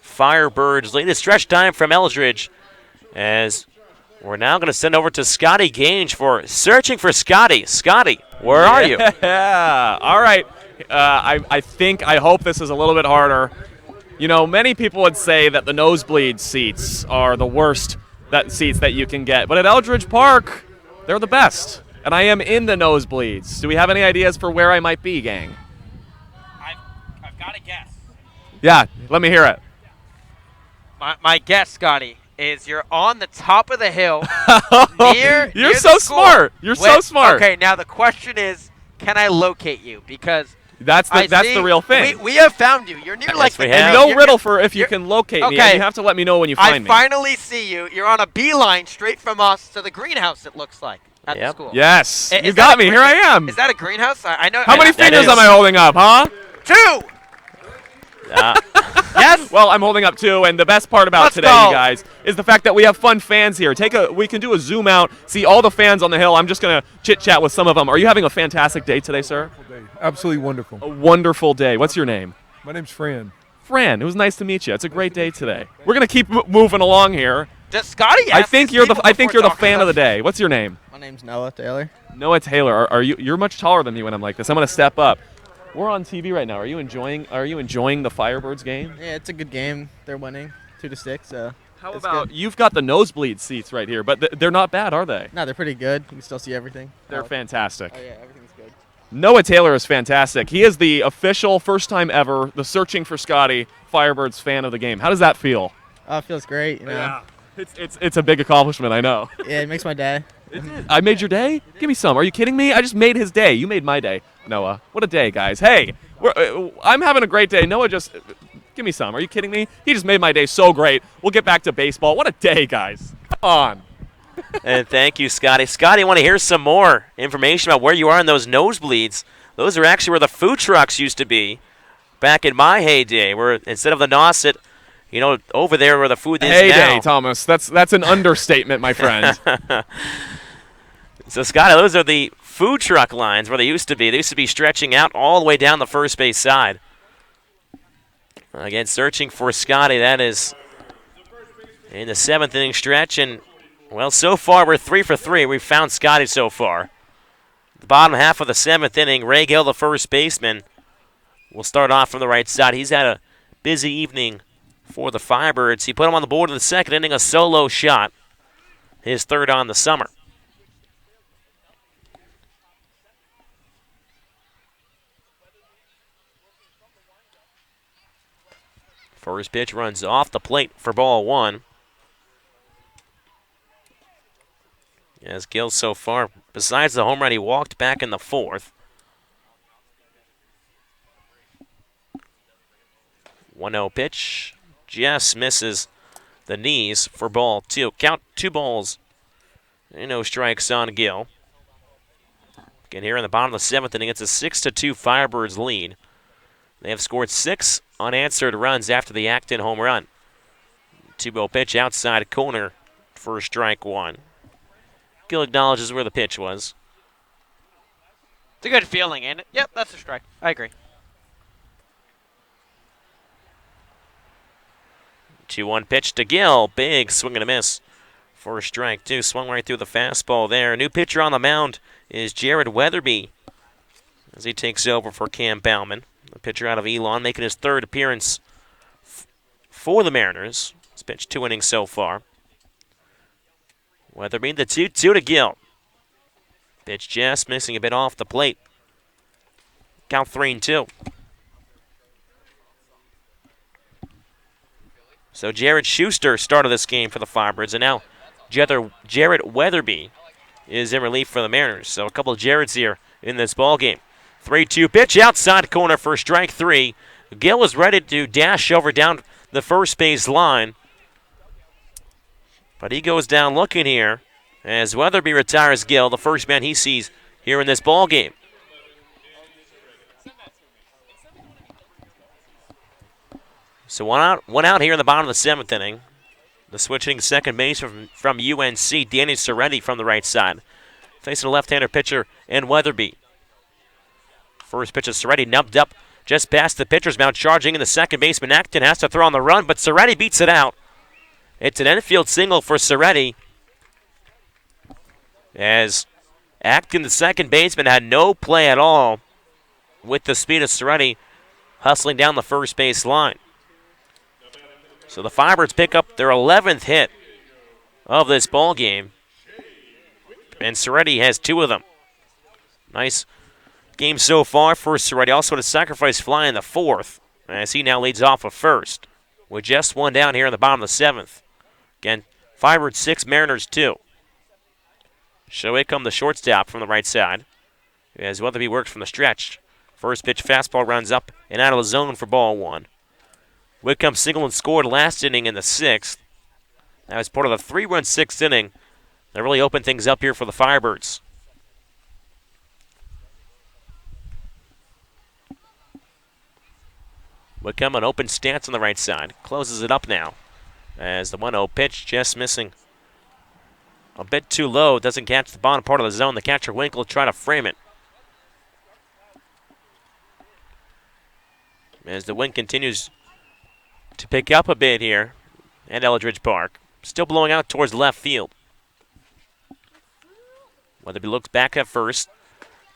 Firebirds lead. A stretch time from Eldridge as we're now going to send over to Scotty Gage for Searching for Scotty. Scotty, where are you? Yeah. All right. I hope this is a little bit harder. You know, many people would say that the nosebleed seats are the worst seats that you can get. But at Eldridge Park, they're the best. And I am in the nosebleeds. Do we have any ideas for where I might be, gang? I've got a guess. Yeah, let me hear it. My guess, Scotty, is you're on the top of the hill. You're so smart. You're so smart. Okay, now the question is, can I locate you? Because that's the real thing. We have found you. You're near like and no riddle for if you can locate me. And you have to let me know when you find me. I finally see you. You're on a beeline straight from us to the greenhouse, it looks like, at the school. Yes. You got me. Here I am. Is that a greenhouse? I know. How many fingers am I holding up, huh? 2! Yes. Well, I'm holding up 2, and the best part about today, you guys, is the fact that we have fun fans here. We can do a zoom out, see all the fans on the hill. I'm just gonna chit chat with some of them. Are you having a fantastic day today, sir? Absolutely wonderful. A wonderful day. What's your name? My name's Fran. Fran, it was nice to meet you. It's a great day today. We're gonna keep moving along here. Does Scotty? I think you're the fan of the day. What's your name? My name's Noah Taylor. Noah Taylor. Are you? You're much taller than me when I'm like this. I'm gonna step up. We're on TV right now. Are you enjoying the Firebirds game? Yeah, it's a good game. They're winning 2-6. So how about you've got the nosebleed seats right here, but they're not bad, are they? No, they're pretty good. You can still see everything. They're fantastic. Oh yeah, everything's good. Noah Taylor is fantastic. He is the official first time ever the Searching for Scotty Firebirds fan of the game. How does that feel? Oh, it feels great. You know? Yeah, it's a big accomplishment. I know. Yeah, it makes my day. I made your day? Give me some. Are you kidding me? I just made his day. You made my day, Noah. What a day, guys. Hey, I'm having a great day. Noah just give me some. Are you kidding me? He just made my day so great. We'll get back to baseball. What a day, guys. Come on. And thank you, Scotty. Scotty, I want to hear some more information about where you are in those nosebleeds. Those are actually where the food trucks used to be back in my heyday, where instead of the Nauset, over there where the food is now. Heyday, Thomas. That's an understatement, my friend. So, Scotty, those are the food truck lines where they used to be. They used to be stretching out all the way down the first base side. Again, Searching for Scotty. That is in the 7th inning stretch. And, well, so far we're 3 for 3. We've found Scotty so far. The bottom half of the 7th inning, Ray Gill, the first baseman, will start off from the right side. He's had a busy evening for the Firebirds. He put him on the board in the second inning, a solo shot, his third on the summer. First pitch runs off the plate for ball one. As Gill so far, besides the home run, he walked back in the fourth. 1-0 pitch. Just misses the knees for ball two. Count 2 balls and no strikes on Gill. Again, here in the bottom of the seventh inning, it's a 6-2 Firebirds lead. They have scored 6 unanswered runs after the Acton home run. 2-0 pitch outside corner for strike one. Gill acknowledges where the pitch was. It's a good feeling, ain't it? Yep, that's a strike. I agree. 2-1 pitch to Gill. Big swing and a miss for strike two. Swung right through the fastball there. New pitcher on the mound is Jared Weatherby as he takes over for Cam Bauman. The pitcher out of Elon making his third appearance for the Mariners. He's pitched 2 innings so far. Weatherby the 2-2 to Gill. Pitch just missing a bit off the plate. Count 3-2. So Jared Schuster started this game for the Firebirds, and now Jared Weatherby is in relief for the Mariners. So a couple of Jareds here in this ball game. 3-2 pitch outside corner for strike three. Gill was ready to dash over down the first base line, but he goes down looking here as Weatherby retires Gill, the first man he sees here in this ball game. So one out here in the bottom of the seventh inning. The switching second base from UNC, Danny Soretti from the right side, facing a left-hander pitcher and Weatherby. First pitch of Soretti nubbed up just past the pitcher's mound, charging in the second baseman. Acton has to throw on the run, but Soretti beats it out. It's an infield single for Soretti, as Acton, the second baseman, had no play at all with the speed of Soretti hustling down the first base line. So the Firebirds pick up their 11th hit of this ball game, and Soretti has 2 of them. Nice game so far for Soretti. Also a sacrifice fly in the fourth, as he now leads off of first with just 1 down here in the bottom of the seventh. Again, Firebirds 6, Mariners 2. So here come the shortstop from the right side, as Weatherby works from the stretch. First pitch fastball runs up and out of the zone for ball one. Whitcomb singled and scored last inning in the 6th. That was part of the 3-run 6th inning that really opened things up here for the Firebirds. Whitcomb an open stance on the right side. Closes it up now as the 1-0 pitch just missing a bit too low. Doesn't catch the bottom part of the zone. The catcher Winkle trying to frame it. As the wind continues to pick up a bit here at Eldridge Park. Still blowing out towards left field. Weatherby looks back at first.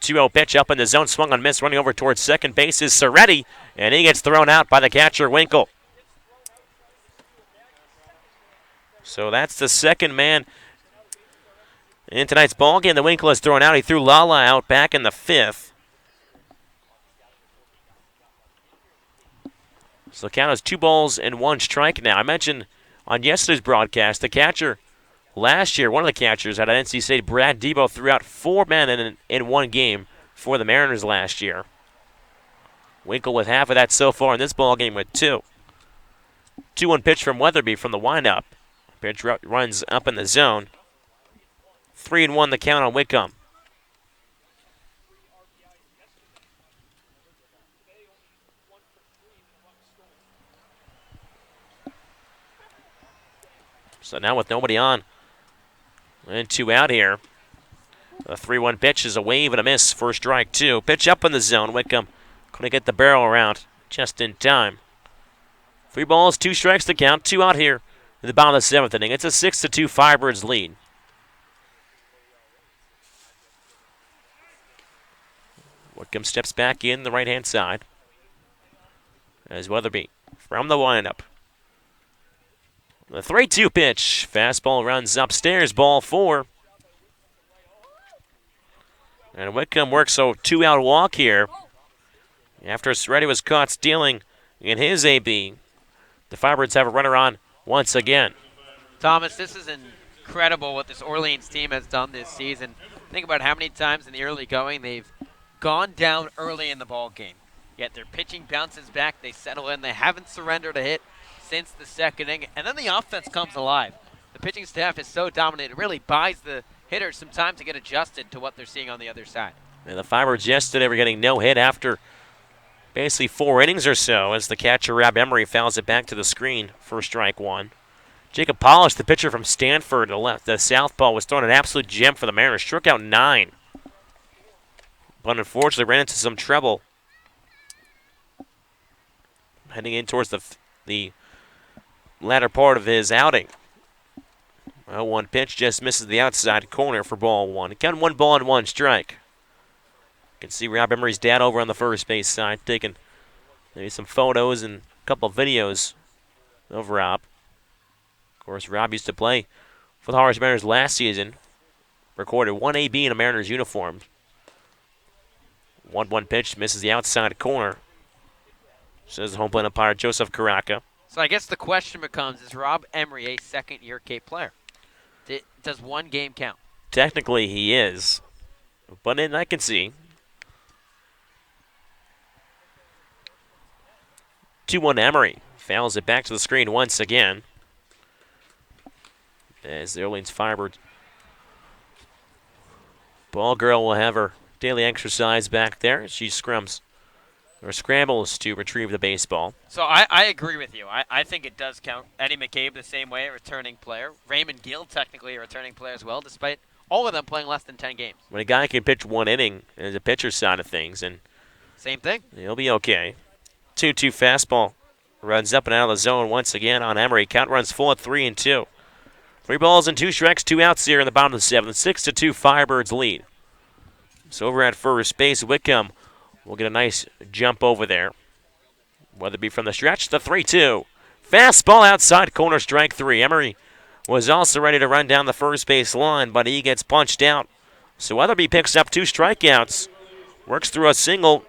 2-0 pitch up in the zone, swung on miss, running over towards second base is Soretti, and he gets thrown out by the catcher Winkle. So that's the second man in tonight's ball game. The Winkle is thrown out. He threw Lala out back in the 5th. So the count is 2 balls and 1 strike now. I mentioned on yesterday's broadcast, the catcher last year, one of the catchers at NC State, Brad Debo, threw out 4 men in 1 game for the Mariners last year. Winkle with half of that so far in this ball game with 2. 2-1 pitch from Weatherby from the windup. Pitch runs up in the zone. 3-1 the count on Whitcomb. So now with nobody on and 2 out here, the 3-1 pitch is a wave and a miss for strike 2. Pitch up in the zone. Whitcomb couldn't get the barrel around just in time. 3 balls, 2 strikes to count. 2 out here in the bottom of the 7th inning. It's a 6-2 Firebirds lead. Whitcomb steps back in the right-hand side. as Weatherby from the windup. The 3-2 pitch. Fastball runs upstairs, ball 4. And Whitcomb works a 2-out walk here. After Reddy was caught stealing in his AB, the Firebirds have a runner on once again. Thomas, this is incredible what this Orleans team has done this season. Think about how many times in the early going they've gone down early in the ball game. Yet their pitching bounces back, they settle in, they haven't surrendered a hit since the second inning, and then the offense comes alive. The pitching staff is so dominant, it really buys the hitters some time to get adjusted to what they're seeing on the other side. And the Firebirds yesterday were getting no hit after basically 4 innings or so as the catcher Rob Emery fouls it back to the screen for strike 1. Jacob Polish, the pitcher from Stanford, the southpaw, was throwing an absolute gem for the Mariners. Struck out 9, but unfortunately ran into some trouble heading in towards the latter part of his outing. 0-1 pitch just misses the outside corner for ball 1. It counted 1 ball and 1 strike. You can see Rob Emery's dad over on the first base side taking maybe some photos and a couple of videos of Rob. Of course, Rob used to play for the Harvard Mariners last season. Recorded 1 AB in a Mariners uniform. 1-1 pitch misses the outside corner, says the home plate umpire Joseph Caraca. So I guess the question becomes, is Rob Emery a second-year Cape player? Does 1 game count? Technically, he is, but then I can see. 2-1 Emery fouls it back to the screen once again. As the Orleans Firebirds ball girl will have her daily exercise back there. She scrambles to retrieve the baseball. So I agree with you. I think it does count. Eddie McCabe the same way, a returning player. Raymond Gill technically a returning player as well, despite all of them playing less than 10 games. When a guy can pitch 1 inning as a pitcher side of things, and same thing, he'll be okay. 2-2 fastball runs up and out of the zone once again on Emery. Count runs full at 3-2. 3 balls and 2 strikes, 2 outs here in the bottom of the 7th. 6-2 Firebirds lead. So over at first base, Whitcomb will get a nice jump over there. Whether it be from the stretch, the 3-2. Fastball outside corner, strike 3. Emery was also ready to run down the first base line, but he gets punched out. So Weatherby picks up 2 strikeouts, works through a single.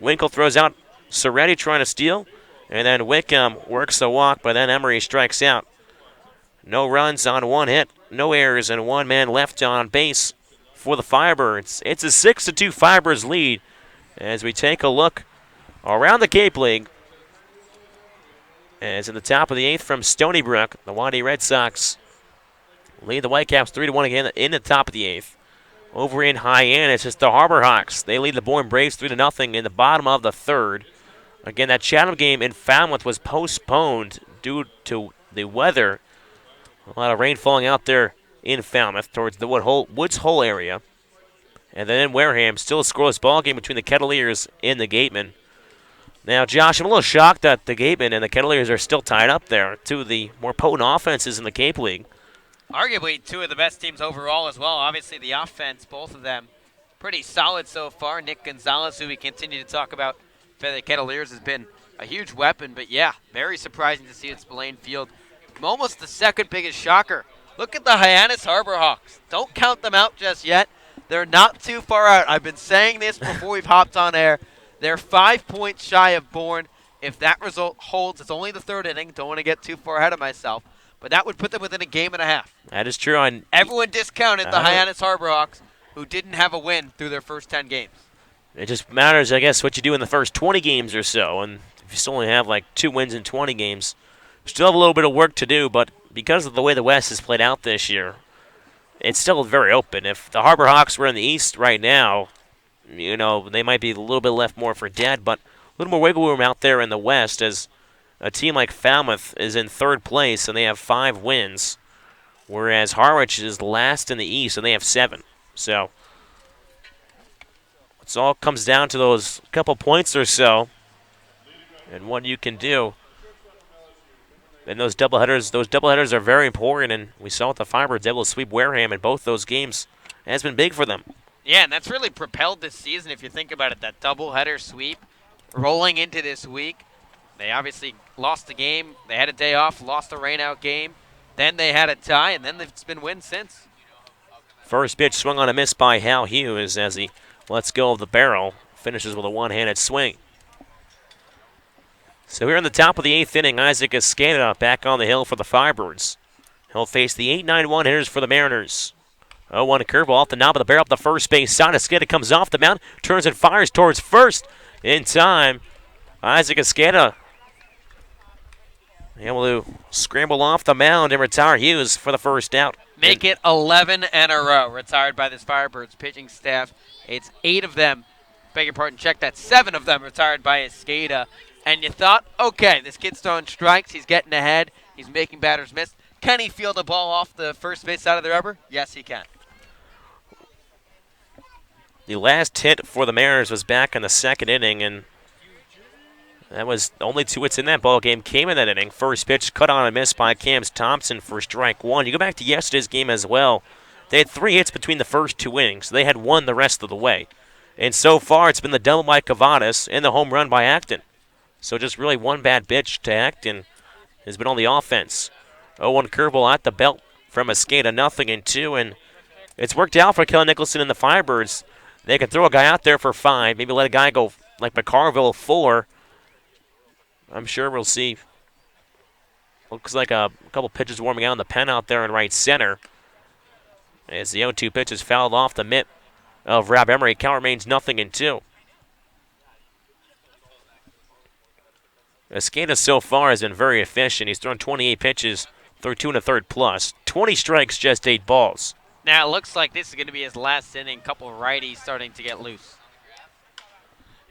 Winkle throws out Soretti trying to steal, and then Whitcomb works the walk, but then Emery strikes out. No runs on 1 hit, no errors, and 1 man left on base for the Firebirds. It's a 6-2 Firebirds lead as we take a look around the Cape League. As in the top of the 8th from Stony Brook, the Wadi Red Sox lead the Whitecaps 3-1 again in the top of the 8th. Over in Hyannis, it's the Harbor Hawks. They lead the Bourne Braves 3-0 in the bottom of the 3rd. Again, that Chatham game in Falmouth was postponed due to the weather. A lot of rain falling out there in Falmouth towards the Woods Hole area. And then in Wareham, still a scoreless ball game between the Kettleers and the Gatemen. Now, Josh, I'm a little shocked that the Gatemen and the Kettleers are still tied up there. 2 of the more potent offenses in the Cape League. Arguably 2 of the best teams overall as well. Obviously the offense, both of them, pretty solid so far. Nick Gonzalez, who we continue to talk about for the Kettleers, has been a huge weapon. But yeah, very surprising to see at Spillane Field. Almost the second biggest shocker. Look at the Hyannis Harbor Hawks. Don't count them out just yet. They're not too far out. I've been saying this before we've hopped on air. They're 5 points shy of Bourne. If that result holds, it's only the 3rd inning. Don't want to get too far ahead of myself. But that would put them within a game and a half. That is true. And everyone discounted the Hyannis Harbor Hawks, who didn't have a win through their first 10 games. It just matters, I guess, what you do in the first 20 games or so. And if you still only have like 2 wins in 20 games, you still have a little bit of work to do. But because of the way the West has played out this year, it's still very open. If the Harbor Hawks were in the East right now, you know, they might be a little bit left more for dead, but a little more wiggle room out there in the West as a team like Falmouth is in 3rd place and they have 5 wins, whereas Harwich is last in the East and they have 7. So it all comes down to those couple points or so and what you can do. And those doubleheaders are very important, and we saw with the Firebirds able to sweep Wareham in both those games. It has been big for them. Yeah, and that's really propelled this season if you think about it, that doubleheader sweep rolling into this week. They obviously lost the game. They had a day off, lost a rain-out game. Then they had a tie, and then it's been wins since. First pitch swung on a miss by Hal Hughes as he lets go of the barrel. Finishes with a one-handed swing. So here in the top of the 8th inning, Isaac Escada back on the hill for the Firebirds. He'll face the 8-9-1 hitters for the Mariners. 0-1 curveball off the knob of the barrel up the first base side. Escada comes off the mound, turns and fires towards first. In time, Isaac Escada able to scramble off the mound and retire Hughes for the first out. Make it 11 in a row retired by this Firebirds pitching staff. It's 8 of them. Beg your pardon, check that. 7 of them retired by Escada. And you thought, okay, this kid's throwing strikes. He's getting ahead. He's making batters miss. Can he field the ball off the first base side of the rubber? Yes, he can. The last hit for the Mariners was back in the 2nd inning, and that was only 2 hits in that ball game. Came in that inning. First pitch cut on a miss by Cams Thompson for strike 1. You go back to yesterday's game as well. They had 3 hits between the first 2 innings. They had 1 the rest of the way. And so far, it's been the double by Cavadas and the home run by Acton. So just really 1 bad pitch to Acton has been on the offense. 0-1 curveball at the belt from Escada, 0-2, and it's worked out for Kelly Nicholson and the Firebirds. They can throw a guy out there for 5, maybe let a guy go like McCarville 4. I'm sure we'll see. Looks like a couple pitches warming out in the pen out there in right center. As the 0-2 pitch is fouled off the mitt of Rob Emery. Count remains 0-2. Escada so far has been very efficient. He's thrown 28 pitches through 2 1/3 plus. 20 strikes, just 8 balls. Now it looks like this is going to be his last inning. Couple righties starting to get loose.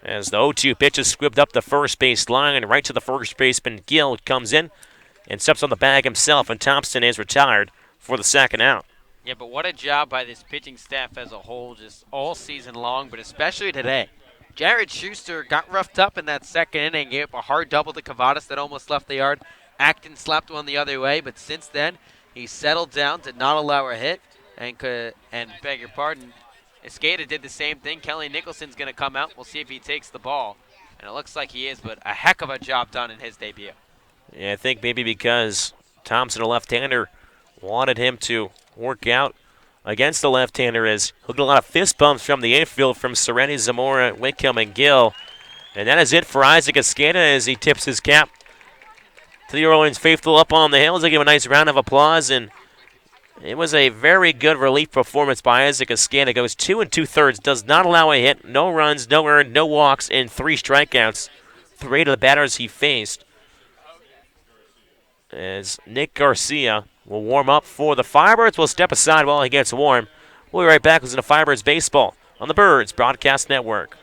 As the 0-2 pitch is squibbed up the first base line and right to the first baseman, Gill comes in and steps on the bag himself, and Thompson is retired for the 2nd out. Yeah, but what a job by this pitching staff as a whole, just all season long, but especially today. Jared Schuster got roughed up in that 2nd inning, gave up a hard double to Cavadas that almost left the yard. Acton slapped one the other way, but since then, he settled down, did not allow a hit, and beg your pardon, Escada did the same thing. Kelly Nicholson's going to come out. We'll see if he takes the ball, and it looks like he is, but a heck of a job done in his debut. Yeah, I think maybe because Thompson, a left-hander, wanted him to work out against the left-hander, as he'll get a lot of fist bumps from the infield from Seretti, Zamora, Wickham, and Gill. And that is it for Isaac Escada as he tips his cap to the Orleans faithful up on the hills. They give him a nice round of applause, and it was a very good relief performance by Isaac Escada. Goes 2 2/3, does not allow a hit, no runs, no earned, no walks, and 3 strikeouts. 3 of the batters he faced. As Nick Garcia will warm up for the Firebirds. We'll step aside while he gets warm. We'll be right back. Listen to Firebirds Baseball on the Birds Broadcast Network.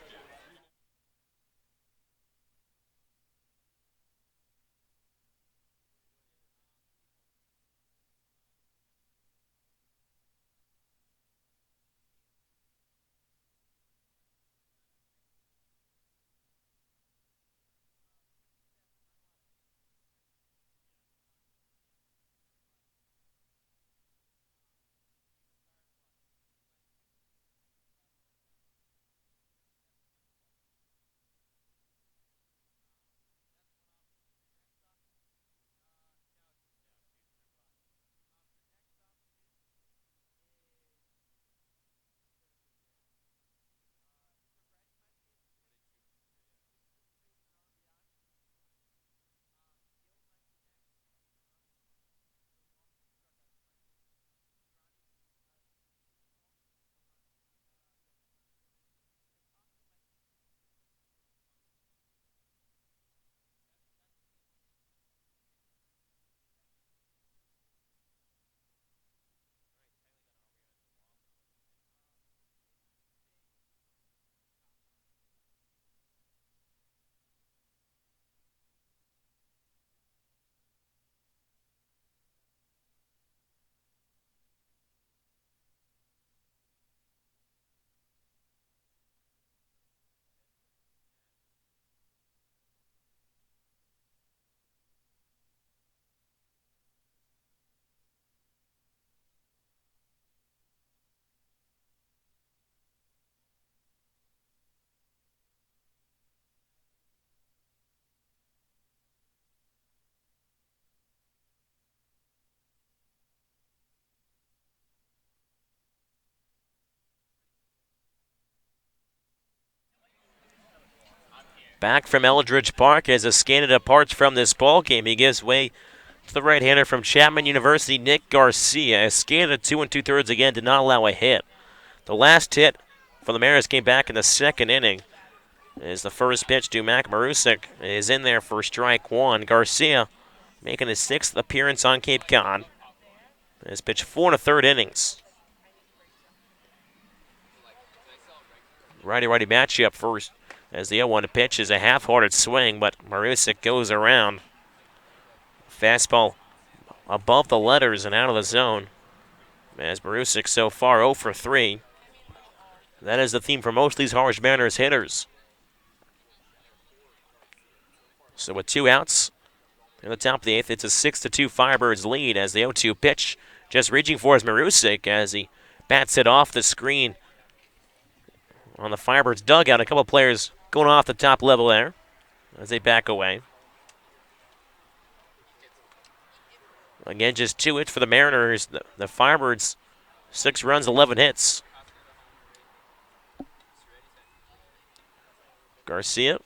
back from Eldridge Park as Escada departs from this ball game. He gives way to the right-hander from Chapman University, Nick Garcia. Escada 2 2/3 again, did not allow a hit. The last hit for the Mariners came back in the second inning. As the first pitch to Mac Marusek is in there for strike one. Garcia making his 6th appearance on Cape Cod. Has pitched 4 1/3 innings. Righty-righty matchup first as the 0-1 pitch is a half-hearted swing, but Marusek goes around. Fastball above the letters and out of the zone. As Marusek so far 0 for 3. That is the theme for most of these Harwich Mariners hitters. So with 2 outs in the top of the 8th, it's a 6-2 Firebirds lead as the 0-2 pitch just reaching for his Marusek as he bats it off the screen on the Firebirds dugout. A couple of players going off the top level there as they back away. Again, just 2 hits for the Mariners. The Firebirds, 6 runs, 11 hits. Garcia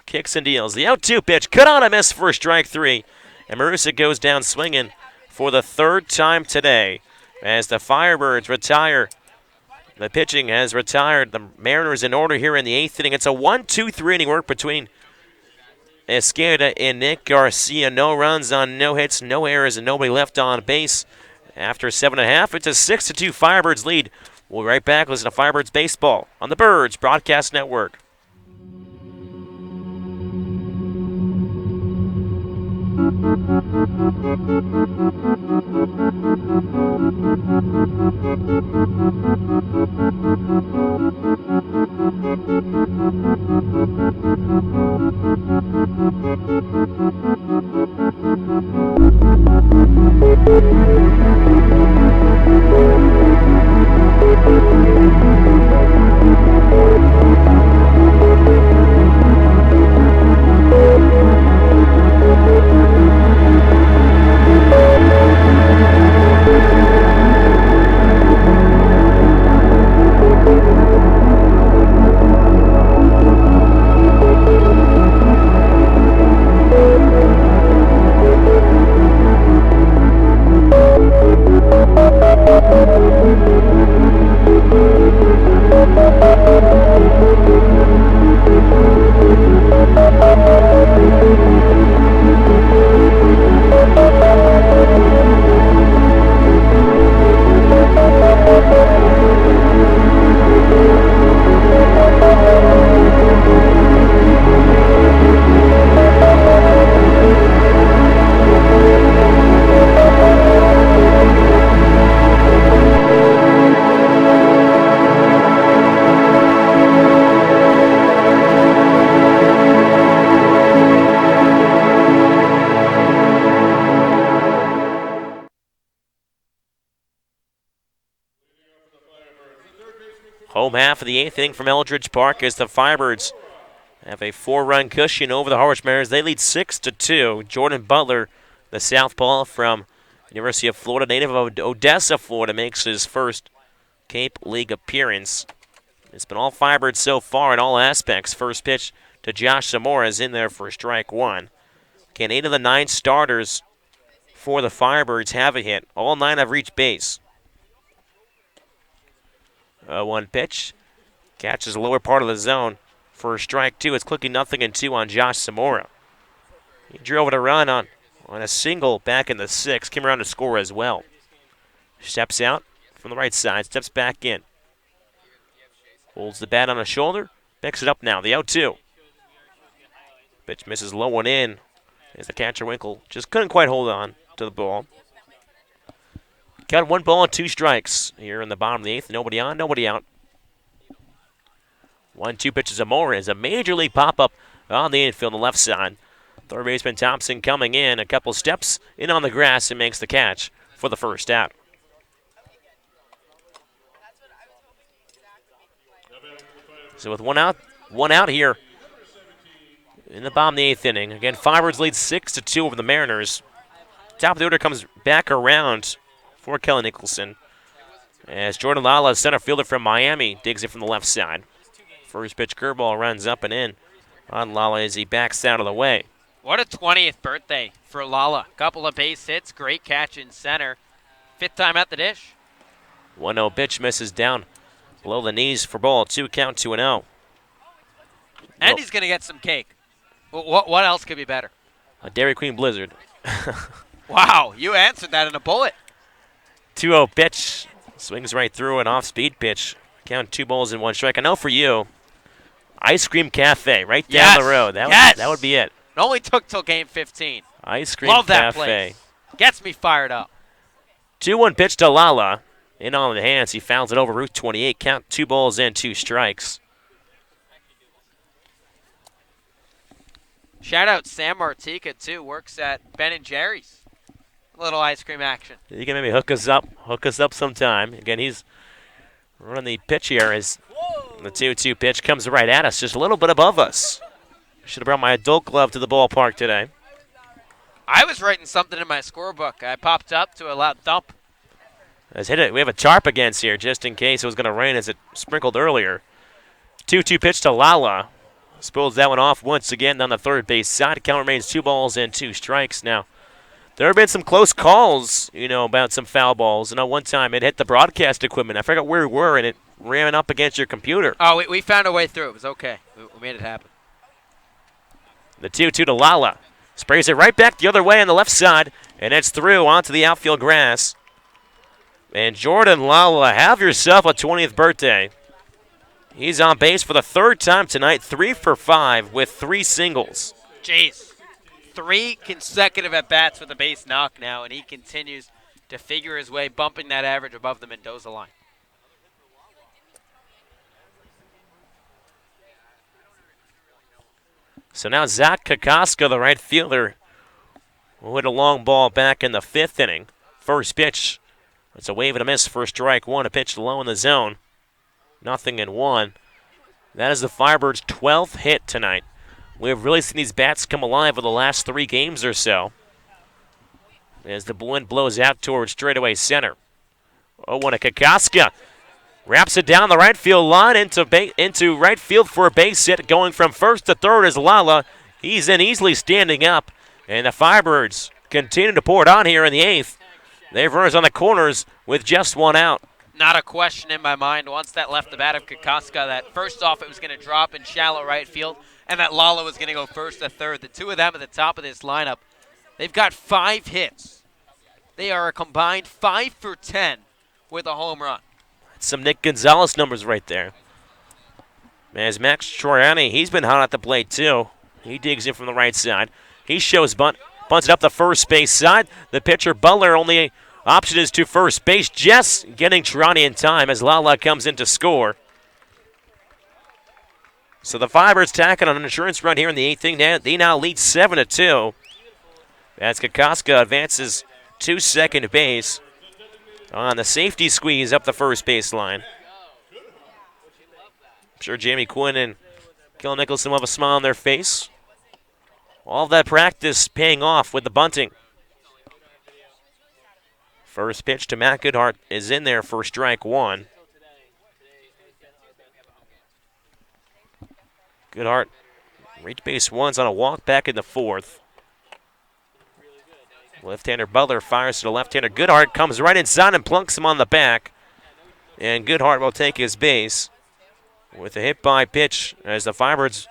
kicks and deals. The 0-2 pitch, cut on a miss for strike 3. And Marusek goes down swinging for the 3rd time today as the Firebirds retire. The pitching has retired. The Mariners in order here in the 8th inning. It's a 1-2-3 inning work between Escada and Nick Garcia. No runs on no hits, no errors, and nobody left on base. After 7.5, it's a 6-2 Firebirds lead. We'll be right back. Listen to Firebirds Baseball on the Birds Broadcast Network. Home half of the 8th inning from Eldridge Park as the Firebirds have a 4-run cushion over the Harwich Mariners. They lead 6-2. Jordan Butler, the southpaw from University of Florida, native of Odessa, Florida, makes his first Cape League appearance. It's been all Firebirds so far in all aspects. First pitch to Josh Zamora is in there for strike 1. Again, 8 of the 9 starters for the Firebirds have a hit. All 9 have reached base. 1 pitch. Catches the lower part of the zone for strike 2. It's clicking 0-2 on Josh Zamora. He drove it a run on a single back in the 6th. Came around to score as well. Steps out from the right side. Steps back in. Holds the bat on his shoulder. Picks it up now. The 0-2. Pitch misses low one in as the catcher Winkle just couldn't quite hold on to the ball. Got 1 ball and 2 strikes here in the bottom of the 8th. Nobody on, nobody out. 1-2 pitches Zamora is a major league pop-up on the infield on the left side. Third baseman Thompson coming in a couple steps in on the grass and makes the catch for the first out. So with one out here in the bottom of the 8th inning. Again, Firebirds lead 6-2 over the Mariners. Top of the order comes back around for Kelly Nicholson as Jordan Lala, center fielder from Miami, digs it from the left side. First pitch curveball runs up and in on Lala as he backs out of the way. What a 20th birthday for Lala. Couple of base hits, great catch in center. 5th time at the dish. 1-0 pitch misses down below the knees for ball. 2 count, 2-0. And he's going to get some cake. What else could be better? A Dairy Queen Blizzard. Wow, you answered that in a bullet. 2-0 pitch. Swings right through an off-speed pitch. Count 2 balls and 1 strike. I know for you, Ice Cream Cafe right down the road. That would be it. It only took till game 15. Ice Cream Love that Cafe. place. Gets me fired up. 2-1 pitch to Lala. In on the hands. He fouls it over Route 28. Count 2 balls and 2 strikes. Shout out Sam Martika, too. Works at Ben & Jerry's. A little ice cream action. You can maybe hook us up sometime. Again, he's running the pitch here as the 2-2 pitch comes right at us, just a little bit above us. Should have brought my adult glove to the ballpark today. I was writing something in my scorebook. I popped up to a loud thump. Let's hit it. We have a tarp against here just in case it was going to rain as it sprinkled earlier. 2-2 pitch to Lala. Spills that one off once again on the third base side. Count remains 2 balls and 2 strikes. Now, there have been some close calls, about some foul balls. One time it hit the broadcast equipment. I forgot where we were, and it ran up against your computer. Oh, we found a way through. It was okay. We made it happen. The 2-2 to Lala. Sprays it right back the other way on the left side, and it's through onto the outfield grass. And Jordan Lala, have yourself a 20th birthday. He's on base for the 3rd time tonight, 3 for 5 with 3 singles. Jeez. 3 consecutive at-bats with a base knock now, and he continues to figure his way, bumping that average above the Mendoza line. So now Zach Kokoska, the right fielder, will hit a long ball back in the 5th inning. First pitch, it's a wave and a miss for strike 1, a pitch low in the zone. 0-1. That is the Firebirds' 12th hit tonight. We have really seen these bats come alive over the last 3 games or so. As the wind blows out towards straightaway center. 0-1 to Kokoska. Wraps it down the right field line into right field for a base hit. Going from first to third is Lala. He's in easily standing up. And the Firebirds continue to pour it on here in the 8th. They have runners on the corners with just 1 out. Not a question in my mind. Once that left the bat of Kokoska, that first off it was going to drop in shallow right field, and that Lala was going to go first to third. The 2 of them at the top of this lineup, they've got 5 hits. They are a combined 5 for 10 with a home run. That's some Nick Gonzalez numbers right there. As Max Troiani, he's been hot at the plate too. He digs in from the right side. He shows bunts it up the first base side. The pitcher Butler only option is to first base, just getting Troiani in time as Lala comes in to score. So the Firebirds tacking on an insurance run here in the 8th inning. They now lead 7-2. As Kokoska advances to second base on the safety squeeze up the first baseline. I'm sure Jamie Quinn and Kel Nicholson will have a smile on their face. All of that practice paying off with the bunting. First pitch to Matt Goodhart is in there for strike 1. Goodhart reached base once on a walk back in the 4th. Left-hander Butler fires to the left-hander. Goodhart comes right inside and plunks him on the back. And Goodhart will take his base with a hit-by pitch as the Firebirds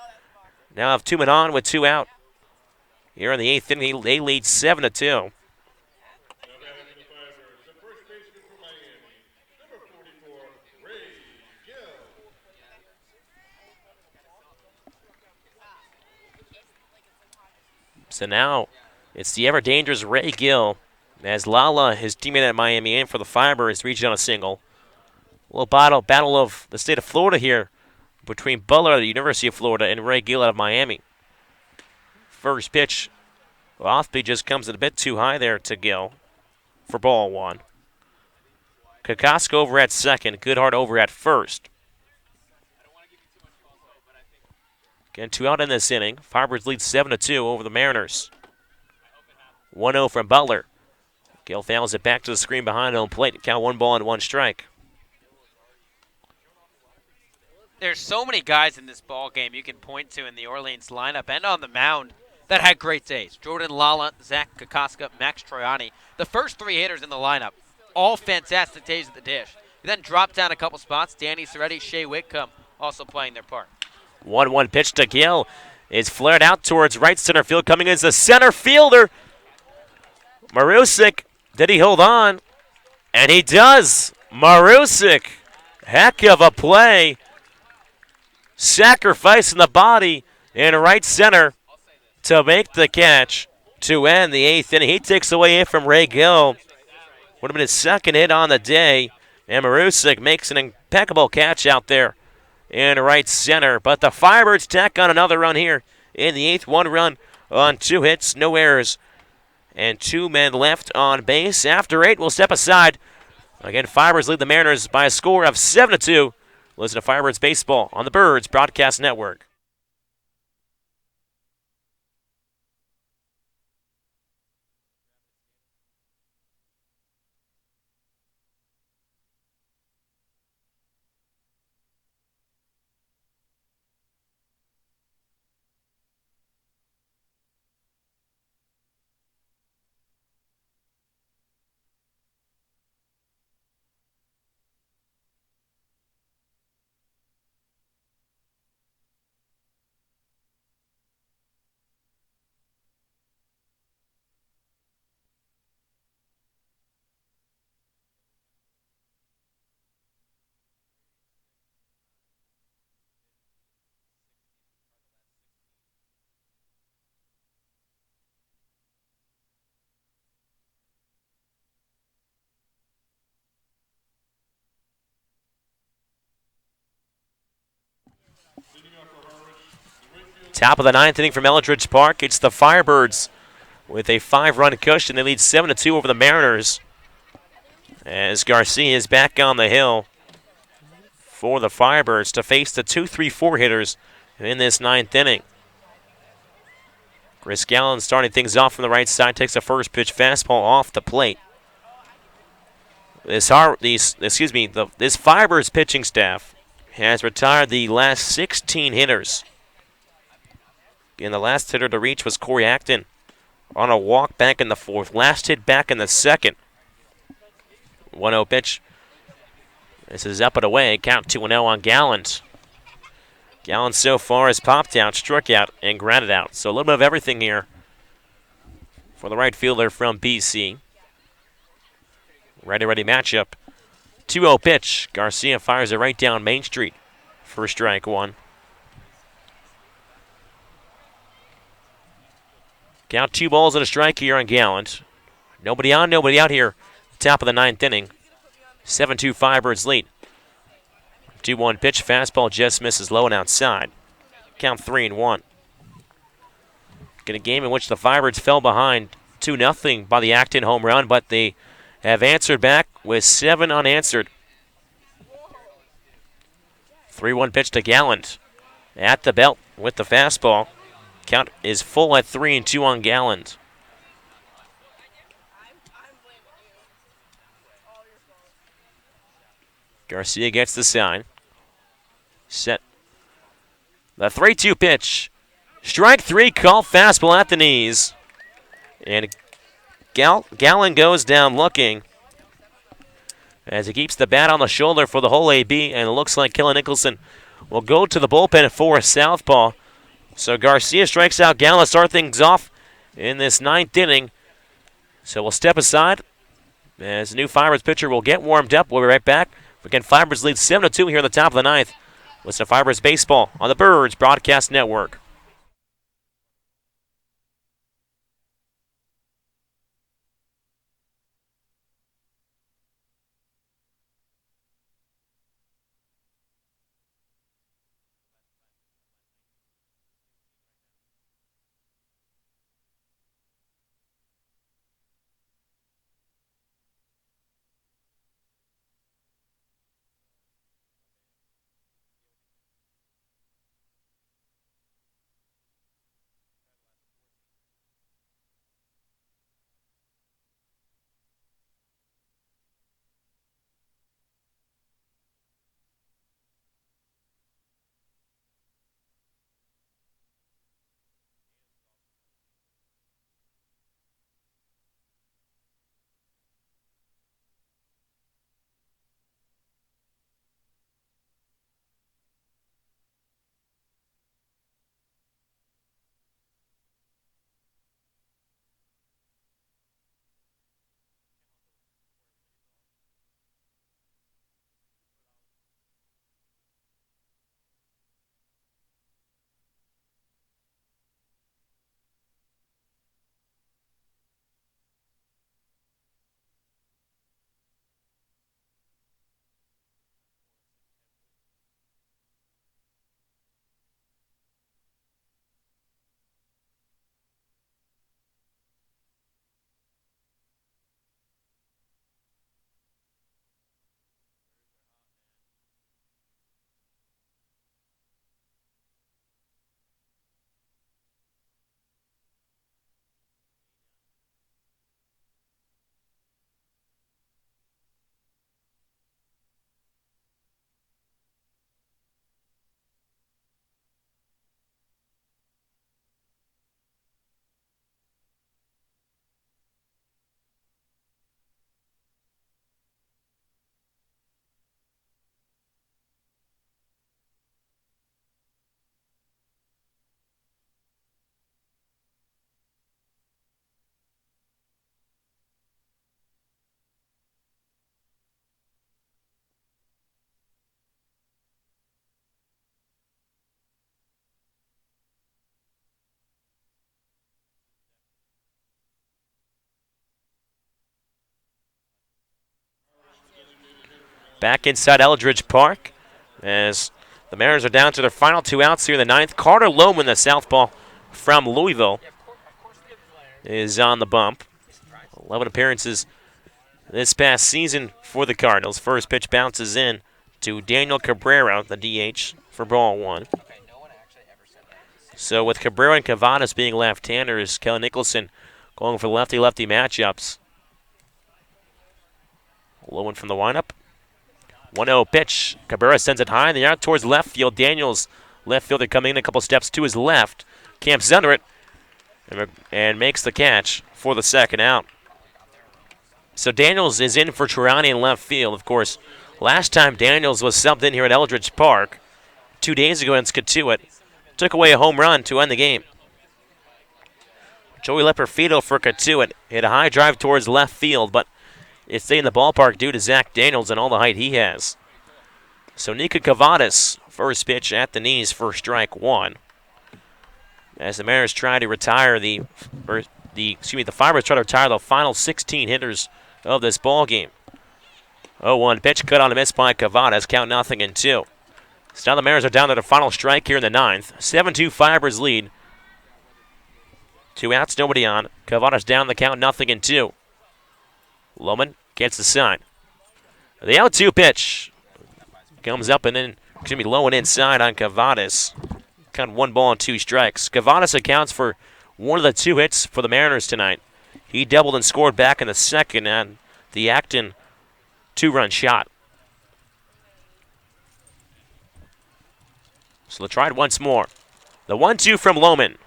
now have 2 men on with 2 out. Here in the 8th inning, they lead 7-2. So now it's the ever-dangerous Ray Gill as Lala, his teammate at Miami, in for the Firebirds, reached on a single. A little battle of the state of Florida here between Butler at the University of Florida and Ray Gill out of Miami. First pitch, off-speed just comes in a bit too high there to Gill for ball 1. Kokoska over at second, Goodhart over at first. Again, 2 out in this inning. Firebirds lead 7-2 over the Mariners. 1-0 from Butler. Gill fouls it back to the screen behind home plate. Count 1 ball and 1 strike. there's so many guys in this ball game you can point to in the Orleans lineup and on the mound that had great days. Jordan Lala, Zach Kokoska, Max Troiani. The first 3 hitters in the lineup, all fantastic days at the dish. You then drop down a couple spots. Danny Soretti, Shea Whitcomb also playing their part. 1-1 pitch to Gill is flared out towards right center field. Coming in as the center fielder. Marusic, did he hold on? And he does. Marusic, heck of a play. Sacrificing the body in right center to make the catch to end the 8th inning. He takes away it from Ray Gill. Would have been his second hit on the day. And Marusic makes an impeccable catch out there in right center. But the Firebirds tack on another run here in the 8th. 1 run on 2 hits, no errors, and 2 men left on base. After 8, we'll step aside. Again, Firebirds lead the Mariners by a score of 7-2. Listen to Firebirds Baseball on the Birds Broadcast Network. Top of the 9th inning from Eldridge Park. It's the Firebirds with a 5-run cushion. They lead 7-2 over the Mariners as Garcia is back on the hill for the Firebirds to face the 2-3-4 hitters in this 9th inning. Chris Gallen starting things off from the right side, takes the first pitch fastball off the plate. This Firebirds pitching staff has retired the last 16 hitters. And the last hitter to reach was Corey Acton on a walk back in the 4th. Last hit back in the 2nd. 1-0 pitch. This is up and away. Count 2-0 on Gallant. Gallant so far has popped out, struck out, and grounded out. So a little bit of everything here for the right fielder from BC. Ready matchup. 2-0 pitch. Garcia fires it right down Main Street for strike 1. Count 2 balls and a strike here on Gallant. Nobody on, nobody out here. Top of the 9th inning. 7-2 Firebirds lead. 2-1 pitch. Fastball just misses low and outside. Count 3-1. In a game in which the Firebirds fell behind 2-0 by the Acton home run, but they have answered back with 7 unanswered. 3-1 pitch to Gallant. At the belt with the fastball. Count is full at 3-2 on Gallant. Garcia gets the sign. Set. The 3-2 pitch. Strike 3 call, fastball at the knees. And Gallen goes down looking as he keeps the bat on the shoulder for the whole AB, and it looks like Kellen Nicholson will go to the bullpen for a southpaw. So Garcia strikes out Gallen to start things off in this 9th inning. So we'll step aside as the new Firebirds pitcher will get warmed up. We'll be right back. Again, Firebirds lead 7-2 here in the top of the 9th. Listen to Firebirds Baseball on the Birds Broadcast Network. back inside Eldridge Park as the Mariners are down to their final 2 outs here in the ninth. Carter Lohman, the southpaw from Louisville, is on the bump. 11 appearances this past season for the Cardinals. First pitch bounces in to Daniel Cabrera, the DH, for ball 1. So with Cabrera and Cavadas being left-handers, Kelly Nicholson going for lefty-lefty matchups. Low one from the windup. 1-0 pitch. Cabrera sends it high in the air towards left field. Daniels, left fielder, coming in a couple steps to his left. Camps under it and makes the catch for the second out. So Daniels is in for Triani in left field. Of course, last time Daniels was subbed in here at Eldridge Park 2 days ago against Katuitt, took away a home run to end the game. Joey Leperfido for Katuitt hit a high drive towards left field, but it stayed in the ballpark due to Zach Daniels and all the height he has. So Nika Cavadas, first pitch at the knees for strike 1. As the Mariners try to retire the Firebirds try to retire the final 16 hitters of this ball game. 0-1 pitch cut on a miss by Cavadas, count 0-2. So now the Mariners are down to their final strike here in the ninth. 7-2 Firebirds lead. 2 outs, nobody on. Cavadas down the count, 0-2. Lohman gets the sign. The 0-2 pitch comes up and then low and inside on Cavadas. Count 1 ball and 2 strikes. Cavadas accounts for one of the 2 hits for the Mariners tonight. He doubled and scored back in the second on the Acton 2-run shot. So they'll try it once more. The 1-2 from Lohman.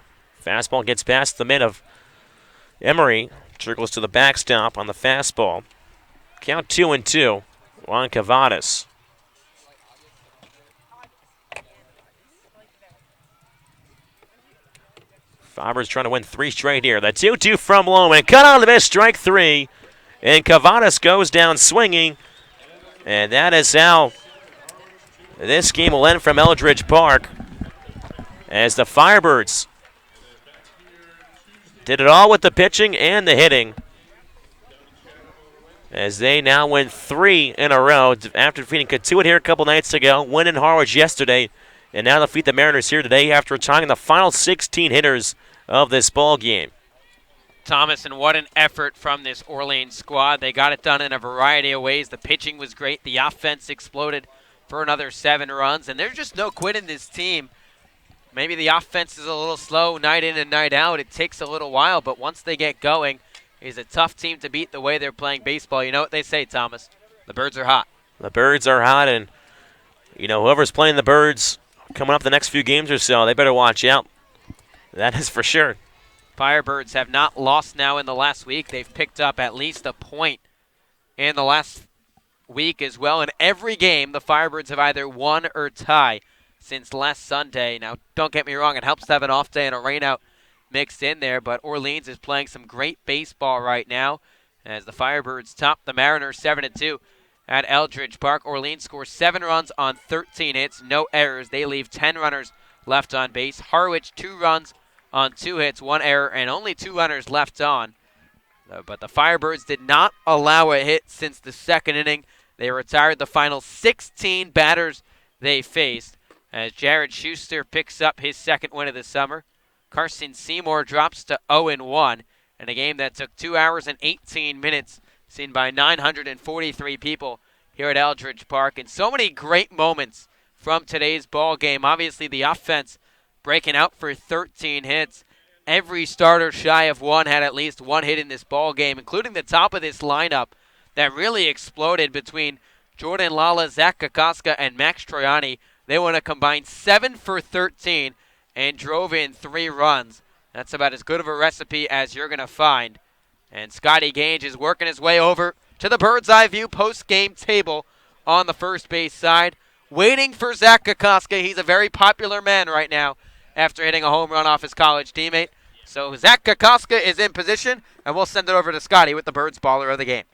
Fastball gets past the mid of Emery. Trickles to the backstop on the fastball. Count 2-2 on Cavadas. Firebirds trying to win 3 straight here. The 2-2 from Lohman. Cut on the miss, strike 3. And Cavadas goes down swinging. And that is how this game will end from Eldridge Park. As the Firebirds did it all with the pitching and the hitting. As they now win 3 in a row after defeating Katuitt here a couple nights ago, winning Harwich yesterday, and now defeat the Mariners here today after retiring the final 16 hitters of this ball game. Thomas, and what an effort from this Orleans squad. They got it done in a variety of ways. The pitching was great. The offense exploded for another 7 runs, and there's just no quit in this team. Maybe the offense is a little slow night in and night out. It takes a little while, but once they get going, it's a tough team to beat the way they're playing baseball. You know what they say, Thomas? The Birds are hot. The Birds are hot, and whoever's playing the Birds coming up the next few games or so, they better watch out. That is for sure. Firebirds have not lost now in the last week. They've picked up at least a point in the last week as well. In every game, the Firebirds have either won or tied since last Sunday. Now, don't get me wrong, it helps to have an off day and a rainout mixed in there, but Orleans is playing some great baseball right now as the Firebirds top the Mariners 7-2 at Eldridge Park. Orleans scores 7 runs on 13 hits, no errors. They leave 10 runners left on base. Harwich 2 runs on 2 hits, 1 error, and only 2 runners left on. But the Firebirds did not allow a hit since the second inning. They retired the final 16 batters they faced as Jared Schuster picks up his second win of the summer. Carson Seymour drops to 0-1 in a game that took 2 hours and 18 minutes, seen by 943 people here at Eldridge Park. And so many great moments from today's ball game. Obviously, the offense breaking out for 13 hits. Every starter shy of 1 had at least 1 hit in this ball game, including the top of this lineup that really exploded between Jordan Lala, Zach Kokoska, and Max Troiani. They went a combined 7 for 13 and drove in 3 runs. That's about as good of a recipe as you're going to find. And Scotty Gage is working his way over to the bird's eye view post-game table on the first base side, waiting for Zach Kokoska. He's a very popular man right now after hitting a home run off his college teammate. So Zach Kokoska is in position, and we'll send it over to Scotty with the Birds baller of the game.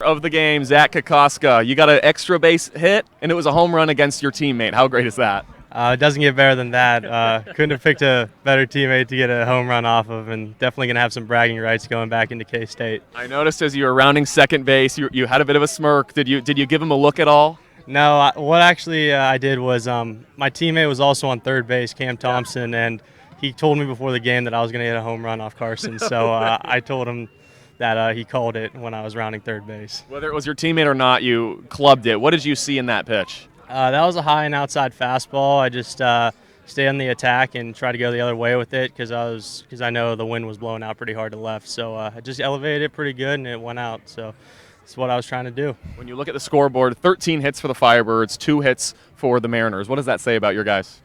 Of the game, Zach Kokoska. You got an extra base hit, and it was a home run against your teammate. How great is that? It doesn't get better than that. Couldn't have picked a better teammate to get a home run off of, and definitely going to have some bragging rights going back into K-State. I noticed as you were rounding second base, you had a bit of a smirk. Did you give him a look at all? No, what actually I did was my teammate was also on third base, Cam Thompson, and he told me before the game that I was going to hit a home run off Carson. So I told him that he called it when I was rounding third base. Whether it was your teammate or not, you clubbed it. What did you see in that pitch? That was a high and outside fastball. I just stayed on the attack and tried to go the other way with it because I know the wind was blowing out pretty hard to left. So I just elevated it pretty good and it went out. So that's what I was trying to do. When you look at the scoreboard, 13 hits for the Firebirds, 2 hits for the Mariners. What does that say about your guys?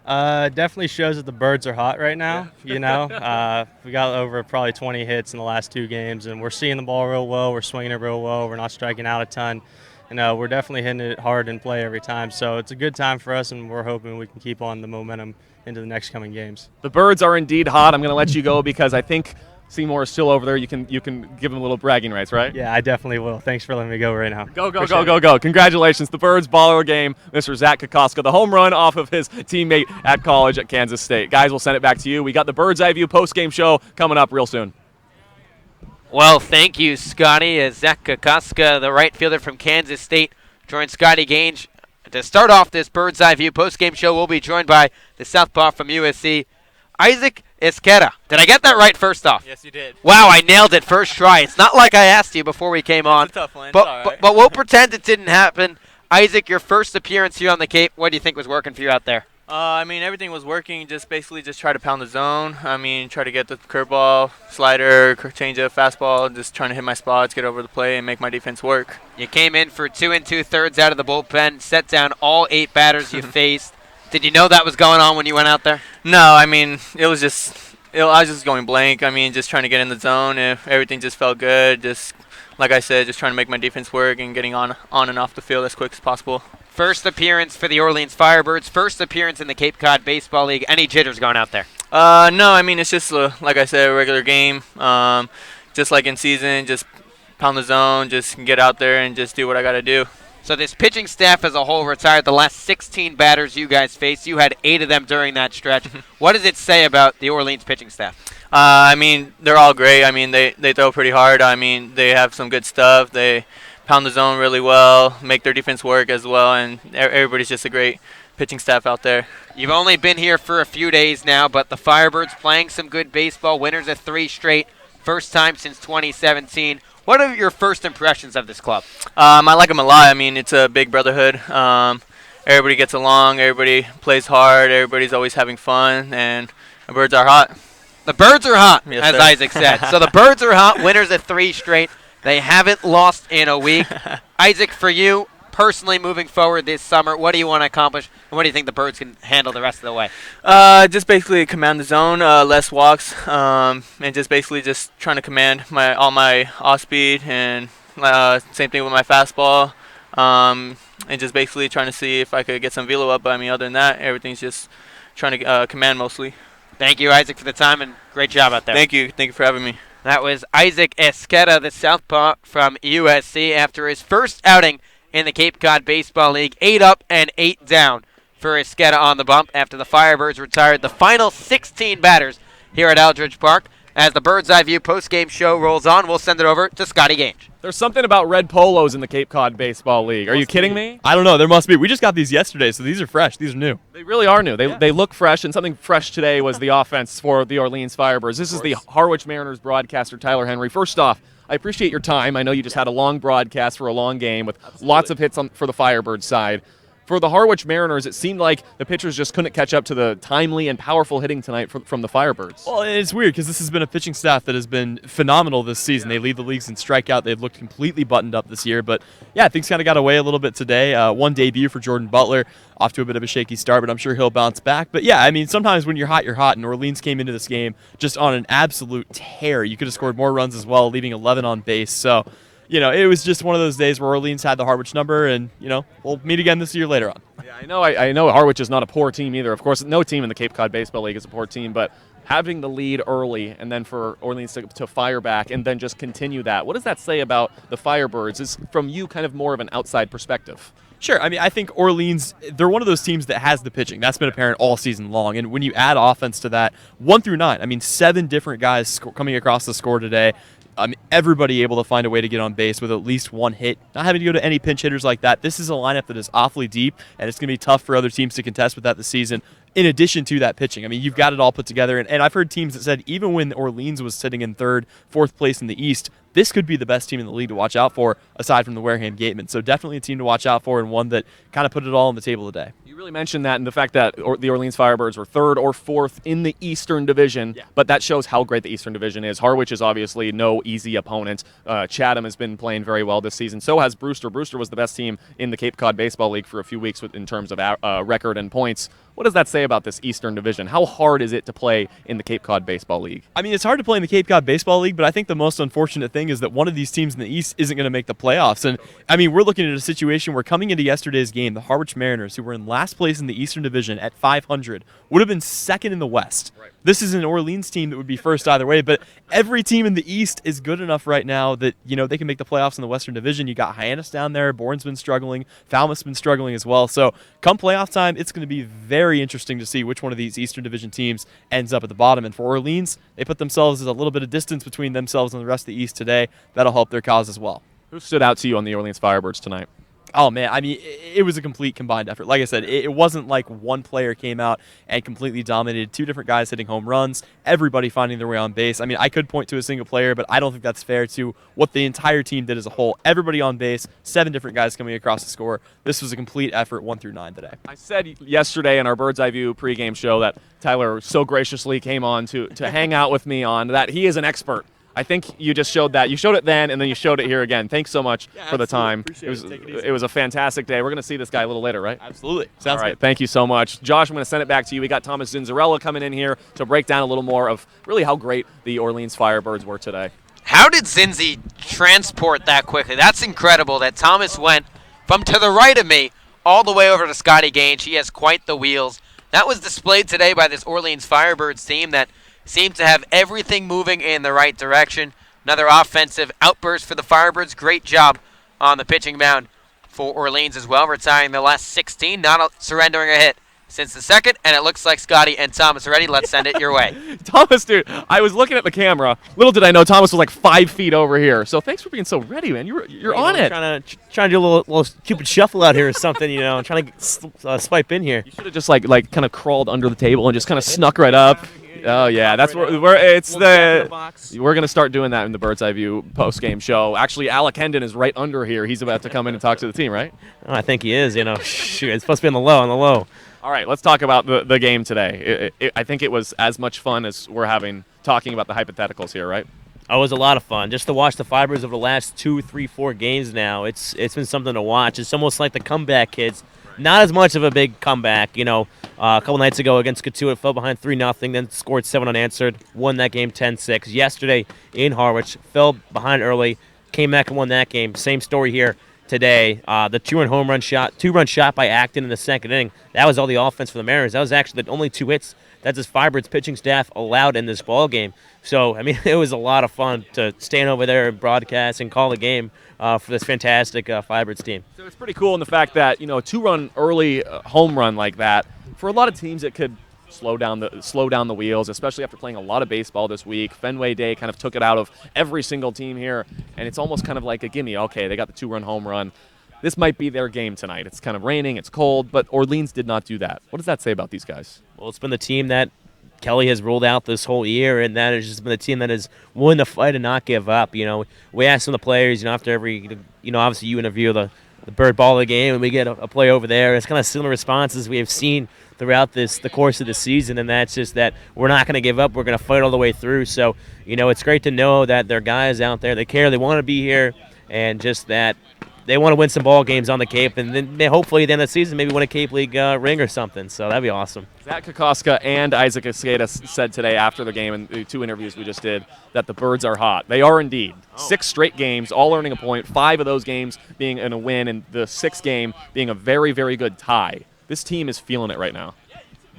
Definitely shows that the Birds are hot right now. You know, we got over probably 20 hits in the last 2 games, and we're seeing the ball real well. We're swinging it real well. We're not striking out a ton. And we're definitely hitting it hard in play every time. So it's a good time for us, and we're hoping we can keep on the momentum into the next coming games. The Birds are indeed hot. I'm going to let you go because I think Seymour is still over there. You can give him a little bragging rights, right? Yeah, I definitely will. Thanks for letting me go right now. Go. Congratulations. The Birds baller game. Mr. Zach Kokoska, the home run off of his teammate at college at Kansas State. Guys, we'll send it back to you. We got the Bird's Eye View post-game show coming up real soon. Well, thank you, Scotty. As Zach Kokoska, the right fielder from Kansas State, joined Scotty Gange. To start off this Bird's Eye View postgame show, we'll be joined by the southpaw from USC, Isaac Esqueda. Did I get that right first off? Yes, you did. Wow, I nailed it first try. It's not like I asked you before we came on. It's a tough one. But we'll pretend it didn't happen. Isaac, your first appearance here on the Cape, what do you think was working for you out there? I mean, everything was working. Just try to pound the zone. I mean, try to get the curveball, slider, changeup, fastball. Just trying to hit my spots, get over the play, and make my defense work. You came in for 2 2/3 out of the bullpen, set down all 8 batters you faced. Did you know that was going on when you went out there? No, I mean, I was just going blank. I mean, just trying to get in the zone. If everything just felt good. Just like I said, just trying to make my defense work and getting on and off the field as quick as possible. First appearance for the Orleans Firebirds. First appearance in the Cape Cod Baseball League. Any jitters going out there? No, I mean, it's just, like I said, a regular game. Just like in season, just pound the zone, just get out there and just do what I got to do. So this pitching staff as a whole retired the last 16 batters you guys faced. You had 8 of them during that stretch. What does it say about the Orleans pitching staff? I mean, they're all great. I mean, they throw pretty hard. I mean, they have some good stuff. They pound the zone really well, make their defense work as well, and everybody's just a great pitching staff out there. You've only been here for a few days now, but the Firebirds playing some good baseball, winners of 3 straight, first time since 2017. What are your first impressions of this club? I like them a lot. I mean, it's a big brotherhood. Everybody gets along, everybody plays hard, everybody's always having fun, and the Birds are hot. The Birds are hot, yes, as sir. Isaac said. So the Birds are hot, winners of 3 straight. They haven't lost in a week. Isaac, for you personally moving forward this summer, what do you want to accomplish, and what do you think the Birds can handle the rest of the way? Just basically command the zone, less walks, and just basically just trying to command all my off speed, and same thing with my fastball, and just basically trying to see if I could get some velo up. But I mean, other than that, everything's just trying to command mostly. Thank you, Isaac, for the time, and great job out there. Thank you for having me. That was Isaac Esqueda, the southpaw from USC, after his first outing in the Cape Cod Baseball League. 8 up and 8 down for Esqueda on the bump after the Firebirds retired the final 16 batters here at Aldridge Park. As the Bird's Eye View postgame show rolls on, we'll send it over to Scotty Gange. There's something about red polos in the Cape Cod Baseball League. Are you kidding me? I don't know. There must be. We just got these yesterday, so these are fresh. These are new. They really are new. They look fresh, and something fresh today was the offense for the Orleans Firebirds. This is the Harwich Mariners broadcaster, Tyler Henry. First off, I appreciate your time. I know you just had a long broadcast for a long game with lots of hits for the Firebirds side. For the Harwich Mariners, it seemed like the pitchers just couldn't catch up to the timely and powerful hitting tonight from the Firebirds. Well, it's weird because this has been a pitching staff that has been phenomenal this season. They lead the leagues in strikeout. They've looked completely buttoned up this year. But, yeah, things kind of got away a little bit today. One debut for Jordan Butler, off to a bit of a shaky start, but I'm sure he'll bounce back. But, yeah, I mean, sometimes when you're hot, you're hot. And Orleans came into this game just on an absolute tear. You could have scored more runs as well, leaving 11 on base. So, you know, it was just one of those days where Orleans had the Harwich number, and, you know, we'll meet again this year later on. Yeah, I know Harwich is not a poor team either. Of course, no team in the Cape Cod Baseball League is a poor team, but having the lead early and then for Orleans to fire back and then just continue that. What does that say about the Firebirds? Is from you kind of more of an outside perspective? Sure. I mean, I think Orleans, they're one of those teams that has the pitching. That's been apparent all season long. And when you add offense to that, 1 through 9, I mean, 7 different guys coming across the score today. Everybody able to find a way to get on base with at least 1 hit, not having to go to any pinch hitters like that. This is a lineup that is awfully deep, and it's going to be tough for other teams to contest with that this season. In addition to that pitching, I mean, you've got it all put together. And I've heard teams that said even when Orleans was sitting in 3rd, 4th place in the East, this could be the best team in the league to watch out for, aside from the Wareham Gatemen. So definitely a team to watch out for and one that kind of put it all on the table today. You really mentioned that and the fact that the Orleans Firebirds were 3rd or 4th in the Eastern Division, but that shows how great the Eastern Division is. Harwich is obviously no easy opponent. Chatham has been playing very well this season. So has Brewster. Brewster was the best team in the Cape Cod Baseball League for a few weeks in terms of record and points. What does that say about this Eastern Division? How hard is it to play in the Cape Cod Baseball League? I mean, it's hard to play in the Cape Cod Baseball League, but I think the most unfortunate thing is that one of these teams in the East isn't going to make the playoffs. And, I mean, we're looking at a situation where coming into yesterday's game, the Harwich Mariners, who were in last place in the Eastern Division at 500, would have been 2nd in the West. Right. This is an Orleans team that would be first either way, but every team in the East is good enough right now that, you know, they can make the playoffs in the Western Division. You got Hyannis down there. Bourne's been struggling. Falmouth's been struggling as well. So come playoff time, it's going to be very interesting to see which one of these Eastern Division teams ends up at the bottom. And for Orleans, they put themselves as a little bit of distance between themselves and the rest of the East today. That'll help their cause as well. Who stood out to you on the Orleans Firebirds tonight? Oh, man, I mean, it was a complete combined effort. Like I said, it wasn't like one player came out and completely dominated. 2 different guys hitting home runs, everybody finding their way on base. I mean, I could point to a single player, but I don't think that's fair to what the entire team did as a whole. Everybody on base, 7 different guys coming across the score. This was a complete effort, 1 through 9 today. I said yesterday in our Bird's Eye View pregame show that Tyler so graciously came on to hang out with me on that he is an expert. I think you just showed that. You showed it then, and then you showed it here again. Thanks so much for the time. It was a fantastic day. We're going to see this guy a little later, right? Absolutely. Sounds all right. Good. Thank you so much. Josh, I'm going to send it back to you. We got Thomas Zinzarella coming in here to break down a little more of really how great the Orleans Firebirds were today. How did Zinzi transport that quickly? That's incredible that Thomas went from to the right of me all the way over to Scotty Gaines. He has quite the wheels. That was displayed today by this Orleans Firebirds team that seemed to have everything moving in the right direction. Another offensive outburst for the Firebirds. Great job on the pitching mound for Orleans as well, retiring the last 16, not surrendering a hit since the second, and it looks like Scotty and Thomas are ready. Let's send it your way. Thomas, dude, I was looking at the camera. Little did I know Thomas was like 5 feet over here. So thanks for being so ready, man. You're on it. Trying to do a little cupid shuffle out here or something, you know. I'm trying to swipe in here. You should have just like kind of crawled under the table and just kind of snuck right up. Oh yeah, that's where it's we're gonna start doing that in the Bird's Eye View post game show. Actually, Alec Hendon is right under here. He's about to come in and talk to the team, right? Oh, I think he is. You know, shoot, it's supposed to be on the low. All right, let's talk about the game today. I think it was as much fun as we're having talking about the hypotheticals here, right? Oh, it was a lot of fun. Just to watch the Firebirds over the last 2, 3, 4 games now, it's been something to watch. It's almost like the comeback kids. Not as much of a big comeback, you know. A couple nights ago against Cotuit, fell behind 3-0, then scored 7 unanswered, won that game 10-6. Yesterday in Harwich, fell behind early, came back and won that game. Same story here today. The 2-run shot by Acton in the second inning. That was all the offense for the Mariners. That was actually the only 2 hits that this Firebirds pitching staff allowed in this ball game. So, I mean, it was a lot of fun to stand over there and broadcast and call the game for this fantastic Firebirds team. So it's pretty cool in the fact that, you know, a 2-run early home run like that, for a lot of teams it could slow down the wheels, especially after playing a lot of baseball this week. Fenway Day kind of took it out of every single team here, and it's almost kind of like a gimme. Okay, they got the 2-run home run. This might be their game tonight. It's kind of raining, it's cold, but Orleans did not do that. What does that say about these guys? Well, it's been the team that Kelly has ruled out this whole year, and that has just been the team that is willing to fight and not give up. You know, we ask some of the players, you know, after every, you know, obviously you interview the bird ball of the game, and we get a play over there. It's kind of similar responses we have seen throughout the course of the season, and that's just that we're not going to give up. We're going to fight all the way through. So, you know, it's great to know that there are guys out there that care, they want to be here, and just that they want to win some ball games on the Cape, and then hopefully at the end of the season maybe win a Cape League ring or something. So that'd be awesome. Zach Kokoska and Isaac Escada said today after the game in the 2 interviews we just did that the Birds are hot. They are indeed. 6 straight games, all earning a point, 5 of those games being in a win, and the 6th game being a very, very good tie. This team is feeling it right now.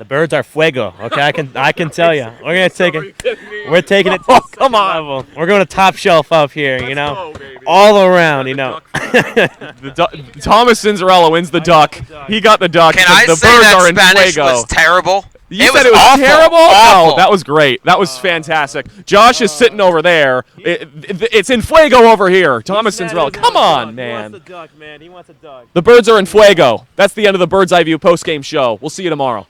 The Birds are fuego. Okay, I can tell you. We're gonna take it. We're taking it. Oh, come on. Level. We're going to top shelf up here. You know, all around. You know. Thomas Cinderella wins the duck. He got the duck. Can I the say Birds that are in Spanish fuego. was terrible? You said it was awful, terrible? awful. No, that was great. That was fantastic. Josh is sitting over there. It's in fuego over here. Thomas Cinderella. Come on, man. He wants a duck, man. He wants a duck. The Birds are in fuego. That's the end of the Bird's Eye View postgame show. We'll see you tomorrow.